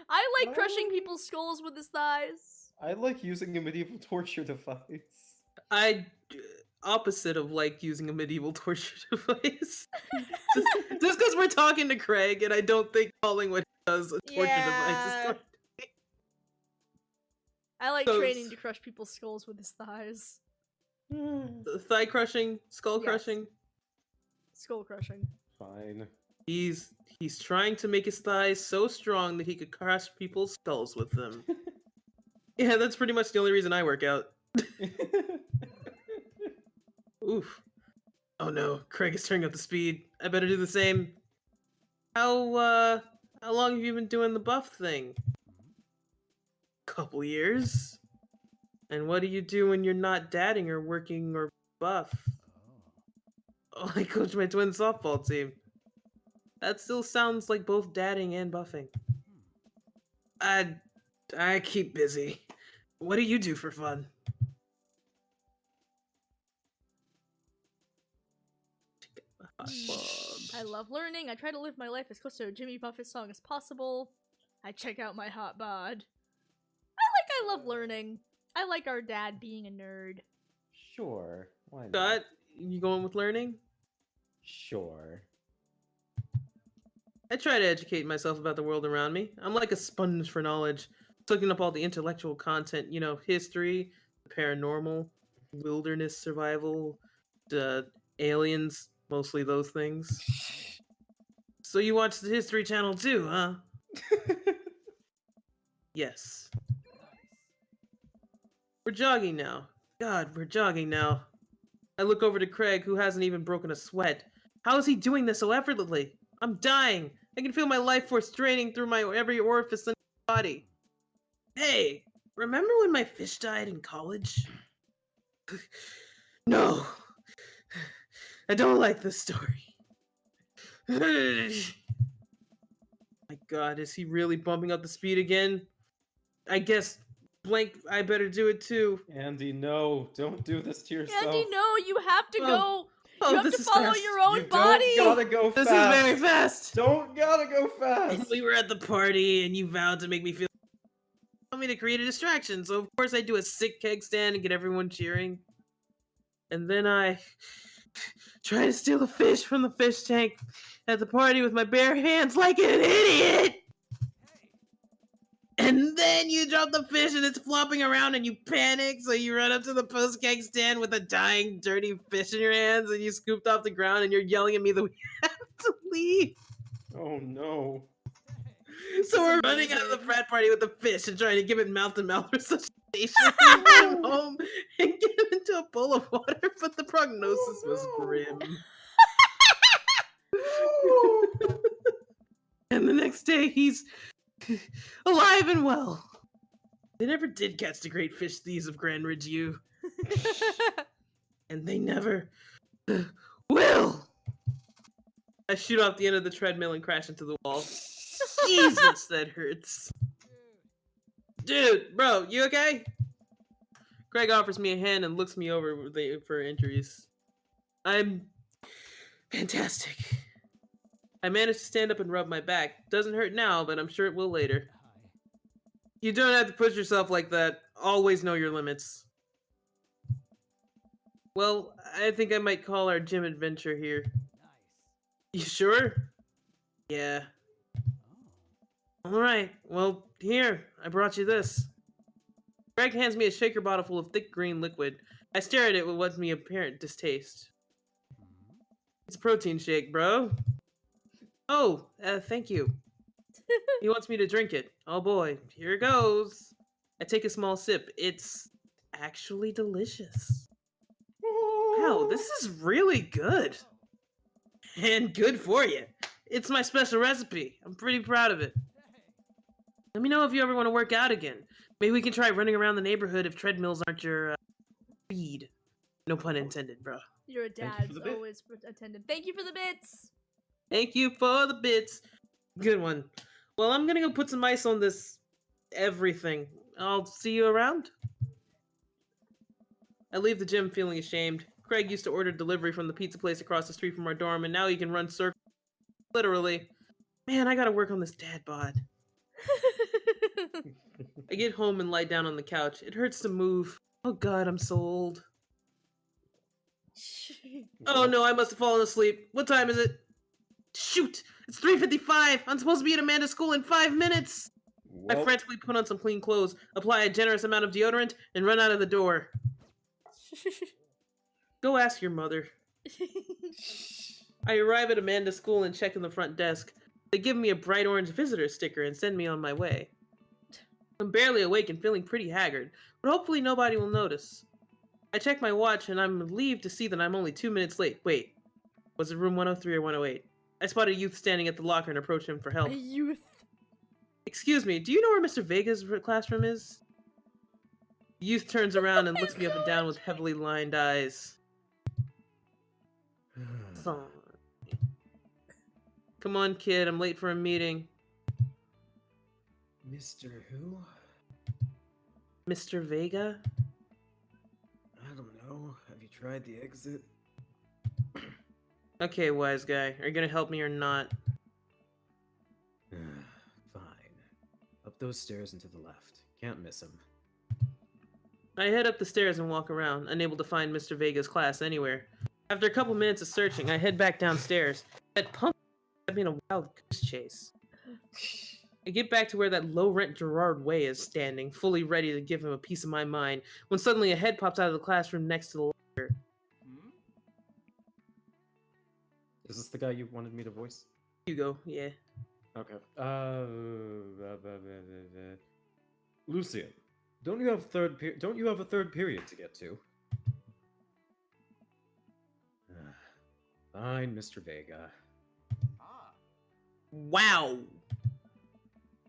Speaker 2: I like crushing people's skulls with his thighs.
Speaker 3: I like using a medieval torture device.
Speaker 1: Opposite of like using a medieval torture device. just because we're talking to Craig, and I don't think calling what he does a torture device is going.
Speaker 2: I like training to crush people's skulls with his thighs.
Speaker 1: Thigh crushing, skull crushing.
Speaker 2: Skull crushing.
Speaker 3: Fine.
Speaker 1: He's trying to make his thighs so strong that he could crush people's skulls with them. Yeah, that's pretty much the only reason I work out. Oof. Oh no, Craig is turning up the speed. I better do the same. How long have you been doing the buff thing? Couple years. And what do you do when you're not dadding or working or buff? Oh, I coach my twin softball team. That still sounds like both dadding and buffing. I keep busy. What do you do for fun?
Speaker 2: I love learning. I try to live my life as close to a Jimmy Buffett song as possible. I check out my hot bod. I love learning. I like our dad being a nerd.
Speaker 3: Sure. Why not?
Speaker 1: Scott, you going with learning?
Speaker 3: Sure.
Speaker 1: I try to educate myself about the world around me. I'm like a sponge for knowledge, soaking up all the intellectual content, history, paranormal, wilderness survival, aliens, mostly those things. So you watch the History Channel too, huh? Yes. We're jogging now. God, we're jogging now. I look over to Craig, who hasn't even broken a sweat. How is he doing this so effortlessly? I'm dying. I can feel my life force draining through my every orifice in my body. Hey, remember when my fish died in college? No. I don't like this story. My God, is he really bumping up the speed again? I guess I better do it too.
Speaker 3: Andy, no, don't do this to yourself.
Speaker 2: Andy, no, you have to go. You have to
Speaker 1: this is
Speaker 2: follow
Speaker 1: fast.
Speaker 2: your own
Speaker 3: You
Speaker 2: body.
Speaker 3: don't gotta go
Speaker 1: This
Speaker 3: fast.
Speaker 1: is very fast.
Speaker 3: Don't gotta go fast.
Speaker 1: And we were at the party, and you vowed to make me feel. Want me to create a distraction, so of course I do a sick keg stand and get everyone cheering. And then I try to steal a fish from the fish tank at the party with my bare hands like an idiot. And then you drop the fish and it's flopping around and you panic, so you run up to the post keg stand with a dying, dirty fish in your hands and you scooped off the ground and you're yelling at me that we have to leave.
Speaker 3: Oh no.
Speaker 1: So we're running out of the frat party with the fish and trying to give it mouth-to-mouth resuscitation and get him home and get him into a bowl of water, but the prognosis was grim. And the next day, he's alive and well. They never did catch the great fish thieves of Grand Ridge U. And they never will. I shoot off the end of the treadmill and crash into the wall. Jesus, that hurts. Dude, bro, you okay? Craig offers me a hand and looks me over for injuries. I'm fantastic. I managed to stand up and rub my back. Doesn't hurt now, but I'm sure it will later. You don't have to push yourself like that. Always know your limits. Well, I think I might call our gym adventure here. You sure? Yeah. Alright, well, here, I brought you this. Greg hands me a shaker bottle full of thick green liquid. I stare at it with what's me apparent distaste. It's a protein shake, bro. Oh, thank you. He wants me to drink it. Oh boy, here it goes. I take a small sip. It's actually delicious. Wow, this is really good. And good for you. It's my special recipe. I'm pretty proud of it. Let me know if you ever want to work out again. Maybe we can try running around the neighborhood if treadmills aren't your speed. No pun intended, bro.
Speaker 2: Your
Speaker 3: Thank you for
Speaker 2: dad's
Speaker 3: the bit.
Speaker 2: always attendant. Thank you for the bits.
Speaker 1: Thank you for the bits. Good one. Well, I'm gonna go put some ice on this everything. I'll see you around. I leave the gym feeling ashamed. Craig used to order delivery from the pizza place across the street from our dorm, and now he can run circles. Literally. Man, I gotta work on this dad bod. I get home and lie down on the couch. It hurts to move. Oh god, I'm so old. Oh no, I must have fallen asleep. What time is it? Shoot! It's 3:55! I'm supposed to be at Amanda's school in 5 minutes! I
Speaker 3: Well,
Speaker 1: frantically put on some clean clothes, apply a generous amount of deodorant, and run out of the door. Go ask your mother. I arrive at Amanda's school and check in the front desk. They give me a bright orange visitor sticker and send me on my way. I'm barely awake and feeling pretty haggard, but hopefully nobody will notice. I check my watch and I'm relieved to see that I'm only 2 minutes late. Wait, was it room 103 or 108? I spot a youth standing at the locker and approach him for help.
Speaker 2: A youth.
Speaker 1: Excuse me, do you know where Mr. Vega's classroom is? The youth turns around and looks me up and down with heavily lined eyes. Son. Come on, kid, I'm late for a meeting.
Speaker 3: Mr. Who?
Speaker 1: Mr. Vega?
Speaker 3: I don't know. Have you tried the exit?
Speaker 1: Okay, wise guy, are you gonna help me or not?
Speaker 3: Fine. Up those stairs and to the left. Can't miss him.
Speaker 1: I head up the stairs and walk around, unable to find Mr. Vega's class anywhere. After a couple minutes of searching, I head back downstairs. That punk had me in a wild goose chase. I get back to where that low-rent Gerard Way is standing, fully ready to give him a piece of my mind, when suddenly a head pops out of the classroom next to the locker.
Speaker 3: Is this the guy you wanted me to voice?
Speaker 1: Hugo, yeah.
Speaker 3: Okay. Lucian, don't you have a third period to get to? Fine, Mr. Vega.
Speaker 1: Wow!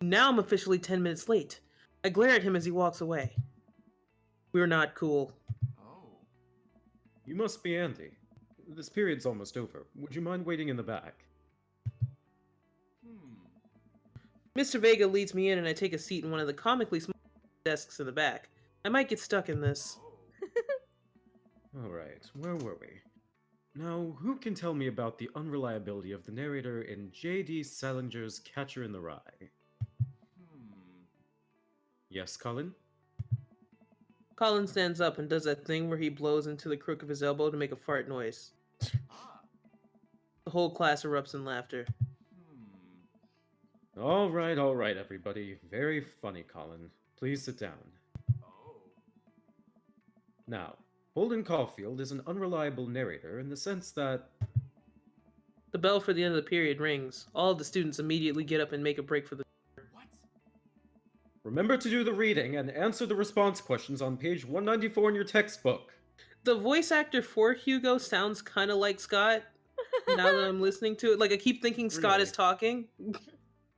Speaker 1: Now I'm officially 10 minutes late. I glare at him as he walks away. We're not cool.
Speaker 3: You must be Andy. This period's almost over. Would you mind waiting in the back?
Speaker 1: Mr. Vega leads me in and I take a seat in one of the comically small desks in the back. I might get stuck in this.
Speaker 3: Alright, where were we? Now, who can tell me about the unreliability of the narrator in J.D. Salinger's Catcher in the Rye? Yes, Colin?
Speaker 1: Colin stands up and does that thing where he blows into the crook of his elbow to make a fart noise. The whole class erupts in laughter.
Speaker 3: Alright, everybody. Very funny, Colin. Please sit down. Now, Holden Caulfield is an unreliable narrator in the sense that...
Speaker 1: The bell for the end of the period rings. All of the students immediately get up and make a break for the...
Speaker 3: Remember to do the reading and answer the response questions on page 194 in your textbook.
Speaker 1: The voice actor for Hugo sounds kind of like Scott. Now that I'm listening to it, like I keep thinking Scott
Speaker 3: Really?
Speaker 1: is talking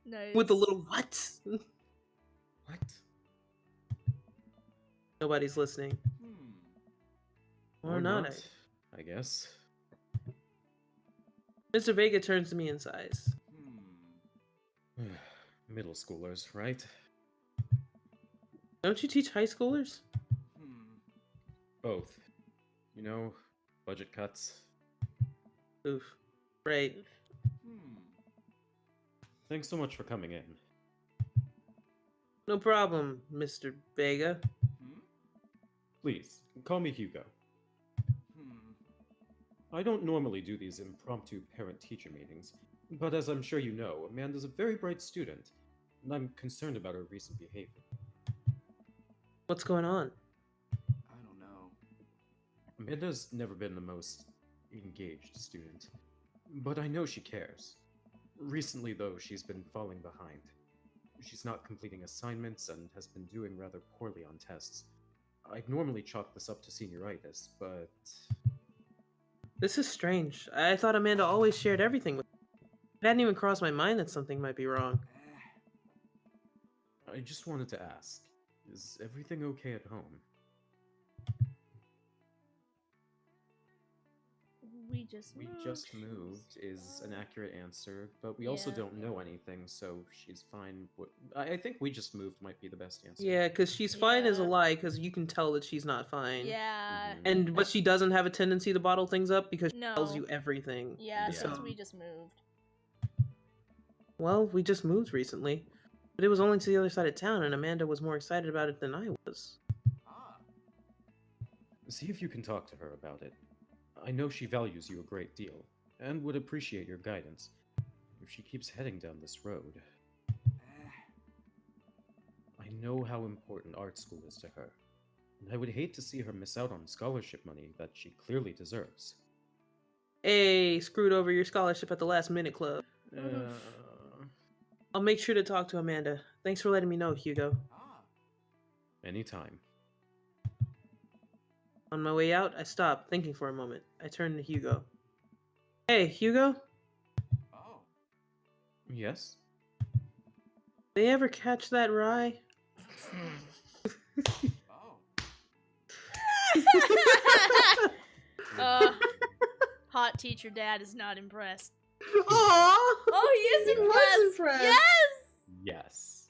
Speaker 2: Nice.
Speaker 1: with a little what?
Speaker 3: What?
Speaker 1: Nobody's listening. Or not.
Speaker 3: I guess.
Speaker 1: Mr. Vega turns to me and sighs.
Speaker 3: Middle schoolers, right?
Speaker 1: Don't you teach high schoolers?
Speaker 3: Both. You know, budget cuts.
Speaker 1: Oof. Right.
Speaker 3: Thanks so much for coming in.
Speaker 1: No problem, Mr. Vega.
Speaker 3: Please, call me Hugo. I don't normally do these impromptu parent-teacher meetings, but as I'm sure you know, Amanda's a very bright student, and I'm concerned about her recent behavior.
Speaker 1: What's going on?
Speaker 4: I don't know.
Speaker 3: Amanda's never been the most engaged student, but I know she cares. Recently, though, she's been falling behind. She's not completing assignments and has been doing rather poorly on tests. I'd normally chalk this up to senioritis, but...
Speaker 1: This is strange. I thought Amanda always shared everything with me. It hadn't even crossed my mind that something might be wrong.
Speaker 3: I just wanted to ask, is everything okay at home?
Speaker 2: We just
Speaker 3: We
Speaker 2: moved.
Speaker 3: just moved is an accurate answer, but we also
Speaker 2: Yeah.
Speaker 3: don't know anything, so she's fine. I think we just moved might be the best answer.
Speaker 1: Yeah, because she's fine is a
Speaker 2: Yeah.
Speaker 1: lie, because you can tell that she's not fine.
Speaker 2: Yeah.
Speaker 3: Mhm.
Speaker 1: But she doesn't have a tendency to bottle things up because she tells
Speaker 2: No.
Speaker 1: you everything.
Speaker 2: Yeah,
Speaker 3: Yeah.
Speaker 2: since
Speaker 1: So,
Speaker 2: we just moved.
Speaker 1: well, we just moved recently. But it was only to the other side of town, and Amanda was more excited about it than I was.
Speaker 3: See if you can talk to her about it. I know she values you a great deal, and would appreciate your guidance. If she keeps heading down this road, I know how important art school is to her, and I would hate to see her miss out on scholarship money that she clearly deserves.
Speaker 1: Hey, screwed over your scholarship at the last minute club. I'll make sure to talk to Amanda. Thanks for letting me know, Hugo.
Speaker 3: Anytime.
Speaker 1: On my way out, I stopped, thinking for a moment. I turned to Hugo. Hey, Hugo?
Speaker 3: Yes?
Speaker 1: They ever catch that rye?
Speaker 2: Hot teacher dad is not impressed.
Speaker 1: Aww!
Speaker 2: Oh, he is
Speaker 1: He was
Speaker 2: impressed.
Speaker 1: impressed.
Speaker 2: Yes.
Speaker 3: Yes.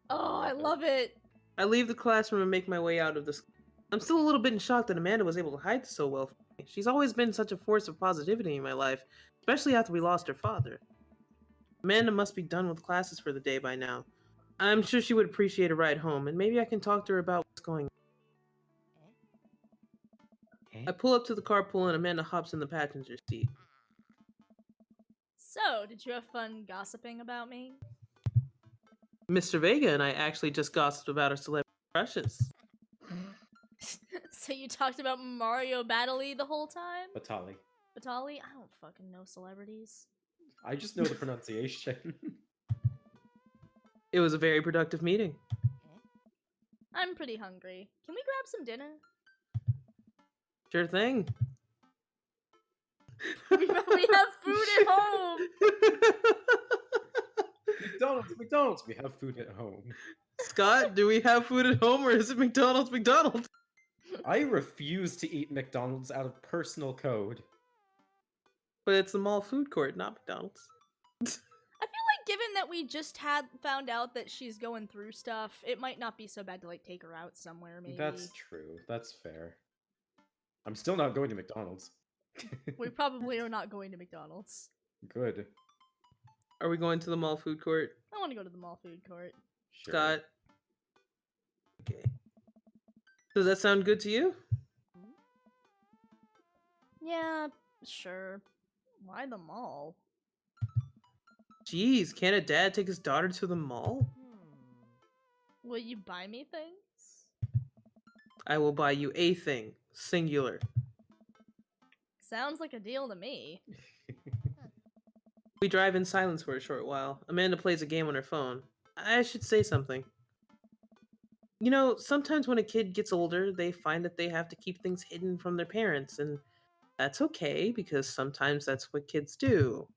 Speaker 2: Oh, I love it.
Speaker 1: I leave the classroom and make my way out of the school. I'm still a little bit in shock that Amanda was able to hide so well from me. She's always been such a force of positivity in my life, especially after we lost her father. Amanda must be done with classes for the day by now. I'm sure she would appreciate a ride home, and maybe I can talk to her about what's going on. I pull up to the carpool and Amanda hops in the passenger seat.
Speaker 2: So, did you have fun gossiping about me?
Speaker 1: Mr. Vega and I actually just gossiped about our celebrity crushes.
Speaker 2: So you talked about Mario Battley the whole time?
Speaker 3: Batali.
Speaker 2: Batali? I don't fucking know celebrities.
Speaker 3: I just know the pronunciation.
Speaker 1: It was a very productive meeting.
Speaker 2: I'm pretty hungry. Can we grab some dinner?
Speaker 1: Sure thing.
Speaker 2: We have food at home!
Speaker 3: McDonald's, we have food at home.
Speaker 1: Scott, do we have food at home or is it McDonald's?
Speaker 3: I refuse to eat McDonald's out of personal code.
Speaker 1: But it's the mall food court, not McDonald's.
Speaker 2: I feel like given that we just found out that she's going through stuff, it might not be so bad to like take her out somewhere, maybe.
Speaker 3: That's true. That's fair. I'm still not going to McDonald's.
Speaker 2: We probably are not going to McDonald's.
Speaker 3: Good.
Speaker 1: Are we going to the mall food court?
Speaker 2: I want to go to the mall food court.
Speaker 3: Sure.
Speaker 1: Scott? Okay. Does that sound good to you?
Speaker 2: Yeah, sure. Why the mall?
Speaker 1: Jeez, can't a dad take his daughter to the mall?
Speaker 2: Will you buy me things?
Speaker 1: I will buy you a thing. Singular.
Speaker 2: Sounds like a deal to me.
Speaker 1: We drive in silence for a short while. Amanda plays a game on her phone. I should say something. You know, sometimes when a kid gets older, they find that they have to keep things hidden from their parents, and that's okay because sometimes that's what kids do.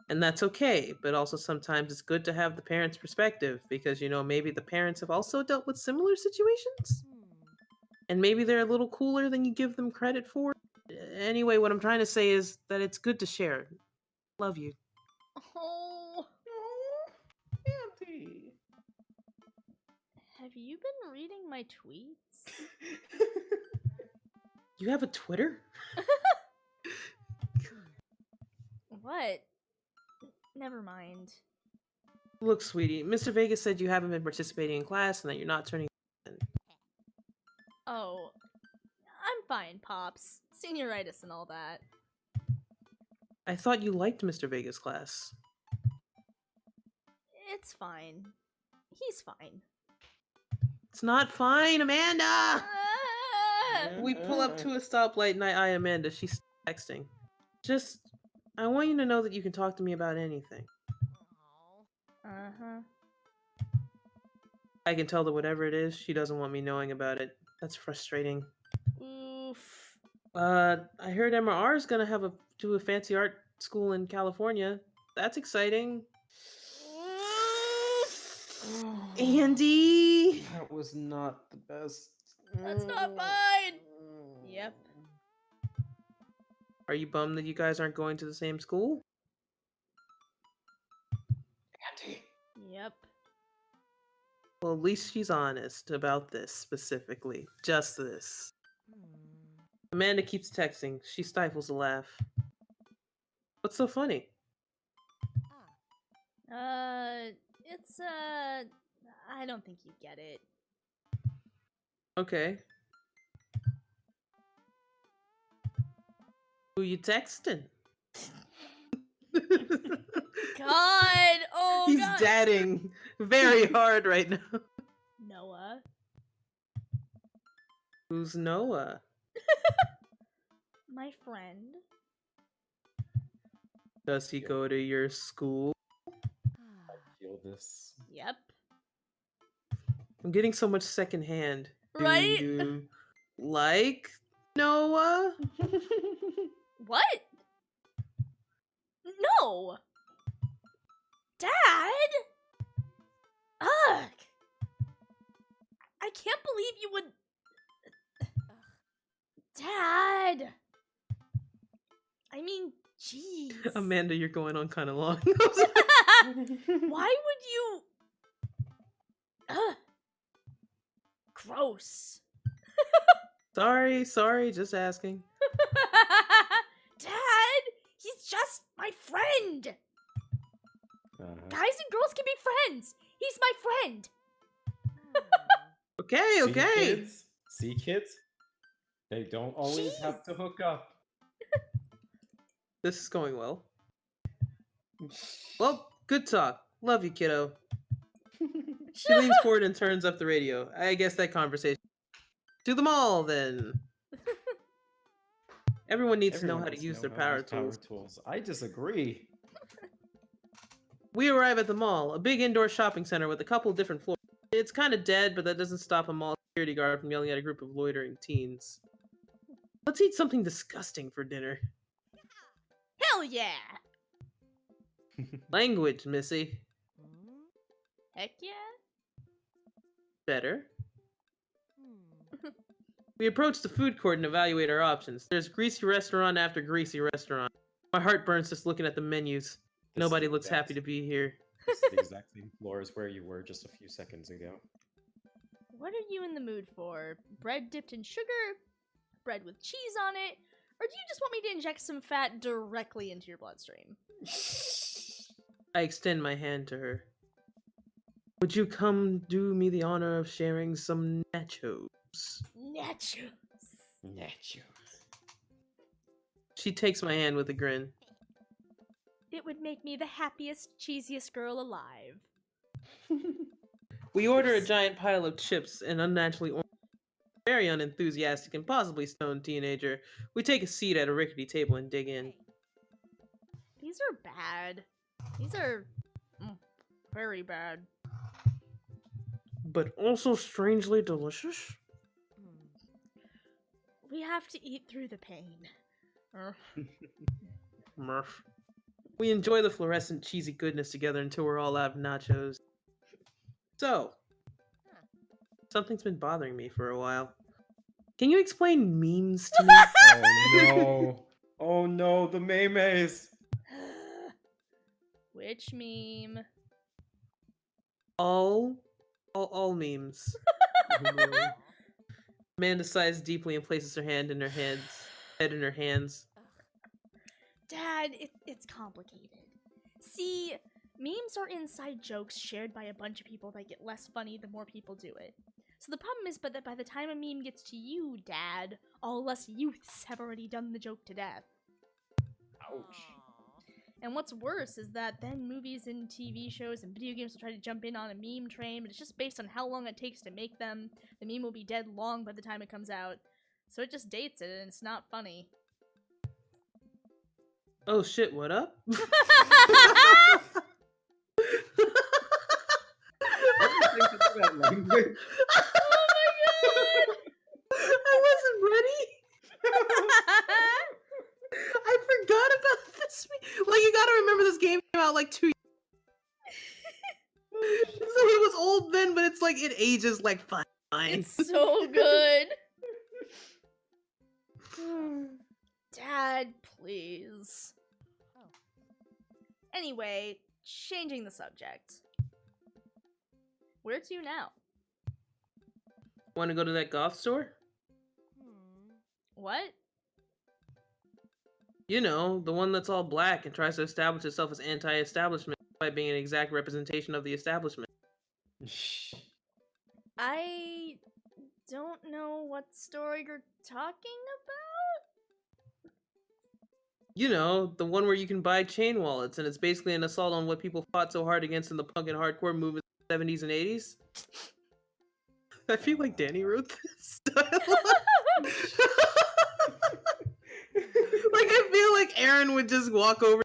Speaker 1: And that's okay, but also sometimes it's good to have the parents' perspective because, you know, maybe the parents have also dealt with similar situations. And maybe they're a little cooler than you give them credit for. Anyway, what I'm trying to say is that it's good to share. Love you.
Speaker 2: Oh,
Speaker 3: Auntie.
Speaker 2: have you been reading my tweets?
Speaker 1: You have a Twitter?
Speaker 2: What? Never mind.
Speaker 1: Look, sweetie, Mr. Vegas said you haven't been participating in class and that you're not turning in.
Speaker 2: Oh, I'm fine, Pops. Senioritis and all that.
Speaker 1: I thought you liked Mr. Vegas' class.
Speaker 2: It's fine. He's fine.
Speaker 1: It's not fine, Amanda!
Speaker 2: Ah!
Speaker 1: We pull up to a stoplight and I eye Amanda. She's texting. Just, I want you to know that you can talk to me about anything.
Speaker 2: Uh-huh.
Speaker 1: I can tell that whatever it is, she doesn't want me knowing about it. That's frustrating.
Speaker 2: Oof.
Speaker 1: I heard MRR is gonna do a fancy art school in California. That's exciting. Andy!
Speaker 3: That was not the best.
Speaker 2: That's not fine. Yep.
Speaker 1: Are you bummed that you guys aren't going to the same school?
Speaker 3: Andy.
Speaker 2: Yep.
Speaker 1: Well, at least she's honest about this specifically. Just this. Amanda keeps texting. She stifles a laugh. What's so funny?
Speaker 2: It's I don't think you get it.
Speaker 1: Okay. Who you texting?
Speaker 2: God! Oh,
Speaker 1: He's
Speaker 2: God!
Speaker 1: dadding very hard right now.
Speaker 2: Noah.
Speaker 1: Who's Noah?
Speaker 2: My friend.
Speaker 1: Does he go to your school?
Speaker 3: I feel this.
Speaker 2: Yep.
Speaker 1: I'm getting so much secondhand.
Speaker 2: Right?
Speaker 1: Do you like Noah?
Speaker 2: What? No! Dad? Ugh! I can't believe you would... Dad! I mean, jeez.
Speaker 1: Amanda, you're going on kind of long.
Speaker 2: Why would you... Ugh. Gross.
Speaker 1: Sorry, just asking.
Speaker 2: Dad! He's just my friend! Guys and girls can be friends! He's my friend!
Speaker 1: Okay, okay.
Speaker 3: See, kids? They don't always
Speaker 2: Jeez.
Speaker 3: have to hook up.
Speaker 1: This is going well. Well, good talk. Love you, kiddo. She leans forward and turns up the radio. I guess that conversation. To the mall, then. Everyone needs to know how to use their power tools.
Speaker 3: I disagree.
Speaker 1: We arrive at the mall, a big indoor shopping center with a couple different floors. It's kind of dead, but that doesn't stop a mall security guard from yelling at a group of loitering teens. Let's eat something disgusting for dinner.
Speaker 2: Hell yeah!
Speaker 1: Language, Missy.
Speaker 2: Heck yeah?
Speaker 1: Better. We approach the food court and evaluate our options. There's greasy restaurant after greasy restaurant. My heart burns just looking at the menus. Nobody looks happy to be here.
Speaker 3: This is the exact same floor as where you were just a few seconds ago.
Speaker 2: What are you in the mood for? Bread dipped in sugar? Bread with cheese on it? Or do you just want me to inject some fat directly into your bloodstream?
Speaker 1: I extend my hand to her. Would you come do me the honor of sharing some nachos?
Speaker 2: Nachos.
Speaker 3: Nachos.
Speaker 1: She takes my hand with a grin.
Speaker 2: It would make me the happiest, cheesiest girl alive.
Speaker 1: We order a giant pile of chips and unnaturally very unenthusiastic and possibly stoned teenager. We take a seat at a rickety table and dig in.
Speaker 2: These are bad. These are very bad.
Speaker 1: But also strangely delicious.
Speaker 2: We have to eat through the pain.
Speaker 1: Murph. We enjoy the fluorescent cheesy goodness together until we're all out of nachos. So, something's been bothering me for a while. Can you explain memes to me?
Speaker 3: Oh no. Oh no, the memes.
Speaker 2: Which meme?
Speaker 1: All memes. Amanda sighs deeply and places her head in her hands.
Speaker 2: Dad, it's complicated. See, memes are inside jokes shared by a bunch of people that get less funny the more people do it. So the problem is that by the time a meme gets to you, Dad, all us youths have already done the joke to death.
Speaker 3: Ouch.
Speaker 2: And what's worse is that then movies and TV shows and video games will try to jump in on a meme train, but it's just based on how long it takes to make them. The meme will be dead long by the time it comes out. So it just dates it, and it's not funny.
Speaker 1: Oh shit, what up?
Speaker 2: Oh my god!
Speaker 1: I wasn't ready. it's like it ages like fine.
Speaker 2: It's so good. Dad, please. Anyway, changing the subject. Where to now?
Speaker 1: Want to go to that goth store?
Speaker 2: What?
Speaker 1: You know, the one that's all black and tries to establish itself as anti-establishment by being an exact representation of the establishment.
Speaker 2: I don't know what story you're talking about.
Speaker 1: You know, the one where you can buy chain wallets, and it's basically an assault on what people fought so hard against in the punk and hardcore movement in the 70s and 80s. I feel like Danny wrote this dialogue. Like, I feel like Aaron would just walk over.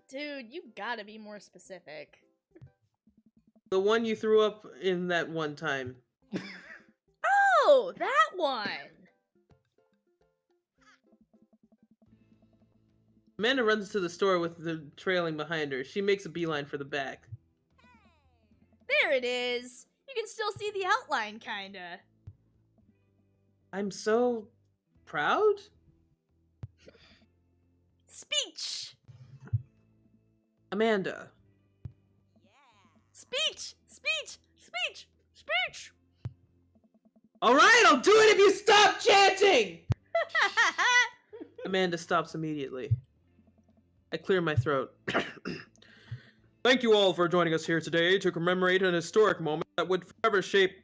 Speaker 2: Dude, you gotta be more specific.
Speaker 1: The one you threw up in that one time.
Speaker 2: Oh, that one!
Speaker 1: Amanda runs to the store with the trailing behind her. She makes a beeline for the back.
Speaker 2: There it is! You can still see the outline, kinda.
Speaker 1: I'm so proud?
Speaker 2: Speech!
Speaker 1: Amanda.
Speaker 2: Speech! Speech! Speech! Speech!
Speaker 1: Alright, I'll do it if you stop chanting! Amanda stops immediately. I clear my throat. Thank you all for joining us here today to commemorate an historic moment that would forever shape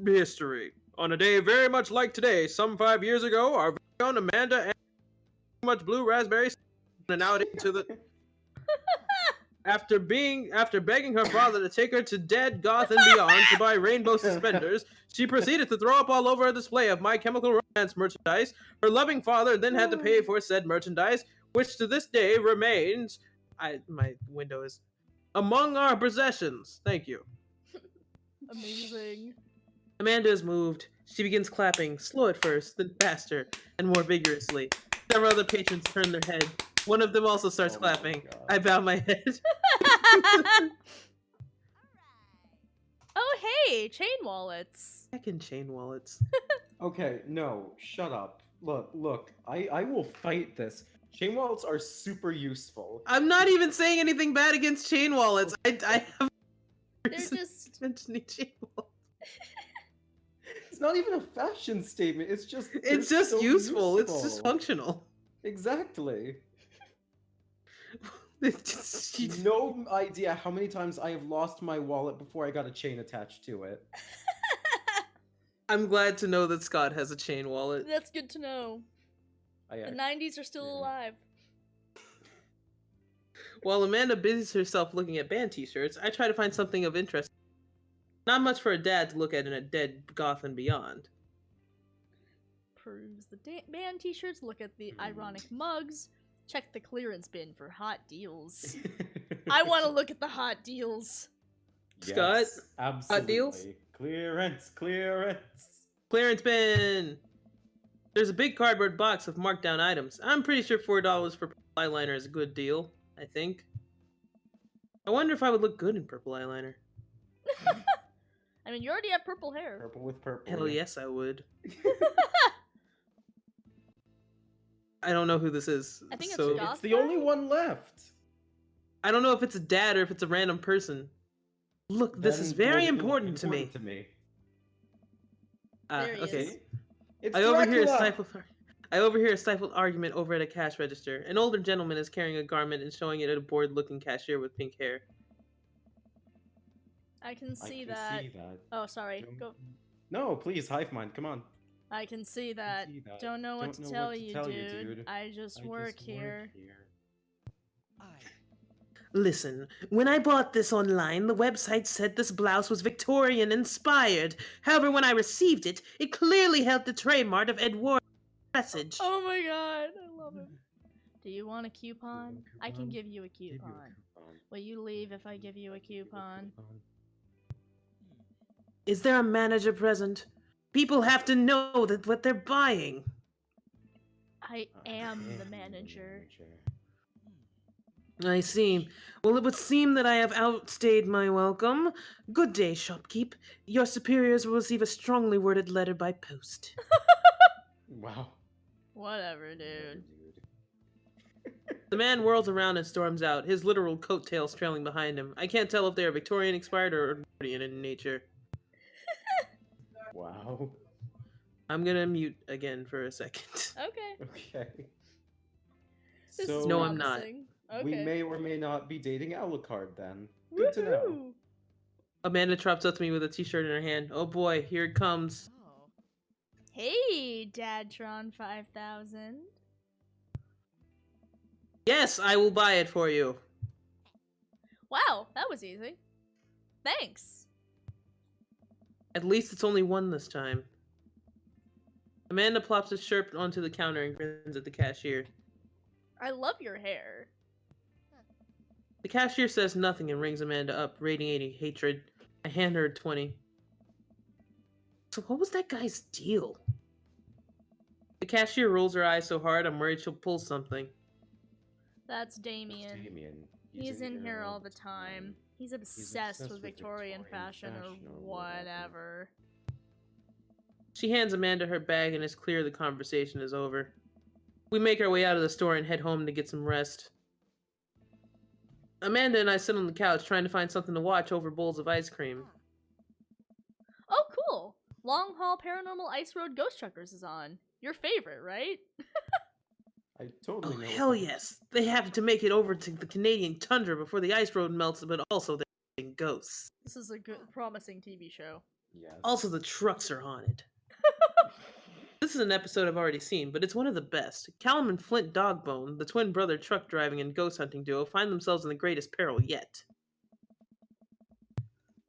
Speaker 1: history. On a day very much like today, some 5 years ago, our very own Amanda and much blue raspberry and out into the after begging her father to take her to Dead, Goth, and Beyond to buy rainbow suspenders, she proceeded to throw up all over a display of My Chemical Romance merchandise. Her loving father then had to pay for said merchandise, which to this day remains my window is among our possessions. Thank you.
Speaker 2: Amazing.
Speaker 1: Amanda is moved. She begins clapping, slow at first, then faster and more vigorously. Several other patrons turn their head. One of them also starts clapping. I bow my head.
Speaker 2: Oh, hey, chain wallets.
Speaker 1: Heckin' chain wallets.
Speaker 3: Okay, no, shut up. Look, I will fight this. Chain wallets are super useful.
Speaker 1: I'm not even saying anything bad against chain wallets. I have
Speaker 2: They're just...
Speaker 1: mentioning chain wallets.
Speaker 3: It's not even a fashion statement. It's just
Speaker 1: so
Speaker 3: useful.
Speaker 1: It's just functional.
Speaker 3: Exactly.
Speaker 1: It's just,
Speaker 3: No idea how many times I have lost my wallet before I got a chain attached to it.
Speaker 1: I'm glad to know that Scott has a chain wallet.
Speaker 2: That's good to know. The 90s are still alive.
Speaker 1: While Amanda busies herself looking at band t-shirts, I try to find something of interest. Not much for a dad to look at in a Dead, Goth, and Beyond.
Speaker 2: Peruse the band t-shirts, look at the ironic mugs, check the clearance bin for hot deals. I want to look at the hot deals.
Speaker 1: Scott,
Speaker 3: yes, absolutely.
Speaker 1: hot deals?
Speaker 3: Clearance.
Speaker 1: Clearance bin! There's a big cardboard box of marked down items. I'm pretty sure $4 for purple eyeliner is a good deal, I think. I wonder if I would look good in purple eyeliner.
Speaker 2: I mean, you already have purple hair.
Speaker 3: Purple with purple.
Speaker 1: Hell yes, I would. I don't know who this is.
Speaker 2: I think it's
Speaker 1: so
Speaker 2: Goth.
Speaker 3: It's the only one left.
Speaker 1: I don't know if it's a dad or if it's a random person. Look, this is very important to me.
Speaker 2: There he
Speaker 1: Okay.
Speaker 2: is.
Speaker 3: It's
Speaker 1: I overhear
Speaker 3: Dracula!
Speaker 1: a stifled argument over at a cash register. An older gentleman is carrying a garment and showing it at a bored-looking cashier with pink hair.
Speaker 2: I can see
Speaker 3: I can
Speaker 2: that.
Speaker 3: see that.
Speaker 2: Oh, sorry. Go.
Speaker 3: No, please, hive mind, come on.
Speaker 2: I can see that.
Speaker 3: see that.
Speaker 2: Don't know what to
Speaker 3: Don't know
Speaker 2: tell
Speaker 3: what to
Speaker 2: you,
Speaker 3: tell you,
Speaker 2: dude.
Speaker 3: dude.
Speaker 2: I just work here.
Speaker 1: Listen, when I bought this online, the website said this blouse was Victorian inspired. However, when I received it, it clearly held the trademark of Edward's message.
Speaker 2: Oh my god, I love it. Do you want a coupon? I can give you a coupon. Will you leave if I give you a coupon?
Speaker 1: Is there a manager present? People have to know that what they're buying.
Speaker 2: I am the manager.
Speaker 1: I see. Well, it would seem that I have outstayed my welcome. Good day, shopkeep. Your superiors will receive a strongly worded letter by post.
Speaker 3: Wow.
Speaker 2: Whatever, dude.
Speaker 1: The man whirls around and storms out, his literal coattails trailing behind him. I can't tell if they are Victorian expired or Edwardian in nature.
Speaker 3: Wow.
Speaker 1: I'm gonna mute again for a second.
Speaker 2: Okay.
Speaker 3: Okay.
Speaker 2: This
Speaker 3: So
Speaker 2: is
Speaker 1: No, I'm not.
Speaker 2: promising.
Speaker 3: we
Speaker 2: Okay.
Speaker 3: may or may not be dating Alucard then. Good to know.
Speaker 2: Woohoo!
Speaker 1: Amanda trots up to me with a t-shirt in her hand. Oh boy, here it comes.
Speaker 2: Oh. Hey, Dadtron 5000.
Speaker 1: Yes, I will buy it for you.
Speaker 2: Wow, that was easy. Thanks.
Speaker 1: At least it's only one this time. Amanda plops his shirt onto the counter and grins at the cashier.
Speaker 2: I love your hair.
Speaker 1: The cashier says nothing and rings Amanda up, radiating hatred. I hand her a 20. So what was that guy's deal? The cashier rolls her eyes so hard I'm worried she'll pull something.
Speaker 2: That's
Speaker 3: That's
Speaker 2: Damien.
Speaker 3: Damien.
Speaker 2: He's in here all the time. He's obsessed with Victorian fashion or whatever.
Speaker 1: She hands Amanda her bag and it's clear the conversation is over. We make our way out of the store and head home to get some rest. Amanda and I sit on the couch trying to find something to watch over bowls of ice cream.
Speaker 2: Oh, cool. Long Haul Paranormal Ice Road Ghost Truckers is on. Your favorite, right?
Speaker 3: I totally
Speaker 1: Oh,
Speaker 3: know.
Speaker 1: hell yes. They have to make it over to the Canadian tundra before the ice road melts, but also they're ghosts.
Speaker 2: This is a good, promising TV show.
Speaker 3: Yes.
Speaker 1: Also, the trucks are haunted. This is an episode I've already seen, but it's one of the best. Callum and Flint Dogbone, the twin brother truck driving and ghost hunting duo, find themselves in the greatest peril yet.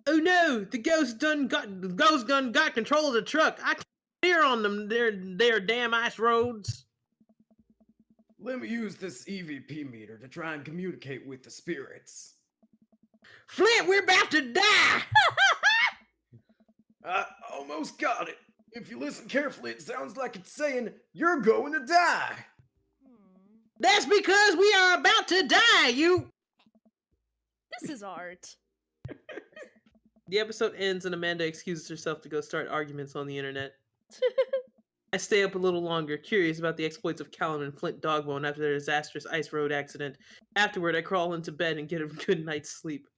Speaker 1: Oh no! The ghost done got control of the truck. I can't steer on them their damn ice roads.
Speaker 4: Let me use this EVP meter to try and communicate with the spirits.
Speaker 1: Flint, we're about to die!
Speaker 4: I almost got it. If you listen carefully, it sounds like it's saying, "You're going to die."
Speaker 1: That's because we are about to die, you...
Speaker 2: This is art.
Speaker 1: The episode ends and Amanda excuses herself to go start arguments on the internet. I stay up a little longer, curious about the exploits of Callum and Flint Dogbone after their disastrous ice road accident. Afterward, I crawl into bed and get a good night's sleep.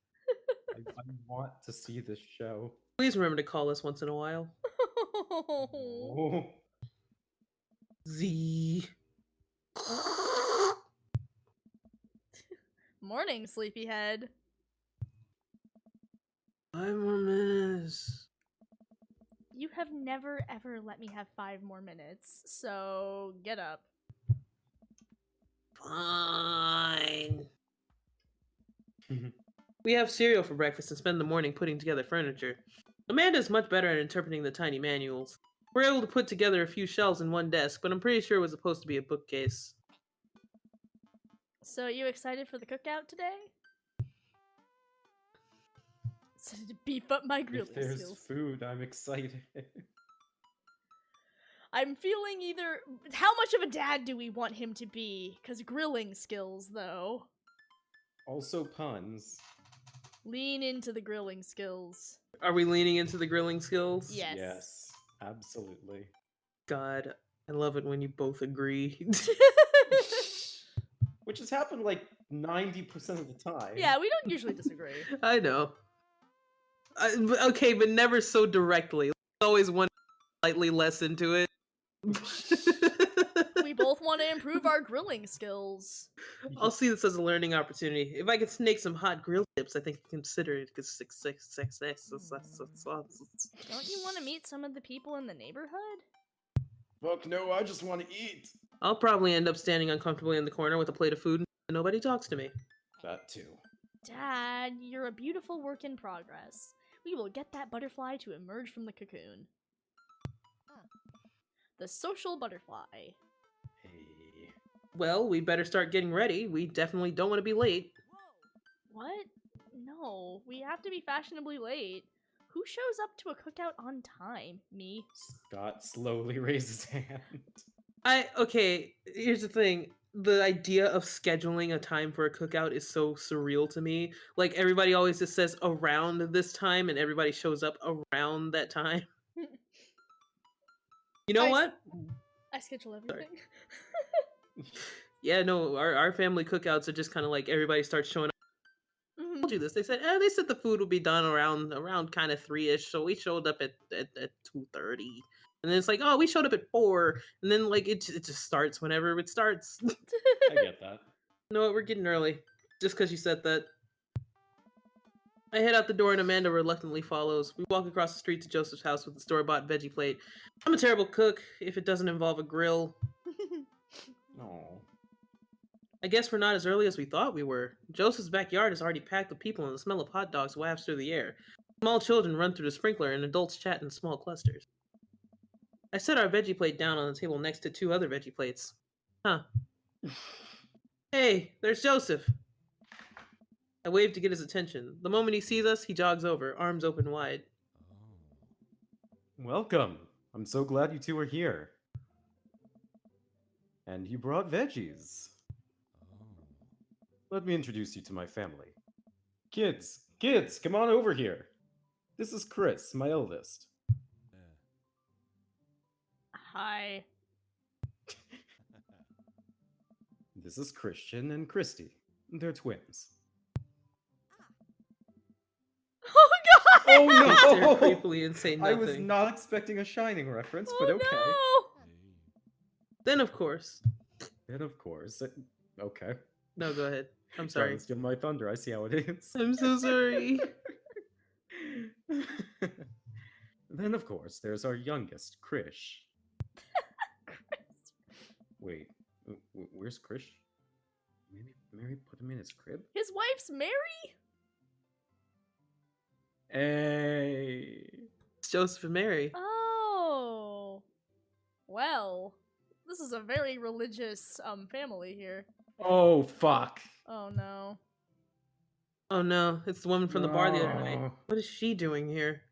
Speaker 3: I want to see this show.
Speaker 1: Please remember to call us once in a while.
Speaker 3: Oh.
Speaker 1: Z.
Speaker 2: Morning, sleepyhead.
Speaker 1: 5 more minutes.
Speaker 2: You have never ever let me have 5 more minutes, so get up.
Speaker 1: Fine. We have cereal for breakfast and spend the morning putting together furniture. Amanda is much better at interpreting the tiny manuals. We're able to put together a few shelves in one desk, but I'm pretty sure it was supposed to be a bookcase.
Speaker 2: So, you excited for the cookout today? So to beef up my grilling
Speaker 3: If there's
Speaker 2: skills.
Speaker 3: food, I'm excited.
Speaker 2: I'm feeling either... How much of a dad do we want him to be? Because grilling skills, though.
Speaker 3: Also puns.
Speaker 2: Lean into the grilling skills.
Speaker 1: Are we leaning into the grilling skills?
Speaker 2: Yes.
Speaker 3: Yes, absolutely.
Speaker 1: God, I love it when you both agree.
Speaker 3: Which has happened like 90% of the time.
Speaker 2: Yeah, we don't usually disagree.
Speaker 1: I know. Okay, but never so directly. There's always one slightly less into it.
Speaker 2: We both want to improve our grilling skills.
Speaker 1: I'll see this as a learning opportunity. If I could snake some hot grill tips, I think I'd consider it.
Speaker 2: Don't you want to meet some of the people in the neighborhood?
Speaker 4: Fuck no, I just want to eat.
Speaker 1: I'll probably end up standing uncomfortably in the corner with a plate of food and nobody talks to me.
Speaker 3: That too.
Speaker 2: Dad, you're a beautiful work in progress. We will get that butterfly to emerge from the cocoon. The social butterfly.
Speaker 3: Hey.
Speaker 1: Well, we better start getting ready. We definitely don't want to be late.
Speaker 2: What? No, we have to be fashionably late. Who shows up to a cookout on time? Me.
Speaker 3: Scott slowly raises hand.
Speaker 1: Okay, here's the thing. the idea of scheduling a time for a cookout is so surreal to me. Like everybody always just says around this time and everybody shows up around that time. You know
Speaker 2: I s-
Speaker 1: what?
Speaker 2: I schedule everything.
Speaker 1: Yeah, no, our family cookouts are just kind of like everybody starts showing up. I told you this. They said they said the food would be done around kind of 3ish. So we showed up at 2:30. And then it's like, oh, we showed up at 4. And then like it just starts whenever it starts.
Speaker 3: I get that.
Speaker 1: You know what? We're getting early. Just because you said that. I head out the door and Amanda reluctantly follows. We walk across the street to Joseph's house with the store-bought veggie plate. I'm a terrible cook if it doesn't involve a grill.
Speaker 3: Oh.
Speaker 1: I guess we're not as early as we thought we were. Joseph's backyard is already packed with people and the smell of hot dogs wafts through the air. Small children run through the sprinkler and adults chat in small clusters. I set our veggie plate down on the table next to 2 other veggie plates. Huh. Hey, there's Joseph. I wave to get his attention. The moment he sees us, he jogs over, arms open wide.
Speaker 3: Welcome. I'm so glad you two are here. And you brought veggies. Let me introduce you to my family. Kids, come on over here. This is Chris, my eldest.
Speaker 2: Hi.
Speaker 3: This is Christian and Christy. They're twins.
Speaker 2: Oh god!
Speaker 3: Oh
Speaker 1: I stare
Speaker 3: no!
Speaker 1: creepily and say
Speaker 3: I
Speaker 1: nothing.
Speaker 3: was not expecting a Shining reference,
Speaker 2: Oh
Speaker 3: but okay.
Speaker 2: no!
Speaker 1: Then, of course.
Speaker 3: Then of course, okay.
Speaker 1: No, go ahead. I'm
Speaker 3: Trying
Speaker 1: sorry.
Speaker 3: to steal my thunder. I see how it is.
Speaker 1: I'm so sorry.
Speaker 3: Then of course, there's our youngest, Krish. Wait, where's Krish? Maybe Mary put him in his crib?
Speaker 2: His wife's Mary?
Speaker 3: Hey.
Speaker 1: It's Joseph and Mary.
Speaker 2: Oh. Well, this is a very religious family here.
Speaker 3: Oh fuck.
Speaker 2: Oh no.
Speaker 1: Oh no, it's the woman from the bar the other night.
Speaker 3: No.
Speaker 1: What is she doing here?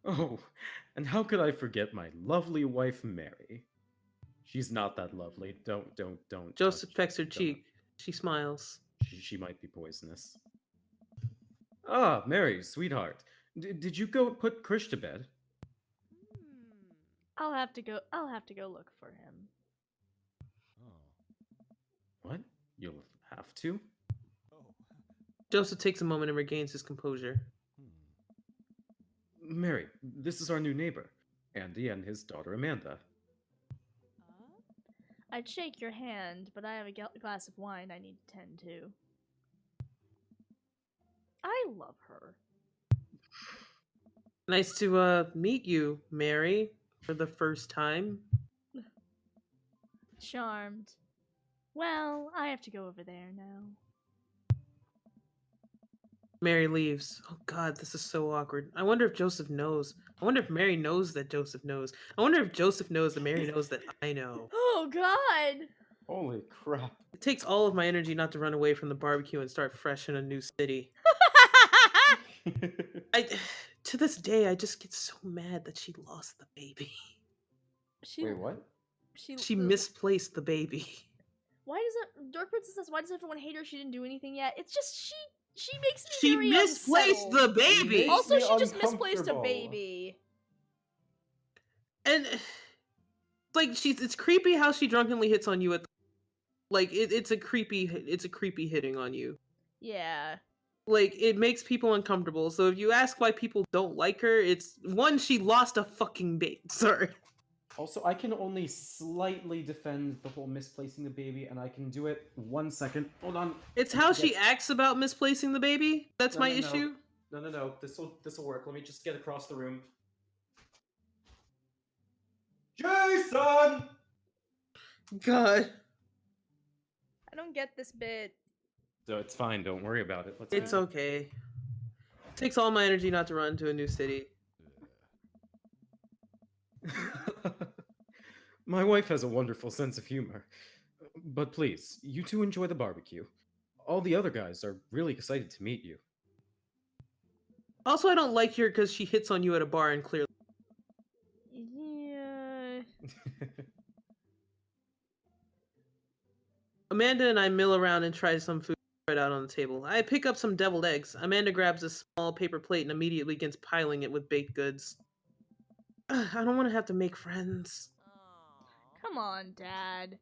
Speaker 3: Oh, and how could I forget my lovely wife, Mary? She's not that lovely. Don't.
Speaker 1: Joseph
Speaker 3: touch-
Speaker 1: pecks her
Speaker 3: don't.
Speaker 1: cheek. She smiles.
Speaker 3: She might be poisonous. Ah, Mary, sweetheart. Did you go put Krish to bed?
Speaker 2: I'll have to go look for him.
Speaker 3: What? You'll have to?
Speaker 1: Joseph takes a moment and regains his composure.
Speaker 3: Mary, this is our new neighbor, Andy and his daughter Amanda.
Speaker 2: I'd shake your hand, but I have a glass of wine I need to tend to. I love her.
Speaker 1: Nice to meet you, Mary, for the first time.
Speaker 2: Charmed. Well, I have to go over there now.
Speaker 1: Mary leaves. Oh god, this is so awkward. I wonder if Joseph knows. I wonder if Mary knows that Joseph knows. I wonder if Joseph knows that Mary knows that I know.
Speaker 2: Oh god!
Speaker 3: Holy crap.
Speaker 1: It takes all of my energy not to run away from the barbecue and start fresh in a new city. To this day, I just get so mad that she lost the baby.
Speaker 3: Wait, what?
Speaker 1: She misplaced the baby.
Speaker 2: Why does it? Dark Princess says, "Why does everyone hate her? She didn't do anything yet." It's just she makes me
Speaker 1: She
Speaker 2: very
Speaker 1: misplaced
Speaker 2: unsettled.
Speaker 1: the baby.
Speaker 3: Makes
Speaker 2: Also,
Speaker 3: me
Speaker 2: she just misplaced a
Speaker 3: uncomfortable.
Speaker 2: baby.
Speaker 1: And like it's creepy how she drunkenly hits on you at like it's a creepy hitting on you.
Speaker 2: Yeah.
Speaker 1: Like it makes people uncomfortable. So if you ask why people don't like her, it's one, she lost a fucking baby. Sorry.
Speaker 3: Also, I can only slightly defend the whole misplacing the baby, and I can do it 1 second. Hold on.
Speaker 1: It's how she acts about misplacing the baby. That's
Speaker 3: No,
Speaker 1: my
Speaker 3: no, no.
Speaker 1: issue.
Speaker 3: No. This'll work. Let me just get across the room. Jason!
Speaker 1: God.
Speaker 2: I don't get this bit.
Speaker 3: So it's fine. Don't worry about it. Let's.
Speaker 1: It's okay. Takes all my energy not to run to a new city.
Speaker 3: My wife has a wonderful sense of humor. But please, you two enjoy the barbecue. All the other guys are really excited to meet you.
Speaker 1: Also, I don't like her because she hits on you at a bar and clearly.
Speaker 2: Yeah.
Speaker 1: Amanda and I mill around and try some food spread out on the table. I pick up some deviled eggs. Amanda grabs a small paper plate and immediately begins piling it with baked goods. I don't want to have to make friends.
Speaker 2: Come on, Dad.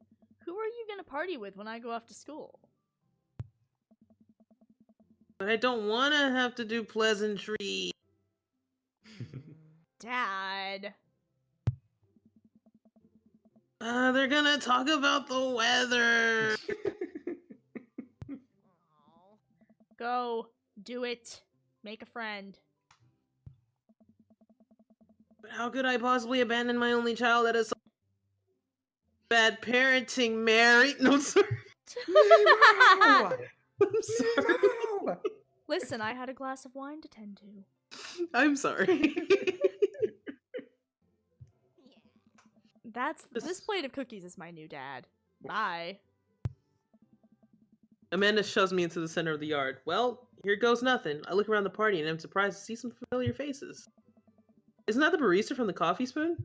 Speaker 2: Who are you gonna party with when I go off to school?
Speaker 1: But I don't want to have to do pleasantries.
Speaker 2: Dad.
Speaker 1: They're gonna talk about the weather.
Speaker 2: Go. Do it. Make a friend.
Speaker 1: But how could I possibly abandon my only child that is so bad parenting, Mary? No, sorry.
Speaker 3: No!
Speaker 1: I'm sorry.
Speaker 3: No!
Speaker 2: Listen, I had a glass of wine to tend to.
Speaker 1: I'm sorry.
Speaker 2: This plate of cookies is my new dad. Bye.
Speaker 1: Amanda shoves me into the center of the yard. Well, here goes nothing. I look around the party and I'm surprised to see some familiar faces. Isn't that the barista from the Coffee Spoon?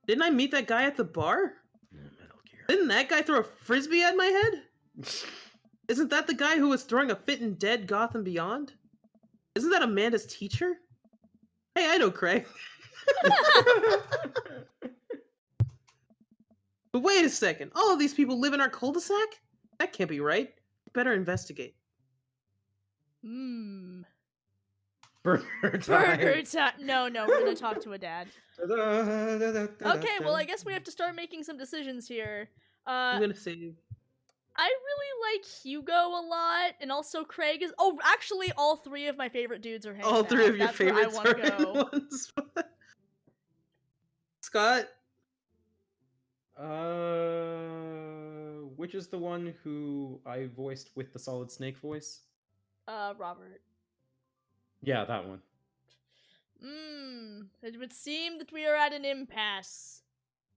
Speaker 1: Didn't I meet that guy at the bar?
Speaker 3: Metal Gear.
Speaker 1: Didn't that guy throw a frisbee at my head? Isn't that the guy who was throwing a fit in Dead Gotham Beyond? Isn't that Amanda's teacher? Hey, I know Craig. But wait a second. All of these people live in our cul-de-sac? That can't be right. Better investigate.
Speaker 2: Mmm.
Speaker 3: Burger time.
Speaker 2: Burger time. No, we're gonna talk to a dad. Okay, well, I guess we have to start making some decisions here.
Speaker 1: I'm gonna say...
Speaker 2: I really like Hugo a lot, and also Craig is. Oh, actually, all three of my favorite dudes are hanging
Speaker 1: All three
Speaker 2: out.
Speaker 1: of your
Speaker 2: That's where
Speaker 1: favorites
Speaker 2: I want
Speaker 1: are
Speaker 2: to
Speaker 1: in
Speaker 2: go.
Speaker 1: one spot. Scott?
Speaker 3: Which is the one who I voiced with the Solid Snake voice?
Speaker 2: Robert.
Speaker 3: Yeah, that one.
Speaker 2: It would seem that we are at an impasse.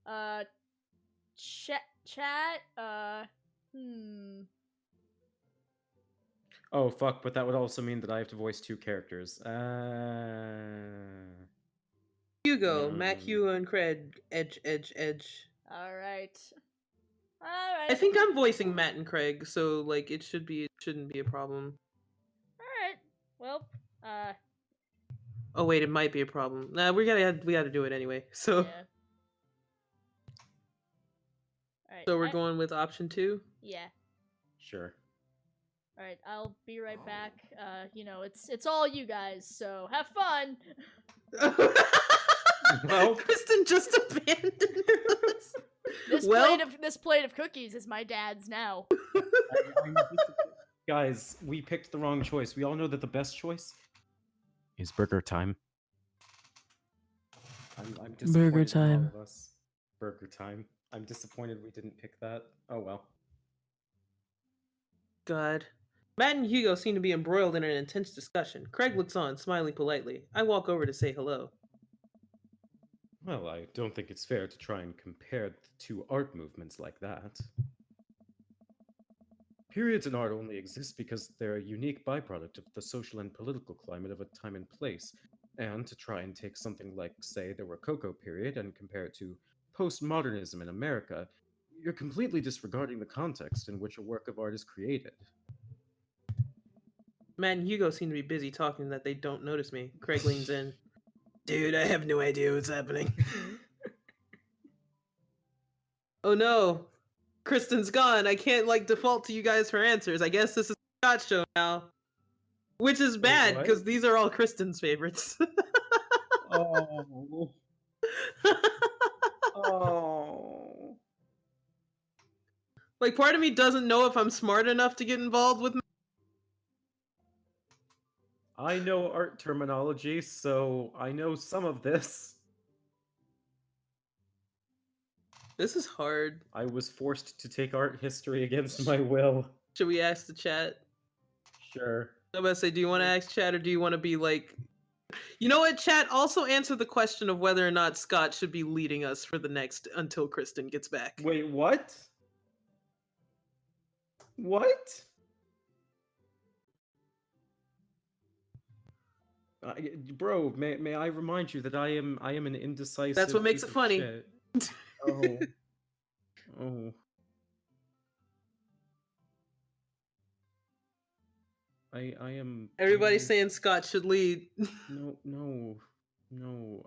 Speaker 2: Chat,
Speaker 3: Oh, fuck, but that would also mean that I have to voice two characters.
Speaker 1: Hugo, Mac, Hugo, and Craig. Edge.
Speaker 2: Alright.
Speaker 1: I think I'm voicing Matt and Craig, so like it shouldn't be a problem.
Speaker 2: Alright. Well,
Speaker 1: Oh wait, it might be a problem. Nah, we gotta do it anyway. So
Speaker 2: yeah. Alright.
Speaker 1: so we're going with option 2.
Speaker 2: Yeah.
Speaker 3: Sure.
Speaker 2: Alright, I'll be right back. It's all you guys, so have fun!
Speaker 3: Well,
Speaker 1: Kristen just abandoned us.
Speaker 2: This plate of cookies is my dad's now.
Speaker 3: Guys, we picked the wrong choice. We all know that the best choice is burger time. I'm disappointed
Speaker 5: Burger
Speaker 3: in
Speaker 5: time.
Speaker 3: all of us. Burger time. I'm disappointed we didn't pick that. Oh well.
Speaker 1: God. Matt and Hugo seem to be embroiled in an intense discussion. Craig looks on, smiling politely. I walk over to say hello.
Speaker 3: Well, I don't think it's fair to try and compare the two art movements like that. Periods in art only exist because they're a unique byproduct of the social and political climate of a time and place. And to try and take something like, say, the Rococo period and compare it to postmodernism in America, you're completely disregarding the context in which a work of art is created.
Speaker 1: Matt and Hugo seem to be busy talking that they don't notice me. Craig leans in. Dude, I have no idea what's happening. Oh no. Kristen's gone. I can't default to you guys for answers. I guess this is a Scott show now. Which is bad,
Speaker 3: what?
Speaker 1: because these are all Kristen's favorites.
Speaker 3: Oh. Oh.
Speaker 1: Part of me doesn't know if I'm smart enough to get involved with.
Speaker 3: I know art terminology, so I know some of this.
Speaker 1: This is hard.
Speaker 3: I was forced to take art history against my will.
Speaker 1: Should we ask the chat?
Speaker 3: Sure.
Speaker 1: I'm about to say, do you want to ask chat or do you want to be like... You know what, chat? Also answer the question of whether or not Scott should be leading us for the next until Kristen gets back.
Speaker 3: Wait, what? What? Bro, may I remind you that I am an indecisive.
Speaker 1: That's what makes
Speaker 3: piece
Speaker 1: it
Speaker 3: of
Speaker 1: funny.
Speaker 3: shit. Oh. Oh. I am.
Speaker 1: Everybody's
Speaker 3: I am
Speaker 1: saying Scott should lead.
Speaker 3: no.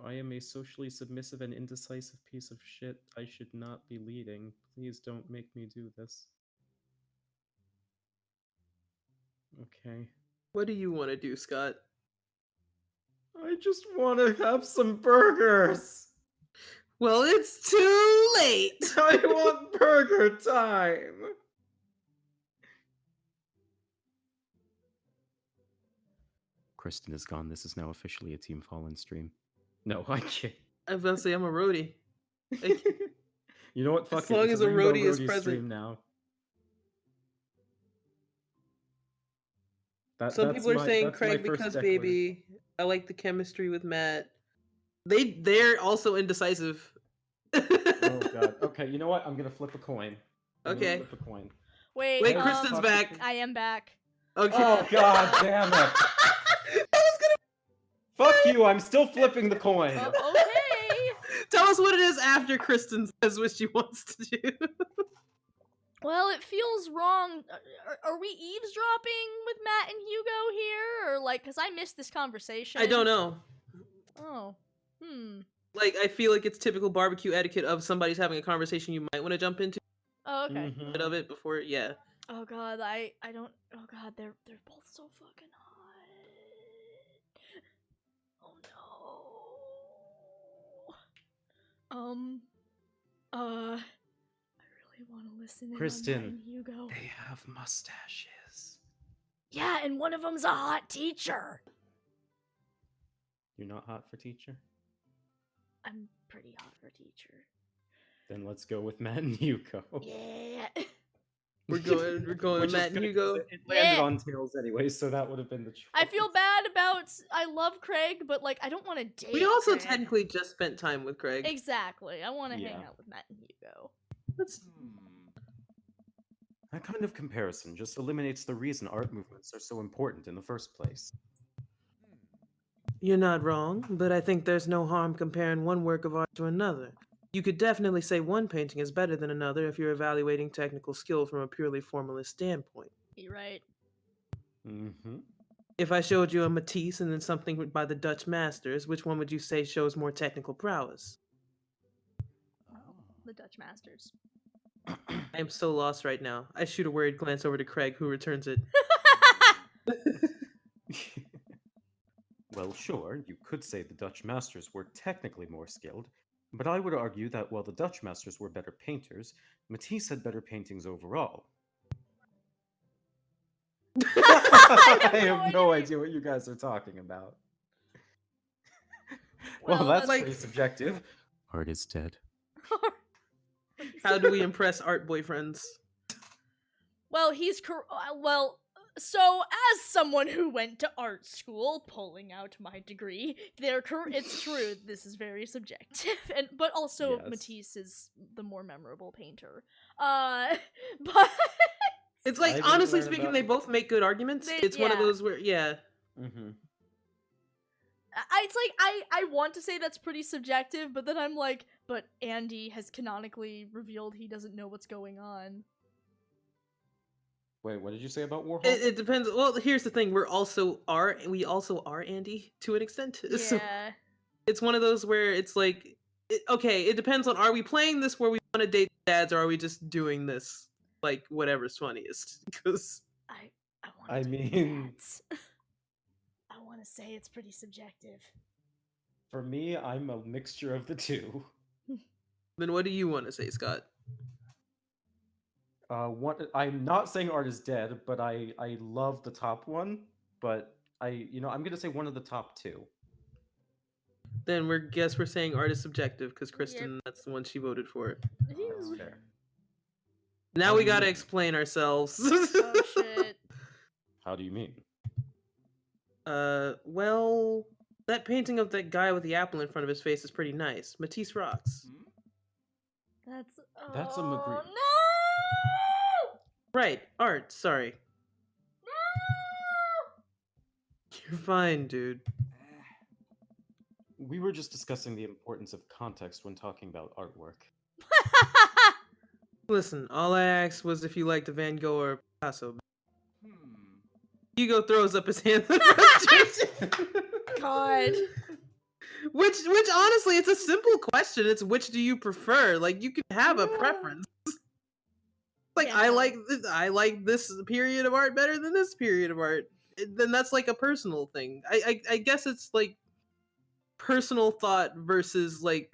Speaker 3: I am a socially submissive and indecisive piece of shit. I should not be leading. Please don't make me do this. Okay.
Speaker 1: What do you want to do, Scott?
Speaker 3: I just want to have some burgers.
Speaker 1: Well, it's too late.
Speaker 3: I want burger time. Kristen is gone. This is now officially a Team Fallen stream. No, I can't.
Speaker 1: I was about to say I'm a roadie. Like,
Speaker 3: You know what? Fuck
Speaker 1: as
Speaker 3: it.
Speaker 1: long
Speaker 3: It's
Speaker 1: as
Speaker 3: a
Speaker 1: a
Speaker 3: Rainbow
Speaker 1: roadie is
Speaker 3: Roadie
Speaker 1: present.
Speaker 3: stream now.
Speaker 1: Some
Speaker 3: That's
Speaker 1: people are
Speaker 3: my-
Speaker 1: saying
Speaker 3: that's my
Speaker 1: Craig
Speaker 3: first
Speaker 1: because
Speaker 3: declaration.
Speaker 1: baby. I like the chemistry with Matt. They're also indecisive.
Speaker 3: Oh god. Okay, you know what? I'm gonna flip a coin. I'm gonna
Speaker 1: Okay.
Speaker 3: flip a coin.
Speaker 2: Wait,
Speaker 1: Wait,
Speaker 3: Hey,
Speaker 1: Kristen's
Speaker 3: fuck
Speaker 1: back.
Speaker 3: you.
Speaker 2: I am back.
Speaker 1: Okay.
Speaker 3: Oh god damn it.
Speaker 1: That was gonna
Speaker 3: Fuck you, I'm still flipping the coin.
Speaker 2: Okay.
Speaker 1: tell us what it is after Kristen says what she wants to do.
Speaker 2: Well, it feels wrong. Are we eavesdropping with Matt and Hugo here, or like, cause I missed this conversation?
Speaker 1: I don't know.
Speaker 2: Oh,
Speaker 1: Like, I feel like it's typical barbecue etiquette of somebody's having a conversation you might want to jump into
Speaker 2: Oh, okay.
Speaker 3: Mhm.
Speaker 1: bit of it before. Yeah.
Speaker 2: Oh god, I don't. Oh god, they're both so fucking hot. Oh no. I really want to listen in on
Speaker 3: Kristen.
Speaker 2: Matt and Hugo.
Speaker 3: They have mustaches.
Speaker 2: Yeah, and one of them's a hot teacher.
Speaker 3: You're not hot for teacher?
Speaker 2: I'm pretty hot for teacher.
Speaker 3: Then let's go with Matt and Yuko.
Speaker 2: Yeah.
Speaker 1: We're going
Speaker 3: Which is
Speaker 1: Matt and
Speaker 3: good,
Speaker 1: Hugo.
Speaker 3: 'cause It landed
Speaker 2: Yeah.
Speaker 3: on tails anyway, so that would have been the choice.
Speaker 2: I feel bad about. I love Craig, but like I don't want to date.
Speaker 1: We also
Speaker 2: Craig.
Speaker 1: technically just spent time with Craig.
Speaker 2: Exactly. I want to hang
Speaker 3: Yeah.
Speaker 2: out with Matt and Hugo.
Speaker 1: That's
Speaker 3: That kind of comparison just eliminates the reason art movements are so important in the first place.
Speaker 1: You're not wrong, but I think there's no harm comparing one work of art to another. You could definitely say one painting is better than another if you're evaluating technical skill from a purely formalist standpoint.
Speaker 2: You're right.
Speaker 3: Mm-hmm.
Speaker 1: If I showed you a Matisse and then something by the Dutch masters, which one would you say shows more technical prowess?
Speaker 2: The Dutch Masters.
Speaker 1: I am so lost right now. I shoot a worried glance over to Craig, who returns it.
Speaker 3: Well, sure, you could say the Dutch masters were technically more skilled, but I would argue that while the Dutch masters were better painters, Matisse had better paintings overall. I have no idea what you guys are talking about. Well,
Speaker 2: Well,
Speaker 3: that's
Speaker 1: like-
Speaker 3: pretty subjective. Art is dead.
Speaker 1: How do we impress art boyfriends?
Speaker 2: Well, well, so as someone who went to art school, pulling out my degree, it's true. This is very subjective, but also
Speaker 3: Yes.
Speaker 2: Matisse is the more memorable painter. But
Speaker 1: It's
Speaker 3: I
Speaker 1: like,
Speaker 3: didn't
Speaker 1: honestly
Speaker 3: learn
Speaker 1: speaking,
Speaker 3: about-
Speaker 1: they both make good arguments.
Speaker 2: They-
Speaker 1: It's one of
Speaker 2: yeah.
Speaker 1: those where, yeah.
Speaker 3: Mm-hmm.
Speaker 2: it's like I want to say that's pretty subjective, but then I'm like, but Andy has canonically revealed he doesn't know what's going on.
Speaker 3: Wait, what did you say about Warhol?
Speaker 1: It depends. Well, here's the thing: we also are Andy to an extent. So
Speaker 2: Yeah.
Speaker 1: it's one of those where it's like, okay, it depends on, are we playing this where we want to date dads, or are we just doing this like whatever's funniest? Because
Speaker 2: I want.
Speaker 3: I mean,
Speaker 2: I want to say it's pretty subjective.
Speaker 3: for me, I'm a mixture of the two.
Speaker 1: then what do you want to say, Scott?
Speaker 3: I'm not saying art is dead, but I love the top one. But I'm gonna say one of the top two.
Speaker 1: Then we're saying art is subjective because Kristen, that's the one she voted for.
Speaker 3: That's fair.
Speaker 1: Now
Speaker 3: How
Speaker 1: we
Speaker 3: do you
Speaker 1: gotta
Speaker 3: mean?
Speaker 1: explain ourselves.
Speaker 2: Oh shit.
Speaker 3: How do you mean?
Speaker 1: Well, that painting of that guy with the apple in front of his face is pretty nice. Matisse rocks.
Speaker 2: That's
Speaker 3: That's a
Speaker 2: oh,
Speaker 3: Magritte.
Speaker 2: No!
Speaker 1: Right, art, sorry.
Speaker 2: No!
Speaker 1: You're fine, dude.
Speaker 3: We were just discussing the importance of context when talking about artwork.
Speaker 1: Listen, all I asked was if you liked a Van Gogh or Picasso. Hugo throws up his hands in frustration.
Speaker 2: God.
Speaker 1: Which honestly, it's a simple question. It's which do you prefer? Like you can have a preference. Like
Speaker 2: Yeah.
Speaker 1: I like this period of art better than this period of art. Then that's like a personal thing. I guess it's like personal thought versus like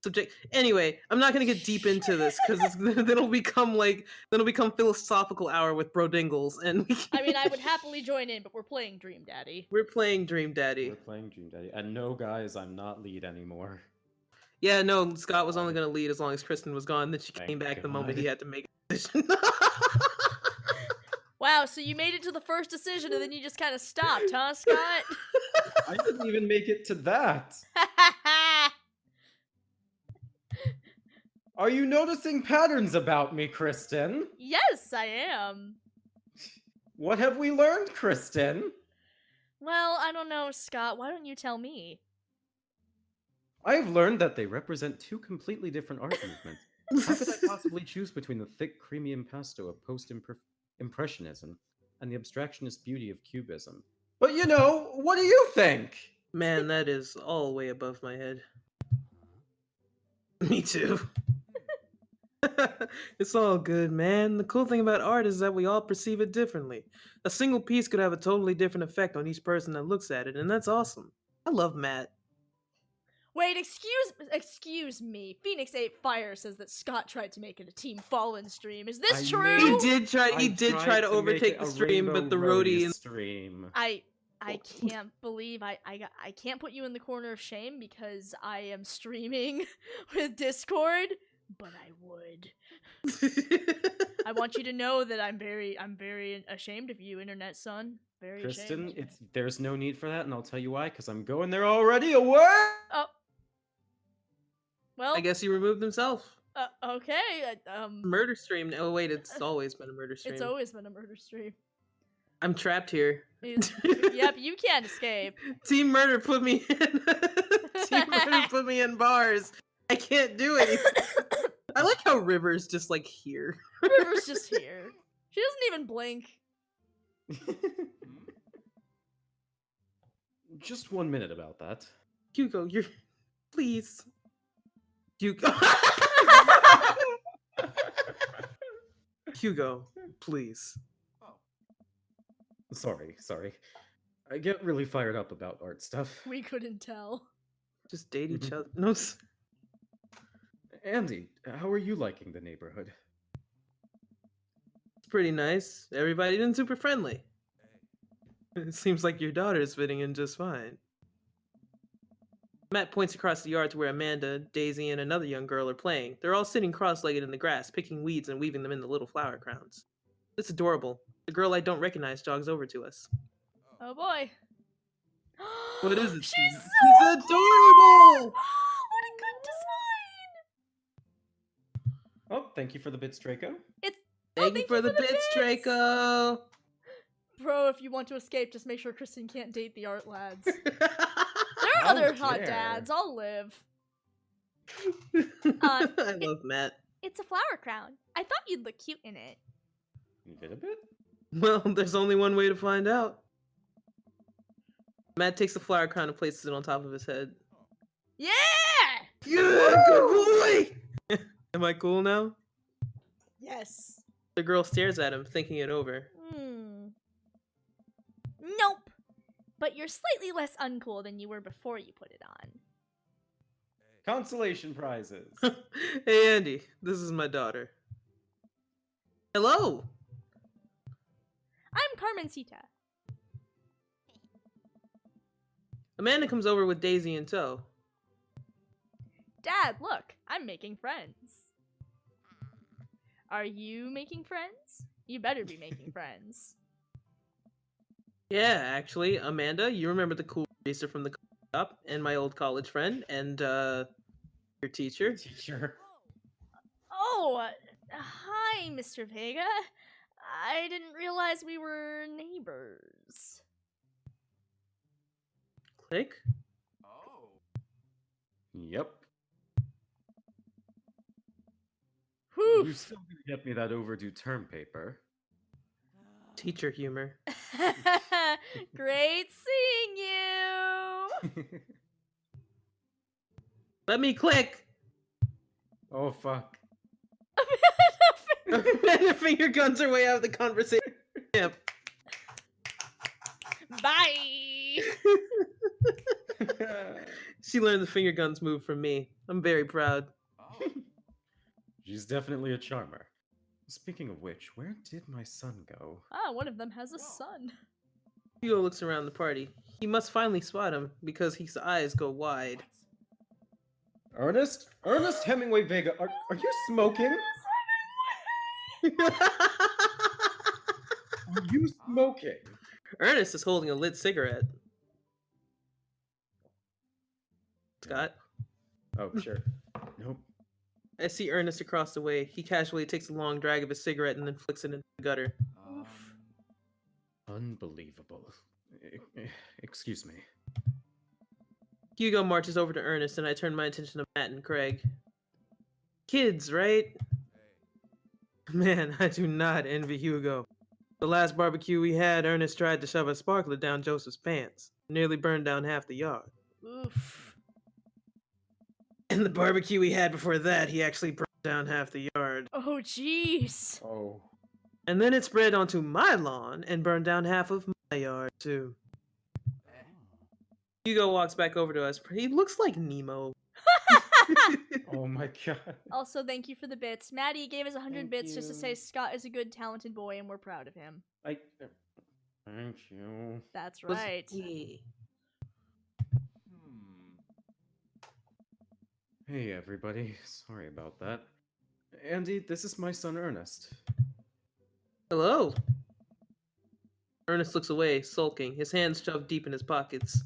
Speaker 1: subject. Anyway, I'm not gonna get deep into this because then it'll become philosophical hour with Bro Dingles, and
Speaker 2: I mean, I would happily join in, but we're playing Dream Daddy.
Speaker 1: we're playing Dream
Speaker 3: We're
Speaker 1: Daddy.
Speaker 3: playing Dream Daddy. And no, guys, I'm not lead anymore.
Speaker 1: Yeah, no, Scott was only gonna lead as long as Kristen was gone. Then she
Speaker 3: Thank
Speaker 1: came back the moment
Speaker 3: God.
Speaker 1: he had to make a decision.
Speaker 2: Wow, so you made it to the first decision and then you just kind of stopped, huh, Scott?
Speaker 3: I didn't even make it to that. Are you noticing patterns about me, Kristen?
Speaker 2: Yes, I am.
Speaker 3: What have we learned, Kristen?
Speaker 2: Well, I don't know, Scott. Why don't you tell me?
Speaker 3: I have learned that they represent two completely different art movements. How could I possibly choose between the thick, creamy impasto of post-impressionism and the abstractionist beauty of cubism? But you know, what do you think?
Speaker 1: Man, that is all way above my head. Me too. It's all good, man. The cool thing about art is that we all perceive it differently. A single piece could have a totally different effect on each person that looks at it, and that's awesome. I love Matt.
Speaker 2: Wait, excuse me. Phoenix 8 Fire says that Scott tried to make it a Team Fallen stream. Is this
Speaker 3: I
Speaker 2: true?
Speaker 1: He
Speaker 3: made-
Speaker 1: did try. He
Speaker 3: I
Speaker 1: did try
Speaker 3: tried
Speaker 1: to
Speaker 3: make
Speaker 1: overtake
Speaker 3: it
Speaker 1: the
Speaker 3: a
Speaker 1: stream, but
Speaker 3: Rainbow
Speaker 1: the
Speaker 3: Roadie
Speaker 1: roadie.
Speaker 3: stream.
Speaker 2: I can't believe I can't put you in the corner of shame because I am streaming with Discord, but I would. I want you to know that I'm very ashamed of you, internet son. Very
Speaker 3: Kristen,
Speaker 2: ashamed.
Speaker 3: there's no need for that, and I'll tell you why. Because I'm going there already. A word.
Speaker 2: Oh. Well,
Speaker 1: I guess he removed himself.
Speaker 2: okay.
Speaker 1: Murder stream. Oh wait, it's always been a murder stream.
Speaker 2: It's always been a murder stream.
Speaker 1: I'm trapped here.
Speaker 2: Yep, you can't escape.
Speaker 1: Team Murder put me in. Team Murder put me in bars. I can't do anything. I like how River's just like here.
Speaker 2: River's just here. She doesn't even blink.
Speaker 3: Just 1 minute about that.
Speaker 1: Hugo, you're please. Hugo. Hugo, please.
Speaker 3: Sorry. I get really fired up about art stuff.
Speaker 2: We couldn't tell.
Speaker 1: Just date each other. No.
Speaker 3: Andy, how are you liking the neighborhood?
Speaker 1: It's pretty nice. Everybody been super friendly. It seems like your daughter's fitting in just fine. Matt points across the yard to where Amanda, Daisy, and another young girl are playing. They're all sitting cross-legged in the grass, picking weeds and weaving them into little flower crowns. It's adorable. The girl I don't recognize jogs over to us.
Speaker 2: Oh boy.
Speaker 1: What is it?
Speaker 2: She's so
Speaker 1: She's adorable!
Speaker 2: What a good design!
Speaker 3: Oh, thank you for the bits, Draco.
Speaker 1: Thank you for the bits, Draco!
Speaker 2: Bro, if you want to escape, just make sure Kristen can't date the art lads. There are
Speaker 3: How
Speaker 2: other hot
Speaker 3: dare.
Speaker 2: dads. I'll live.
Speaker 1: I love Matt.
Speaker 2: It's a flower crown. I thought you'd look cute in it.
Speaker 3: You did a bit?
Speaker 1: Well, there's only one way to find out. Matt takes the flower crown and places it on top of his head.
Speaker 2: Yeah!
Speaker 1: Yeah, good boy! Am I cool now?
Speaker 2: Yes.
Speaker 1: The girl stares at him, thinking it over.
Speaker 2: Nope. But you're slightly less uncool than you were before you put it on.
Speaker 3: Consolation prizes.
Speaker 1: Hey, Andy, this is my daughter. Hello!
Speaker 2: I'm Carmencita.
Speaker 1: Amanda comes over with Daisy in tow.
Speaker 2: Dad, look, I'm making friends. Are you making friends? You better be making friends.
Speaker 1: Yeah, actually, Amanda, you remember the cool racer from the shop, and my old college friend, and, your teacher?
Speaker 3: Teacher.
Speaker 2: Oh, hi, Mr. Vega. I didn't realize we were neighbors.
Speaker 1: Click?
Speaker 3: Yep.
Speaker 2: Whew.
Speaker 3: You still gonna get me that overdue term paper.
Speaker 1: Teacher humor.
Speaker 2: Great seeing you.
Speaker 1: Let me click.
Speaker 3: Oh fuck.
Speaker 1: The finger guns are way out of the conversation. Yep.
Speaker 2: Bye.
Speaker 1: She learned the finger guns move from me. I'm very proud.
Speaker 3: She's definitely a charmer. Speaking of which, where did my son go?
Speaker 2: Ah, one of them has a son.
Speaker 1: Hugo looks around the party. He must finally spot him because his eyes go wide.
Speaker 3: Ernest? Ernest Hemingway Vega, are you smoking? Are you smoking?
Speaker 1: Ernest is holding a lit cigarette. Scott?
Speaker 3: Oh, sure. Nope.
Speaker 1: I see Ernest across the way. He casually takes a long drag of his cigarette and then flicks it into the gutter.
Speaker 2: Oof.
Speaker 3: Unbelievable. Excuse me.
Speaker 1: Hugo marches over to Ernest and I turn my attention to Matt and Craig. Kids, right? Man, I do not envy Hugo. The last barbecue we had, Ernest tried to shove a sparkler down Joseph's pants. Nearly burned down half the yard.
Speaker 2: Oof.
Speaker 1: And the barbecue we had before that, he actually burned down half the yard.
Speaker 2: Oh, jeez.
Speaker 3: Oh.
Speaker 1: And then it spread onto my lawn and burned down half of my yard, too. Hugo walks back over to us. He looks like Nemo.
Speaker 3: Oh my god.
Speaker 2: Also, thank you for the bits. Maddie gave us 100
Speaker 3: Thank
Speaker 2: bits just to say
Speaker 3: you.
Speaker 2: Scott is a good, talented boy and we're proud of him.
Speaker 3: Thank you.
Speaker 2: That's
Speaker 1: Was-
Speaker 2: right.
Speaker 1: Yeah.
Speaker 3: Hey everybody, sorry about that. Andy, this is my son Ernest.
Speaker 1: Hello. Ernest looks away, sulking, his hands shoved deep in his pockets.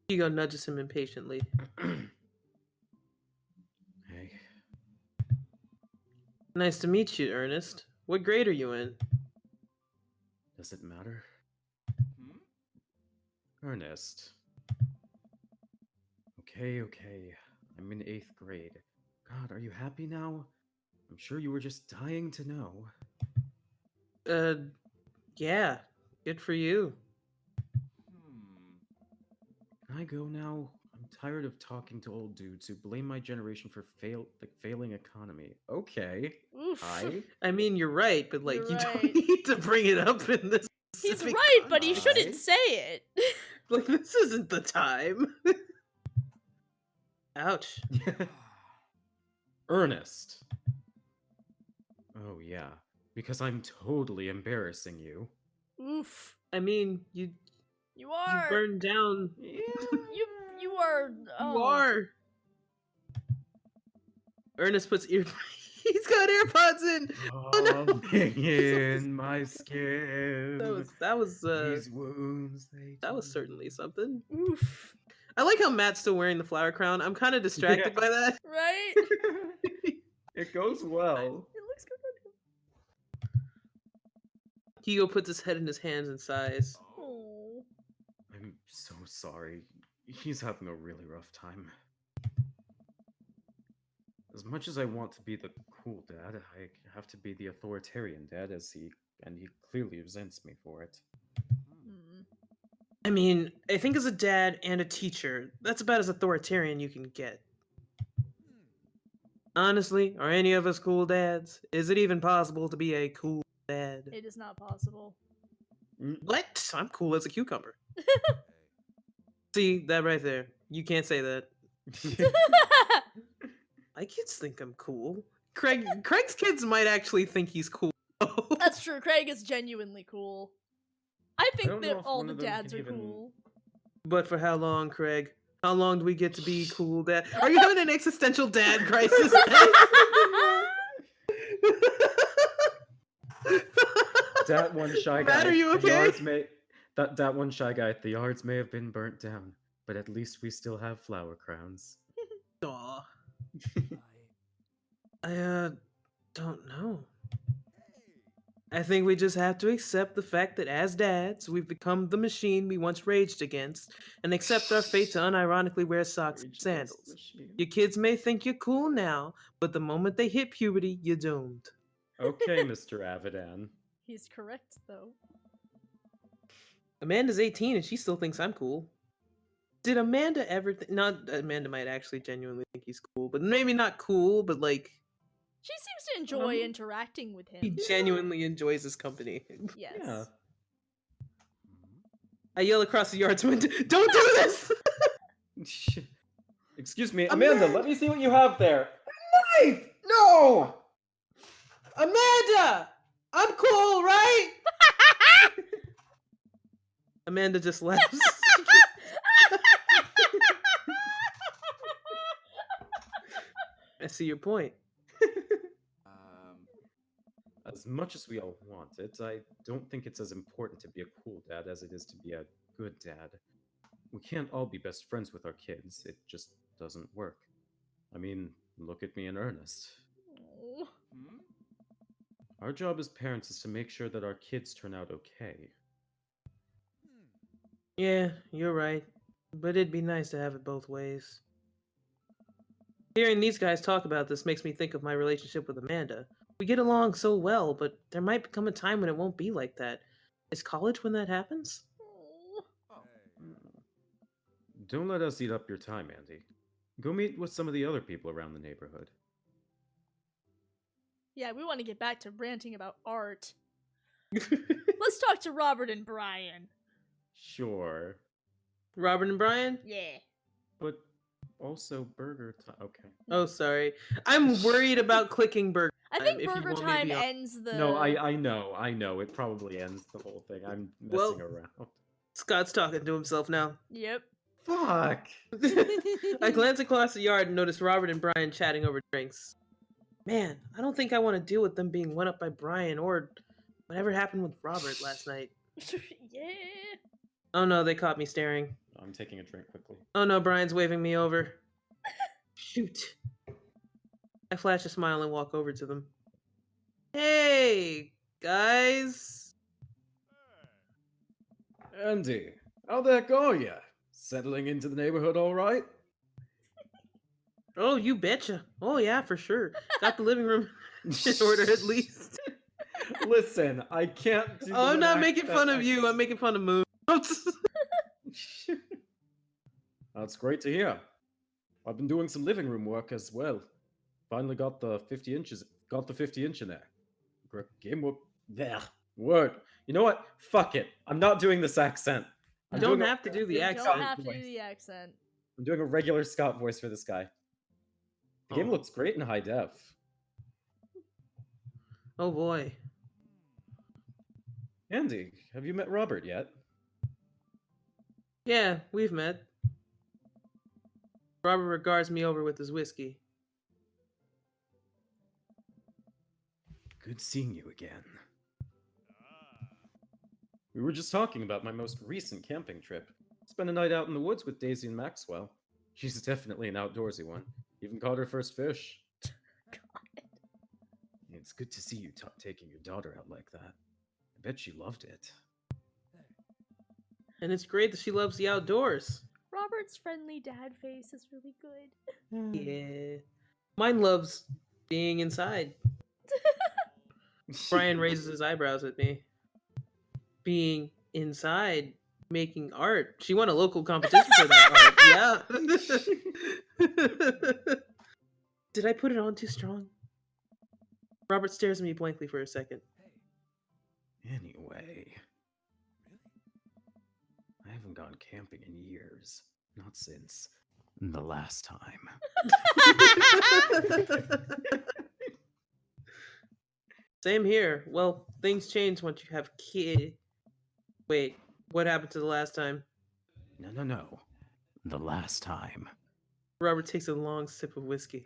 Speaker 1: Hugo nudges him impatiently.
Speaker 3: Hey.
Speaker 1: Nice to meet you, Ernest. What grade are you in?
Speaker 3: Does it matter? Ernest. Okay. I'm in 8th grade. God, are you happy now? I'm sure you were just dying to know.
Speaker 1: Yeah. Good for you.
Speaker 3: Can I go now? I'm tired of talking to old dudes who blame my generation for the failing economy. Okay.
Speaker 2: Oof.
Speaker 3: Hi.
Speaker 1: I mean, you're right, but like,
Speaker 2: You're
Speaker 1: you
Speaker 2: right.
Speaker 1: don't need to bring it up in this.
Speaker 2: He's
Speaker 1: specific
Speaker 2: right, but he
Speaker 1: context.
Speaker 2: shouldn't say it.
Speaker 1: Like, this isn't the time. Ouch.
Speaker 3: Ernest. Oh yeah, because I'm totally embarrassing you.
Speaker 2: Oof.
Speaker 1: I mean, you
Speaker 2: You are.
Speaker 1: burned down.
Speaker 2: You are. Oh.
Speaker 1: You are. Ernest puts ear. He's got AirPods in. Oh no!
Speaker 3: In my skin.
Speaker 1: That was
Speaker 3: These wounds.
Speaker 1: that was certainly something.
Speaker 2: Oof.
Speaker 1: I like how Matt's still wearing the flower crown. I'm kind of distracted by that.
Speaker 2: Right?
Speaker 3: It goes well.
Speaker 2: It looks good on him.
Speaker 1: Hugo puts his head in his hands and sighs.
Speaker 2: Oh.
Speaker 3: I'm so sorry. He's having a really rough time. As much as I want to be the cool dad, I have to be the authoritarian dad and he clearly resents me for it.
Speaker 2: Hmm.
Speaker 1: I mean, I think as a dad and a teacher, that's about as authoritarian you can get. Honestly, are any of us cool dads? Is it even possible to be a cool dad?
Speaker 2: It is not possible.
Speaker 1: What? I'm cool as a cucumber. See, that right there. You can't say that. My kids think I'm cool. Craig's kids might actually think he's cool.
Speaker 2: That's true. Craig is genuinely cool. I think
Speaker 3: don't know
Speaker 2: that
Speaker 3: if
Speaker 2: all
Speaker 3: one
Speaker 2: the
Speaker 3: of them
Speaker 2: dads
Speaker 3: can
Speaker 2: are
Speaker 3: even-
Speaker 2: cool.
Speaker 1: But for how long, Craig? How long do we get to be cool dad? Are you having an existential dad crisis?
Speaker 3: That one shy guy.
Speaker 1: Matt, are you
Speaker 3: at the
Speaker 1: okay?
Speaker 3: yards that one shy guy at the yards may have been burnt down, but at least we still have flower crowns.
Speaker 1: Aw. I don't know. I think we just have to accept the fact that as dads, we've become the machine we once raged against, and accept our fate to unironically wear socks and
Speaker 3: Rage against the
Speaker 1: sandals.
Speaker 3: machine.
Speaker 1: Your kids may think you're cool now, but the moment they hit puberty, you're doomed.
Speaker 3: Okay, Mr. Avidan.
Speaker 2: He's correct, though.
Speaker 1: Amanda's 18 and she still thinks I'm cool. Did Amanda ever not Amanda might actually genuinely think he's cool, but maybe not cool, but like
Speaker 2: She seems to enjoy
Speaker 3: Um,
Speaker 2: interacting with
Speaker 1: he
Speaker 2: him.
Speaker 1: genuinely enjoys his company.
Speaker 2: Yes.
Speaker 3: Yeah.
Speaker 1: I yell across the yard to him, "Don't do this!"
Speaker 3: Excuse me, Amanda, let me see what you have there.
Speaker 4: Knife! No!
Speaker 1: Amanda! I'm cool, right? Amanda just laughs. I see your point.
Speaker 3: As much as we all want it, I don't think it's as important to be a cool dad as it is to be a good dad. We can't all be best friends with our kids. It just doesn't work. I mean, look at me and Ernest.
Speaker 2: Oh.
Speaker 3: Our job as parents is to make sure that our kids turn out okay.
Speaker 1: Yeah, you're right. But it'd be nice to have it both ways. Hearing these guys talk about this makes me think of my relationship with Amanda. We get along so well, but there might come a time when it won't be like that. Is college when that happens?
Speaker 3: Don't let us eat up your time, Andy. Go meet with some of the other people around the neighborhood.
Speaker 2: Yeah, we want to get back to ranting about art. Let's talk to Robert and Brian.
Speaker 3: Sure.
Speaker 1: Robert and Brian?
Speaker 2: Yeah.
Speaker 3: But also burger time. Okay.
Speaker 1: Oh, sorry. I'm worried about clicking burger.
Speaker 2: I think
Speaker 1: if you
Speaker 2: Burger
Speaker 1: want me to
Speaker 2: Time
Speaker 1: be honest.
Speaker 2: ends the.
Speaker 3: No, I know. It probably ends the whole thing. I'm messing
Speaker 1: Well-
Speaker 3: around.
Speaker 1: Scott's talking to himself now.
Speaker 2: Yep.
Speaker 3: Fuck!
Speaker 1: I glance across the yard and notice Robert and Brian chatting over drinks. Man, I don't think I want to deal with them being one up by Brian or whatever happened with Robert last night.
Speaker 2: Yeah.
Speaker 1: Oh no, they caught me staring.
Speaker 3: I'm taking a drink quickly.
Speaker 1: Oh no, Brian's waving me over. Shoot. I flash a smile and walk over to them. Hey, guys.
Speaker 4: Andy, how the heck are ya? Settling into the neighborhood all right?
Speaker 1: Oh, you betcha. Oh yeah, for sure. Got the living room in order at least.
Speaker 3: Listen, I can't do
Speaker 1: Oh, I'm
Speaker 3: the
Speaker 1: not
Speaker 3: act
Speaker 1: making
Speaker 3: that
Speaker 1: fun of
Speaker 3: I-
Speaker 1: you. I'm making fun of Moon.
Speaker 4: That's great to hear. I've been doing some living room work as well. Finally got the 50 inches. Got the 50-inch in there. Game work. There.
Speaker 3: Word. You know what? Fuck it. I'm not doing this accent.
Speaker 1: You
Speaker 3: I'm
Speaker 1: don't
Speaker 3: doing a
Speaker 1: have to do the
Speaker 2: You
Speaker 1: accent.
Speaker 2: don't have to
Speaker 3: voice.
Speaker 2: do the accent.
Speaker 3: I'm doing a regular Scott voice for this guy. The game
Speaker 1: Oh.
Speaker 3: looks great in high def.
Speaker 1: Oh boy.
Speaker 3: Andy, have you met Robert yet?
Speaker 1: Yeah, we've met. Robert regards me over with his whiskey.
Speaker 3: Good seeing you again. We were just talking about my most recent camping trip. Spent a night out in the woods with Daisy and Maxwell. She's definitely an outdoorsy one. Even caught her first fish. It's good to see you taking your daughter out like that. I bet she loved it.
Speaker 1: And it's great that she loves the outdoors.
Speaker 2: Robert's friendly dad face is really good.
Speaker 1: Yeah. Mine loves being inside. Brian raises his eyebrows at me. Being inside, making art. She won a local competition for that art. Yeah. Did I put it on too strong? Robert stares at me blankly for a second.
Speaker 3: Anyway. I haven't gone camping in years. Not since the last time.
Speaker 1: Same here. Well, things change once you have kid. Wait, what happened to the last time?
Speaker 3: No. The last time.
Speaker 1: Robert takes a long sip of whiskey.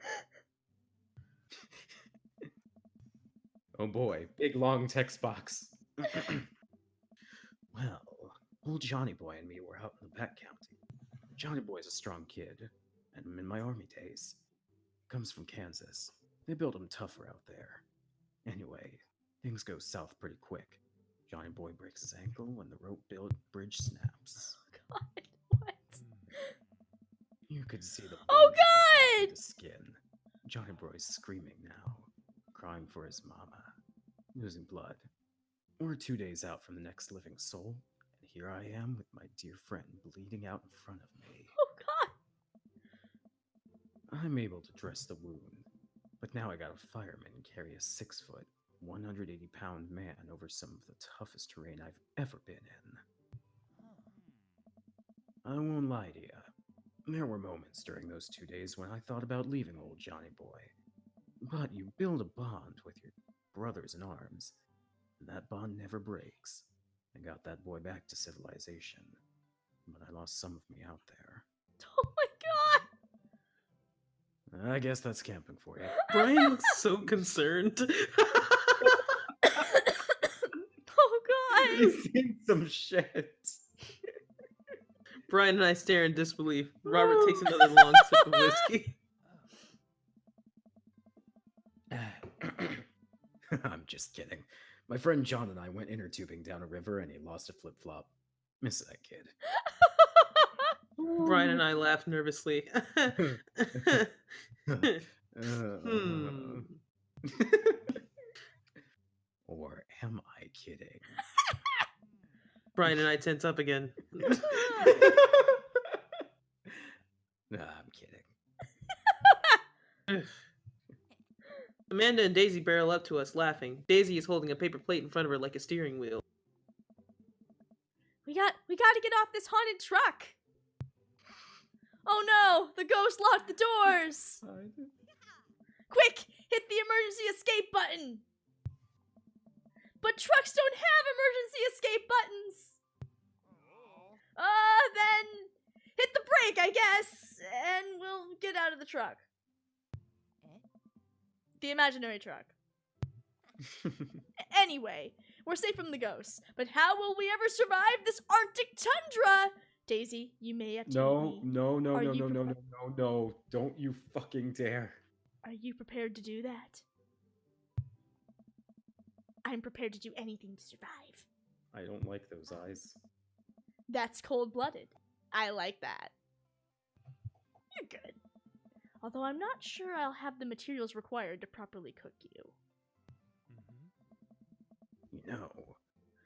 Speaker 3: Oh boy, big long text box. Well, old Johnny Boy and me were out in the back county. Johnny Boy's a strong kid, and in my army days, comes from Kansas. They build him tougher out there. Anyway, Things go south pretty quick. Johnny Boy breaks his ankle when the rope-built bridge snaps.
Speaker 2: God, what?
Speaker 3: You could see the
Speaker 2: Oh,
Speaker 3: wound dripping through
Speaker 2: God!
Speaker 3: the skin. Johnny Boy's screaming now, crying for his mama, losing blood. We're 2 days out from the next living soul, and here I am with my dear friend bleeding out in front of me.
Speaker 2: Oh, God!
Speaker 3: I'm able to dress the wound, but now I got a fireman carry a 6-foot, 180-pound man over some of the toughest terrain I've ever been in. I won't lie to you. There were moments during those 2 days when I thought about leaving old Johnny Boy. But you build a bond with your brothers in arms, and that bond never breaks. I got that boy back to civilization, but I lost some of me out there.
Speaker 2: Oh my God!
Speaker 3: I guess that's camping for you.
Speaker 1: Brian looks so concerned.
Speaker 2: Oh, God!
Speaker 3: He's seen some shit.
Speaker 1: Brian and I stare in disbelief. Robert takes another long sip of whiskey.
Speaker 3: I'm just kidding. My friend John and I went inner tubing down a river and he lost a flip-flop. Miss that kid.
Speaker 1: Brian and I laugh nervously.
Speaker 3: Or am I kidding?
Speaker 1: Brian and I tense up again.
Speaker 3: Nah, I'm kidding.
Speaker 1: Amanda and Daisy barrel up to us, laughing. Daisy is holding a paper plate in front of her like a steering wheel.
Speaker 2: We got to get off this haunted truck. Oh no, the ghost locked the doors. Quick, hit the emergency escape button. But trucks don't have emergency escape buttons. Then hit the brake, I guess, and we'll get out of the truck. The imaginary truck. Anyway, we're safe from the ghosts, but how will we ever survive this Arctic tundra? Daisy, you may have to eat me.
Speaker 3: No, don't you fucking dare.
Speaker 2: Are you prepared to do that? I'm prepared to do anything to survive.
Speaker 3: I don't like those eyes.
Speaker 2: That's cold-blooded. I like that. You're good. Although I'm not sure I'll have the materials required to properly cook you.
Speaker 3: You know,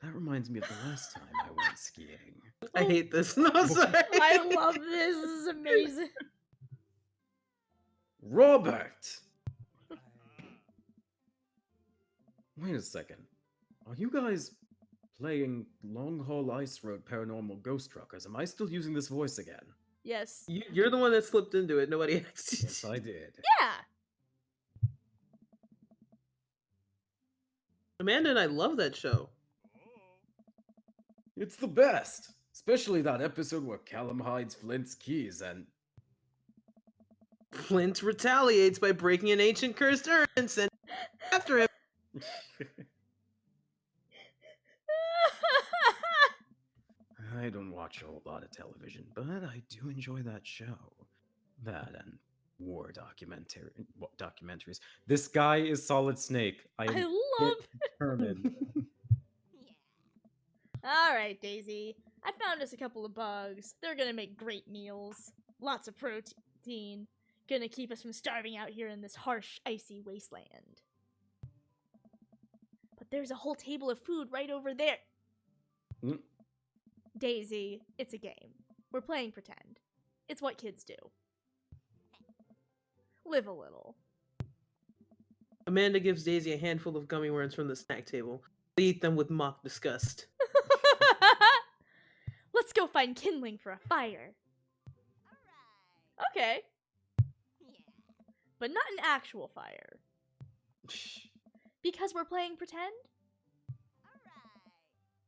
Speaker 3: that reminds me of the last time I went skiing.
Speaker 1: I hate this. No, sorry.
Speaker 2: I love this. This is amazing.
Speaker 3: Robert! Wait a second. Are you guys playing Long Haul Ice Road Paranormal Ghost Truckers? Am I still using this voice again?
Speaker 2: Yes.
Speaker 1: You're the one that slipped into it. Nobody asked you.
Speaker 3: Yes, I did.
Speaker 2: Yeah.
Speaker 1: Amanda and I love that show.
Speaker 3: It's the best! Especially that episode where Callum hides Flint's keys and...
Speaker 1: Flint retaliates by breaking an ancient cursed urn and sending after him.
Speaker 3: I don't watch a whole lot of television, but I do enjoy that show. That and war documentaries. This guy is Solid Snake. I am
Speaker 2: I love
Speaker 3: determined.
Speaker 2: Alright, Daisy. I found us a couple of bugs. They're gonna make great meals. Lots of protein. Gonna keep us from starving out here in this harsh, icy wasteland. But there's a whole table of food right over there.
Speaker 3: Mm.
Speaker 2: Daisy, it's a game. We're playing pretend. It's what kids do. Live a little.
Speaker 1: Amanda gives Daisy a handful of gummy worms from the snack table. They eat them with mock disgust.
Speaker 2: Let's go find kindling for a fire. Okay. But not an actual fire. Because we're playing pretend?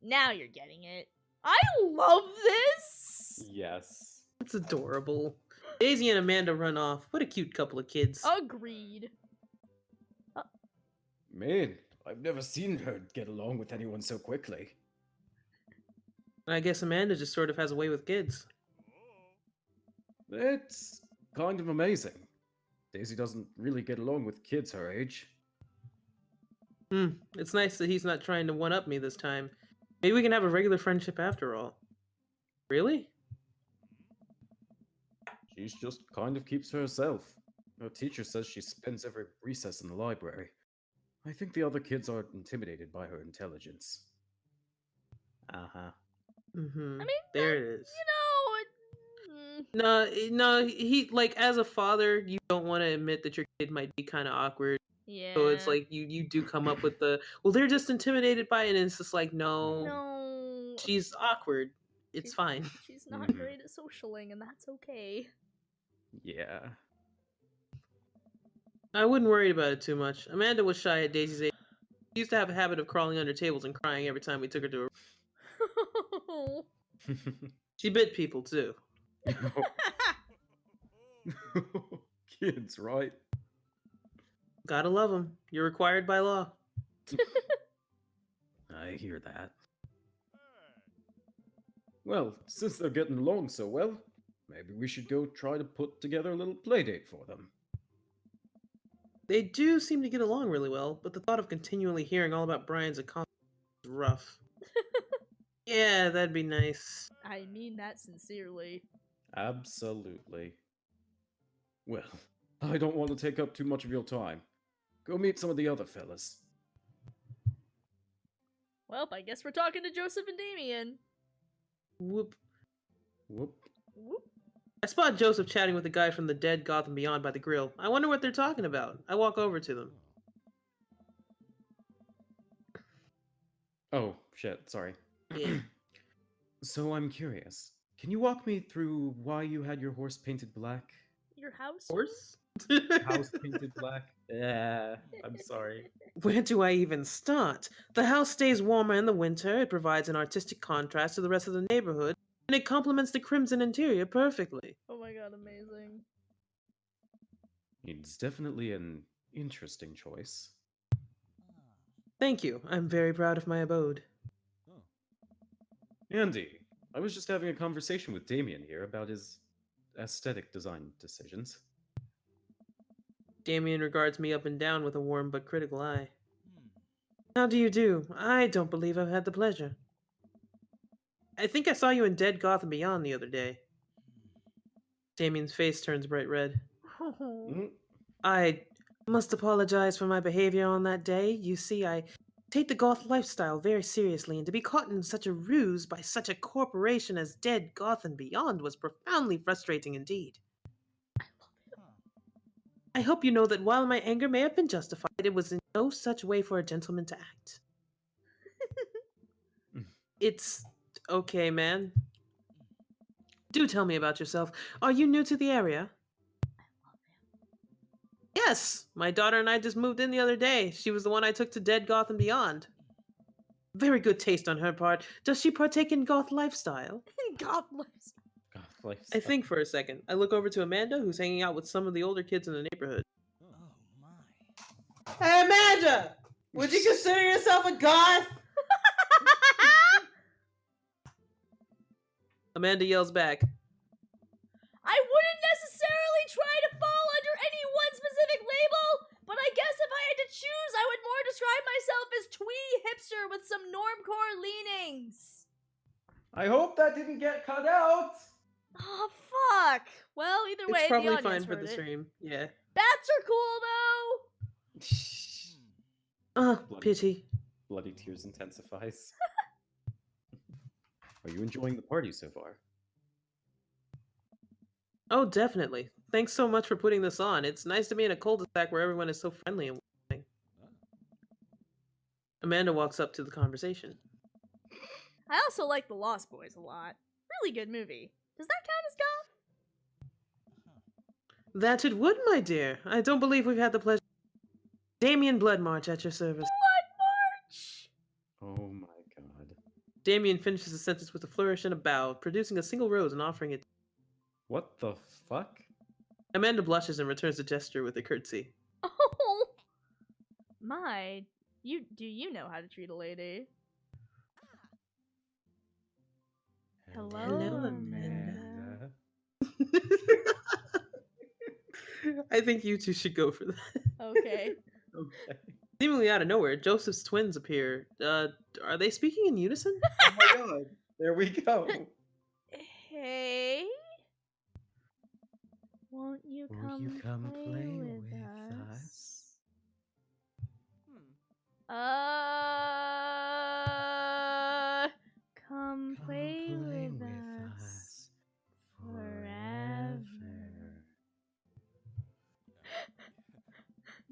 Speaker 2: Now you're getting it. I love this!
Speaker 3: Yes.
Speaker 1: It's adorable. Daisy and Amanda run off. What a cute couple of kids.
Speaker 2: Agreed.
Speaker 3: Man, I've never seen her get along with anyone so quickly.
Speaker 1: I guess Amanda just sort of has a way with kids.
Speaker 3: It's kind of amazing. Daisy doesn't really get along with kids her age.
Speaker 1: It's nice that he's not trying to one-up me this time. Maybe we can have a regular friendship after all. Really?
Speaker 4: She's just kind of keeps to herself. Her teacher says she spends every recess in the library. I think the other kids are intimidated by her intelligence. Uh-huh.
Speaker 1: Mm-hmm.
Speaker 2: I mean,
Speaker 1: There it is.
Speaker 2: you know,
Speaker 1: No, he like as a father, you don't want to admit that your kid might be kind of awkward. So it's
Speaker 2: yeah.
Speaker 1: like you do come up with the well, they're just intimidated by it, and it's just like no,
Speaker 2: No.
Speaker 1: she's awkward. It's
Speaker 2: She's-
Speaker 1: fine.
Speaker 2: She's not
Speaker 4: Mhm.
Speaker 2: great at socialing, and that's okay.
Speaker 4: Yeah.
Speaker 1: I wouldn't worry about it too much. Amanda was shy at Daisy's age. She used to have a habit of crawling under tables and crying every time we took her to a. She bit people too.
Speaker 4: Kids, right?
Speaker 1: Gotta love them. You're required by law.
Speaker 4: I hear that. Well, since they're getting along so well, maybe we should go try to put together a little playdate for them.
Speaker 1: They do seem to get along really well, but the thought of continually hearing all about Brian's accomplishments is rough. Yeah, that'd be nice.
Speaker 2: I mean that sincerely.
Speaker 4: Absolutely. Well, I don't want to take up too much of your time. Go meet some of the other fellas.
Speaker 2: Well, I guess we're talking to Joseph and Damien.
Speaker 1: Whoop.
Speaker 4: Whoop.
Speaker 2: Whoop.
Speaker 1: I spot Joseph chatting with the guy from the dead Gotham Beyond by the grill. I wonder what they're talking about. I walk over to them.
Speaker 4: Oh, shit, sorry.
Speaker 1: Yeah.
Speaker 4: So I'm curious. Can you walk me through why you had your horse painted black?
Speaker 2: Your house?
Speaker 1: Horse?
Speaker 4: House painted black? Yeah, I'm sorry.
Speaker 1: Where do I even start? The house stays warmer in the winter, it provides an artistic contrast to the rest of the neighborhood, and it complements the crimson interior perfectly.
Speaker 2: Oh my god, amazing.
Speaker 4: It's definitely an interesting choice.
Speaker 1: Thank you. I'm very proud of my abode.
Speaker 4: Andy, I was just having a conversation with Damien here about his aesthetic design decisions.
Speaker 1: Damien regards me up and down with a warm but critical eye. How do you do? I don't believe I've had the pleasure. I think I saw you in Dead Gotham Beyond the other day. Damien's face turns bright red.
Speaker 4: Mm,
Speaker 1: I must apologize for my behavior on that day. You see, I take the goth lifestyle very seriously, and to be caught in such a ruse by such a corporation as Dead Gotham Beyond was profoundly frustrating indeed. I hope you know that while my anger may have been justified, it was in no such way for a gentleman to act. It's okay, man. Do tell me about yourself. Are you new to the area? Yes, my daughter and I just moved in the other day. She was the one I took to Dead Gotham Beyond. Very good taste on her part. Does she partake in goth lifestyle?
Speaker 2: God bless.
Speaker 4: God, life
Speaker 1: I
Speaker 4: sucks.
Speaker 1: think for a second. I look over to Amanda, who's hanging out with some of the older kids in the neighborhood. Hey, Amanda! Would you consider yourself a goth? Amanda yells back.
Speaker 2: I wouldn't necessarily try to fall under any one specific label, but I guess if I had to choose, I would more describe myself as twee hipster with some normcore leanings.
Speaker 3: I hope that didn't get cut out.
Speaker 2: Oh, fuck. Well, either way,
Speaker 1: It's probably
Speaker 2: the audience
Speaker 1: fine for
Speaker 2: heard
Speaker 1: the
Speaker 2: it.
Speaker 1: stream. Yeah.
Speaker 2: Bats are cool, though.
Speaker 1: Oh,
Speaker 4: Bloody-
Speaker 1: pity.
Speaker 4: Bloody tears intensifies. Are you enjoying the party so far?
Speaker 1: Oh, definitely. Thanks so much for putting this on. It's nice to be in a cul-de-sac where everyone is so friendly and welcoming. Amanda walks up to the conversation.
Speaker 2: I also like The Lost Boys a lot. Really good movie. Does that count as goth?
Speaker 1: That it would, my dear. I don't believe we've had the pleasure. Damien Bloodmarch at your service.
Speaker 2: Blood March!
Speaker 4: Oh my god.
Speaker 1: Damien finishes the sentence with a flourish and a bow, producing a single rose and offering it.
Speaker 4: What the fuck?
Speaker 1: Amanda blushes and returns the gesture with a curtsy.
Speaker 2: Oh! My, do you know how to treat a lady? Hello, Amanda.
Speaker 1: I think you two should go for that.
Speaker 2: Okay.
Speaker 4: Okay.
Speaker 1: Seemingly out of nowhere, Joseph's twins appear. Are they speaking in unison?
Speaker 3: Oh my god. There we go.
Speaker 2: Hey, won't you
Speaker 4: Won't you
Speaker 2: come play with us?
Speaker 4: us?
Speaker 2: Come play with us forever.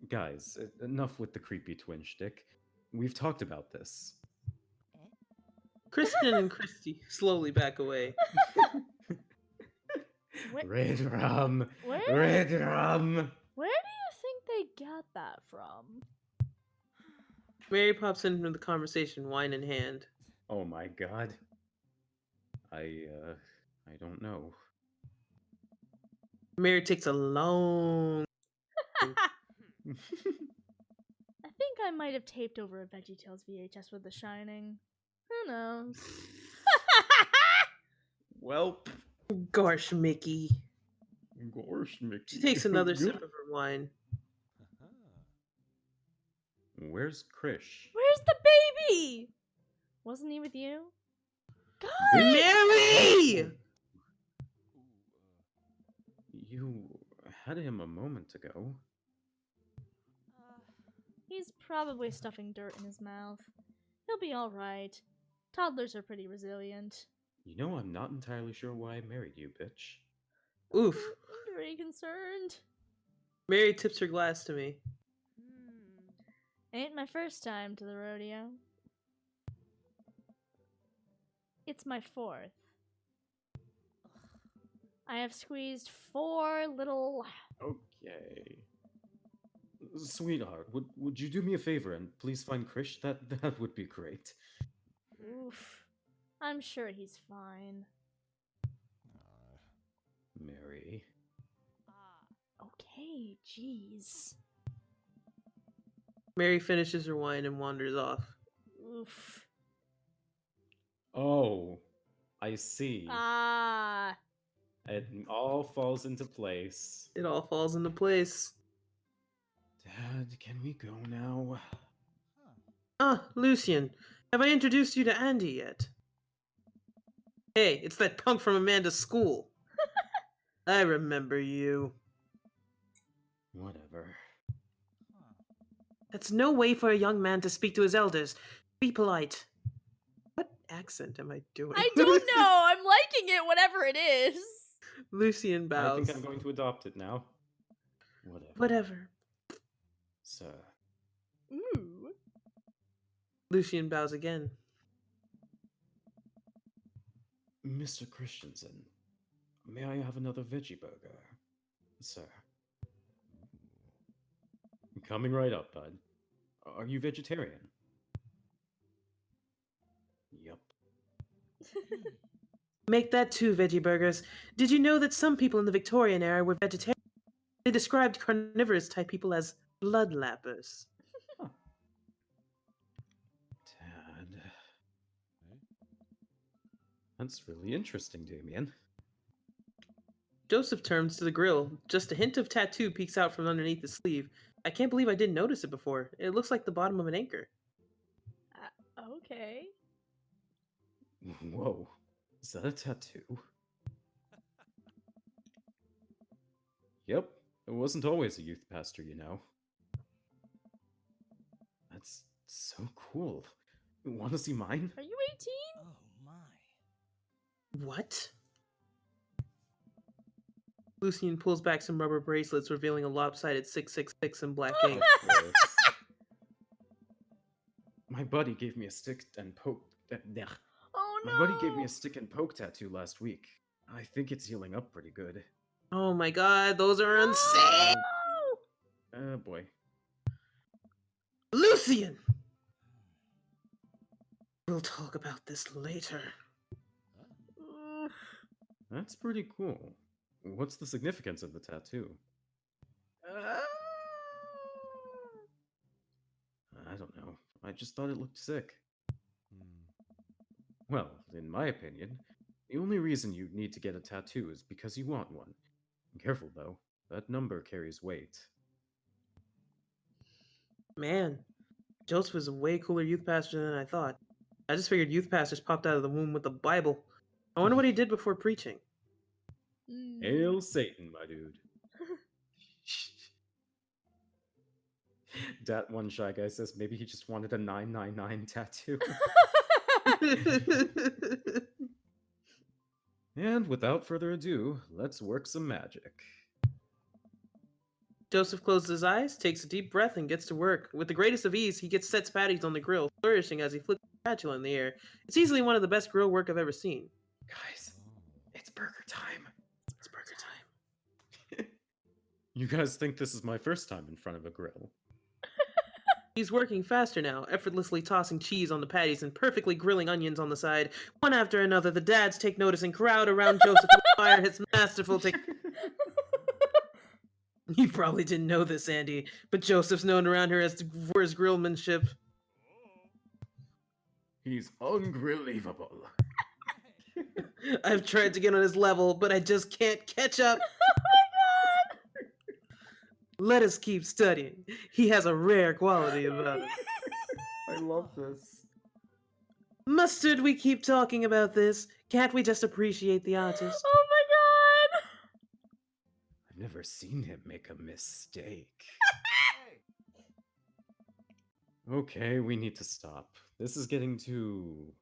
Speaker 4: Guys, enough with the creepy twin shtick. We've talked about this.
Speaker 1: Christian and Christy slowly back away.
Speaker 2: Where,
Speaker 4: Red rum!
Speaker 2: where,
Speaker 4: Red rum!
Speaker 2: where do you think they got that from?
Speaker 1: Mary pops into the conversation, wine in hand.
Speaker 4: Oh my god. I don't know.
Speaker 1: Mary takes a long.
Speaker 2: I think I might have taped over a VeggieTales VHS with The Shining. Who knows?
Speaker 4: Welp.
Speaker 1: Gosh, Mickey.
Speaker 4: Gosh, Mickey.
Speaker 1: She takes another sip of her wine.
Speaker 4: Where's Krish?
Speaker 2: Where's the baby? Wasn't he with you? Guys!
Speaker 1: Mary!
Speaker 4: You had him a moment ago.
Speaker 2: He's probably stuffing dirt in his mouth. He'll be alright. Toddlers are pretty resilient.
Speaker 4: You know, I'm not entirely sure why I married you, bitch.
Speaker 1: Oof.
Speaker 2: I'm very concerned.
Speaker 1: Mary tips her glass to me.
Speaker 2: Ain't my first time to the rodeo. It's my fourth. I have squeezed 4 little...
Speaker 4: Okay. Sweetheart, would you do me a favor and please find Krish? That would be great.
Speaker 2: Oof. I'm sure he's fine.
Speaker 4: Mary.
Speaker 2: Okay, jeez.
Speaker 1: Mary finishes her wine and wanders off.
Speaker 2: Oof.
Speaker 4: Oh, I see.
Speaker 2: Ah.
Speaker 4: It all falls into place.
Speaker 1: It all falls into place.
Speaker 4: Dad, can we go now?
Speaker 1: Ah, Lucian, have I introduced you to Andy yet? Hey, it's that punk from Amanda's school. I remember you.
Speaker 4: Whatever.
Speaker 1: That's no way for a young man to speak to his elders. Be polite. What accent am I doing?
Speaker 2: I don't know. I'm liking it, whatever it is.
Speaker 1: Lucian
Speaker 4: I
Speaker 1: bows.
Speaker 4: think I'm going to adopt it now. Whatever.
Speaker 1: Whatever.
Speaker 4: Sir.
Speaker 2: Ooh.
Speaker 1: Lucian bows again.
Speaker 4: Mr. Christensen, may I have another veggie burger? Sir. Coming right up, bud. Are you vegetarian? Yup.
Speaker 1: Make that 2 veggie burgers. Did you know that some people in the Victorian era were vegetarian? They described carnivorous type people as bloodlappers.
Speaker 4: Dad. That's really interesting, Damien.
Speaker 1: Joseph turns to the grill. Just a hint of tattoo peeks out from underneath his sleeve. I can't believe I didn't notice it before. It looks like the bottom of an anchor.
Speaker 2: Okay.
Speaker 4: Whoa. Is that a tattoo? Yep. I wasn't always a youth pastor, you know. That's so cool. Want to see mine?
Speaker 2: Are you 18?
Speaker 5: Oh my.
Speaker 1: What? Lucian pulls back some rubber bracelets, revealing a lopsided 666 in black ink.
Speaker 4: Of course. My buddy gave me a stick and poke.
Speaker 2: Oh no.
Speaker 4: My buddy gave me a stick and poke tattoo last week. I think it's healing up pretty good.
Speaker 1: Oh my god, those are insane!
Speaker 2: No!
Speaker 4: Boy.
Speaker 1: Lucian! We'll talk about this later.
Speaker 2: Oof.
Speaker 4: That's pretty cool. What's the significance of the tattoo? I don't know. I just thought it looked sick. Well, in my opinion, the only reason you need to get a tattoo is because you want one. Careful though, that number carries weight.
Speaker 1: Man, Joseph is a way cooler youth pastor than I thought. I just figured youth pastors popped out of the womb with the Bible. I wonder what he did before preaching.
Speaker 4: Hail Satan, my dude. That one shy guy says maybe he just wanted a 999 tattoo. And without further ado, let's work some magic.
Speaker 1: Joseph closes his eyes, takes a deep breath, and gets to work. With the greatest of ease, he gets sets patties on the grill, flourishing as he flips the spatula in the air. It's easily one of the best grill work I've ever seen.
Speaker 3: Guys, it's burger time.
Speaker 1: It's burger time.
Speaker 4: You guys think this is my first time in front of a grill?
Speaker 1: He's working faster now, effortlessly tossing cheese on the patties and perfectly grilling onions on the side. One after another, the dads take notice and crowd around Joseph to admire his masterful technique. You probably didn't know this, Andy, but Joseph's known around here for his grillmanship.
Speaker 4: He's ungrillevable.
Speaker 1: I've tried to get on his level, but I just can't catch up. Let us keep studying. He has a rare quality about him.
Speaker 3: I love this.
Speaker 1: Mustard, we keep talking about this. Can't we just appreciate the artist?
Speaker 2: Oh my god!
Speaker 4: I've never seen him make a mistake. Okay, we need to stop. This is getting too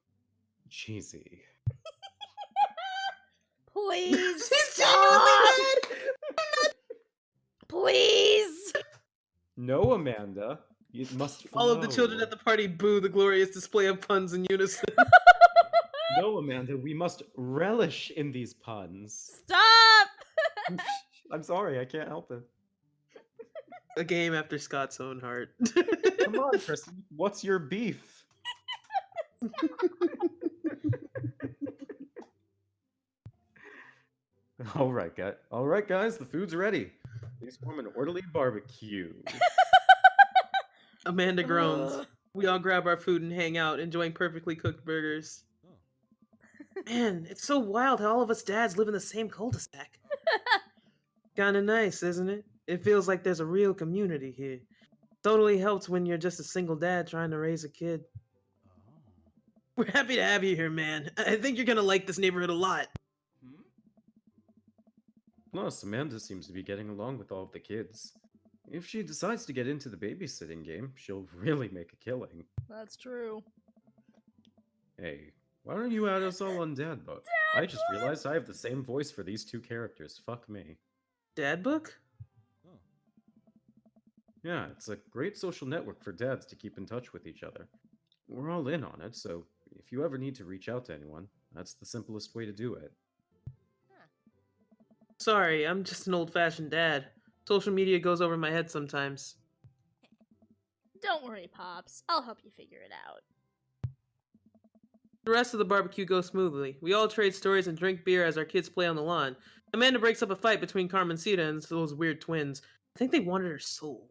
Speaker 4: cheesy.
Speaker 2: Please
Speaker 1: He's
Speaker 2: stop!
Speaker 1: genuinely
Speaker 2: Please!
Speaker 4: No, Amanda. You must
Speaker 1: All of the
Speaker 4: flow.
Speaker 1: children at the party boo the glorious display of puns in unison.
Speaker 4: No, Amanda, we must relish in these puns.
Speaker 2: Stop!
Speaker 3: I'm sorry, I can't help it.
Speaker 1: A game after Scott's own heart.
Speaker 4: Come on, Kristen. What's your beef? All right, guys. The food's ready. Please form an orderly barbecue.
Speaker 1: Amanda groans.
Speaker 2: Ugh.
Speaker 1: We all grab our food and hang out, enjoying perfectly cooked burgers. Man, it's so wild how all of us dads live in the same cul-de-sac. Kinda nice, isn't it? It feels like there's a real community here. Totally helps when you're just a single dad trying to raise a kid. We're happy to have you here, man. I think you're gonna like this neighborhood a lot.
Speaker 4: Plus, Amanda seems to be getting along with all of the kids. If she decides to get into the babysitting game, she'll really make a killing.
Speaker 2: That's true.
Speaker 4: Hey, why don't you add us all on Dad Book? I just realized I have the same voice for these two characters. Fuck me.
Speaker 1: Dad book?
Speaker 4: Yeah, it's a great social network for dads to keep in touch with each other. We're all in on it, so if you ever need to reach out to anyone, that's the simplest way to do it.
Speaker 1: Sorry, I'm just an old-fashioned dad. Social media goes over my head sometimes.
Speaker 2: Don't worry, Pops. I'll help you figure it out.
Speaker 1: The rest of the barbecue goes smoothly. We all trade stories and drink beer as our kids play on the lawn. Amanda breaks up a fight between Carmencita and those weird twins. I think they wanted her soul.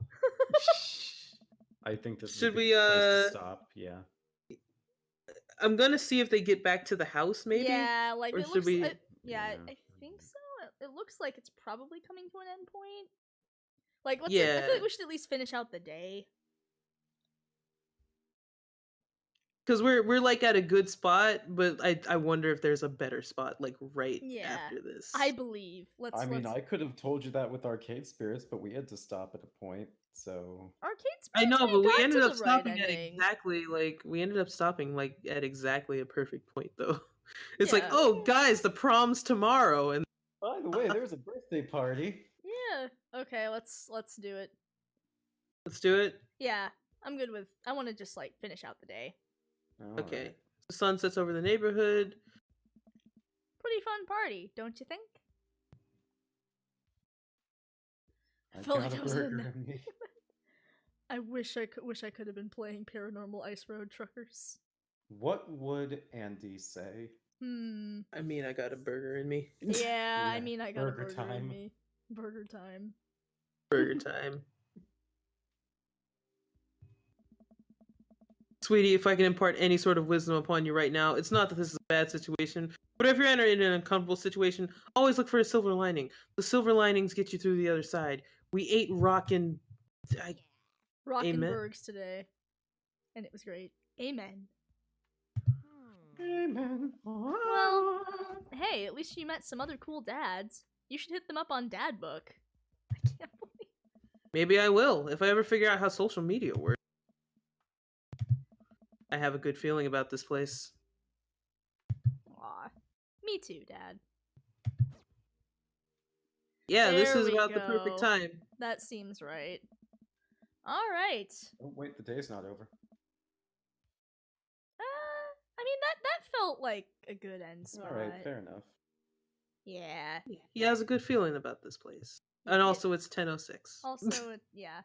Speaker 4: I think this
Speaker 1: Should
Speaker 4: is a
Speaker 1: we,
Speaker 4: good place to stop. Yeah.
Speaker 1: I'm gonna see if they get back to the house, maybe?
Speaker 2: Yeah, like
Speaker 1: Or
Speaker 2: it
Speaker 1: should
Speaker 2: looks.
Speaker 1: we-
Speaker 2: Yeah,
Speaker 4: Yeah.
Speaker 2: I think so. It looks like it's probably coming to an end point. Like, I
Speaker 1: Yeah.
Speaker 2: feel like we should at least finish out the day.
Speaker 1: Because we're like at a good spot, but I wonder if there's a better spot, like right
Speaker 2: Yeah,
Speaker 1: after this.
Speaker 2: I believe. Let's.
Speaker 3: I mean,
Speaker 2: let's...
Speaker 3: I could have told you that with Arcade Spirits, but we had to stop at a point, so...
Speaker 2: Arcade
Speaker 1: I
Speaker 2: Spirits,
Speaker 1: know, but we
Speaker 2: got
Speaker 1: ended
Speaker 2: to
Speaker 1: up
Speaker 2: the right
Speaker 1: stopping at
Speaker 2: ending.
Speaker 1: exactly a perfect point though. It's like,
Speaker 2: Yeah.
Speaker 1: oh guys, the prom's tomorrow, and
Speaker 3: By the way, there's a birthday party.
Speaker 2: Yeah. Okay, let's do it.
Speaker 1: let's do it.
Speaker 2: Yeah, I'm good with. I want to just like finish out the day.
Speaker 1: Okay.
Speaker 3: Alright.
Speaker 1: The sun sets over the neighborhood.
Speaker 2: Pretty fun party, don't you think?
Speaker 3: I
Speaker 2: felt
Speaker 3: got
Speaker 2: like
Speaker 3: a
Speaker 2: I was
Speaker 3: burger
Speaker 2: in-
Speaker 3: in me.
Speaker 2: I wish I could have been playing Paranormal Ice Road Truckers.
Speaker 3: What would Andy say?
Speaker 1: I mean, I got a burger in me.
Speaker 2: Yeah, I
Speaker 3: Yeah,
Speaker 2: mean, I got
Speaker 3: burger
Speaker 2: a burger
Speaker 3: time.
Speaker 2: in me. Burger time.
Speaker 1: Burger time. Sweetie, if I can impart any sort of wisdom upon you right now, it's not that this is a bad situation, but if you're entering in an uncomfortable situation, always look for a silver lining. The silver linings get you through the other side. We ate rockin'...
Speaker 2: Rockin'
Speaker 1: Amen.
Speaker 2: Bergs today. And it was great. Amen.
Speaker 3: Amen.
Speaker 2: Well, hey, at least you met some other cool dads. You should hit them up on Dad Book. I can't believe.
Speaker 1: Maybe I will if I ever figure out how social media works. I have a good feeling about this place.
Speaker 2: Aw. Me too, Dad.
Speaker 1: Yeah, this
Speaker 2: There
Speaker 1: is
Speaker 2: we
Speaker 1: about the perfect
Speaker 2: go.
Speaker 1: time.
Speaker 2: That seems right. Alright.
Speaker 3: Oh wait, the day's not over.
Speaker 2: I mean, that felt like a good end spot.
Speaker 3: Alright, fair enough.
Speaker 2: Yeah.
Speaker 1: He has a good feeling about this place. And
Speaker 2: Yeah.
Speaker 1: also, it's 10:06.
Speaker 2: Also, yeah.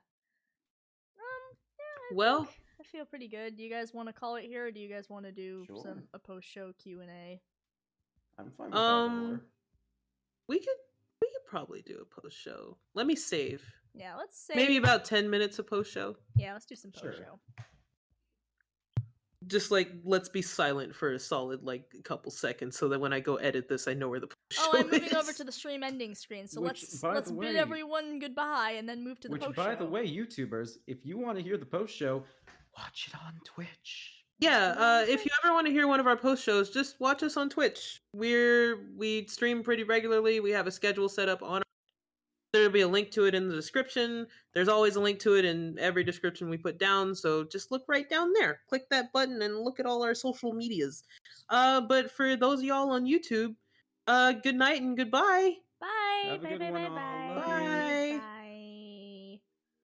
Speaker 2: Yeah,
Speaker 1: Well-
Speaker 2: think I feel pretty good. Do you guys want to call it here, or do you guys want to do
Speaker 3: Sure.
Speaker 2: a post-show Q&A?
Speaker 3: I'm fine with either or.
Speaker 1: we could probably do a post show. Let me save.
Speaker 2: Yeah, let's say
Speaker 1: Maybe about 10 minutes of post show.
Speaker 2: Yeah, let's do some
Speaker 3: Sure.
Speaker 2: post-show.
Speaker 1: Just like let's be silent for a solid like couple seconds so that when I go edit this I know where the post show
Speaker 2: Oh, I'm moving
Speaker 1: is.
Speaker 2: over to the stream ending screen, so
Speaker 3: Which,
Speaker 2: let's
Speaker 3: by
Speaker 2: let's
Speaker 3: the
Speaker 2: bid
Speaker 3: way-
Speaker 2: everyone goodbye and then move to the
Speaker 3: Which,
Speaker 2: post-show.
Speaker 3: by the way, YouTubers, if you want to hear the post show, watch it on Twitch.
Speaker 1: Yeah, if you ever want to hear one of our post shows, just watch us on Twitch. We stream pretty regularly. We have a schedule set up on. There'll be a link to it in the description. There's always a link to it in every description we put down. So just look right down there. Click that button and look at all our social medias. But for those of y'all on YouTube, good night and goodbye.
Speaker 2: Bye.
Speaker 3: Have a
Speaker 2: Bye.
Speaker 3: good
Speaker 2: Bye.
Speaker 3: one,
Speaker 2: Bye.
Speaker 3: all.
Speaker 2: Bye.
Speaker 3: Love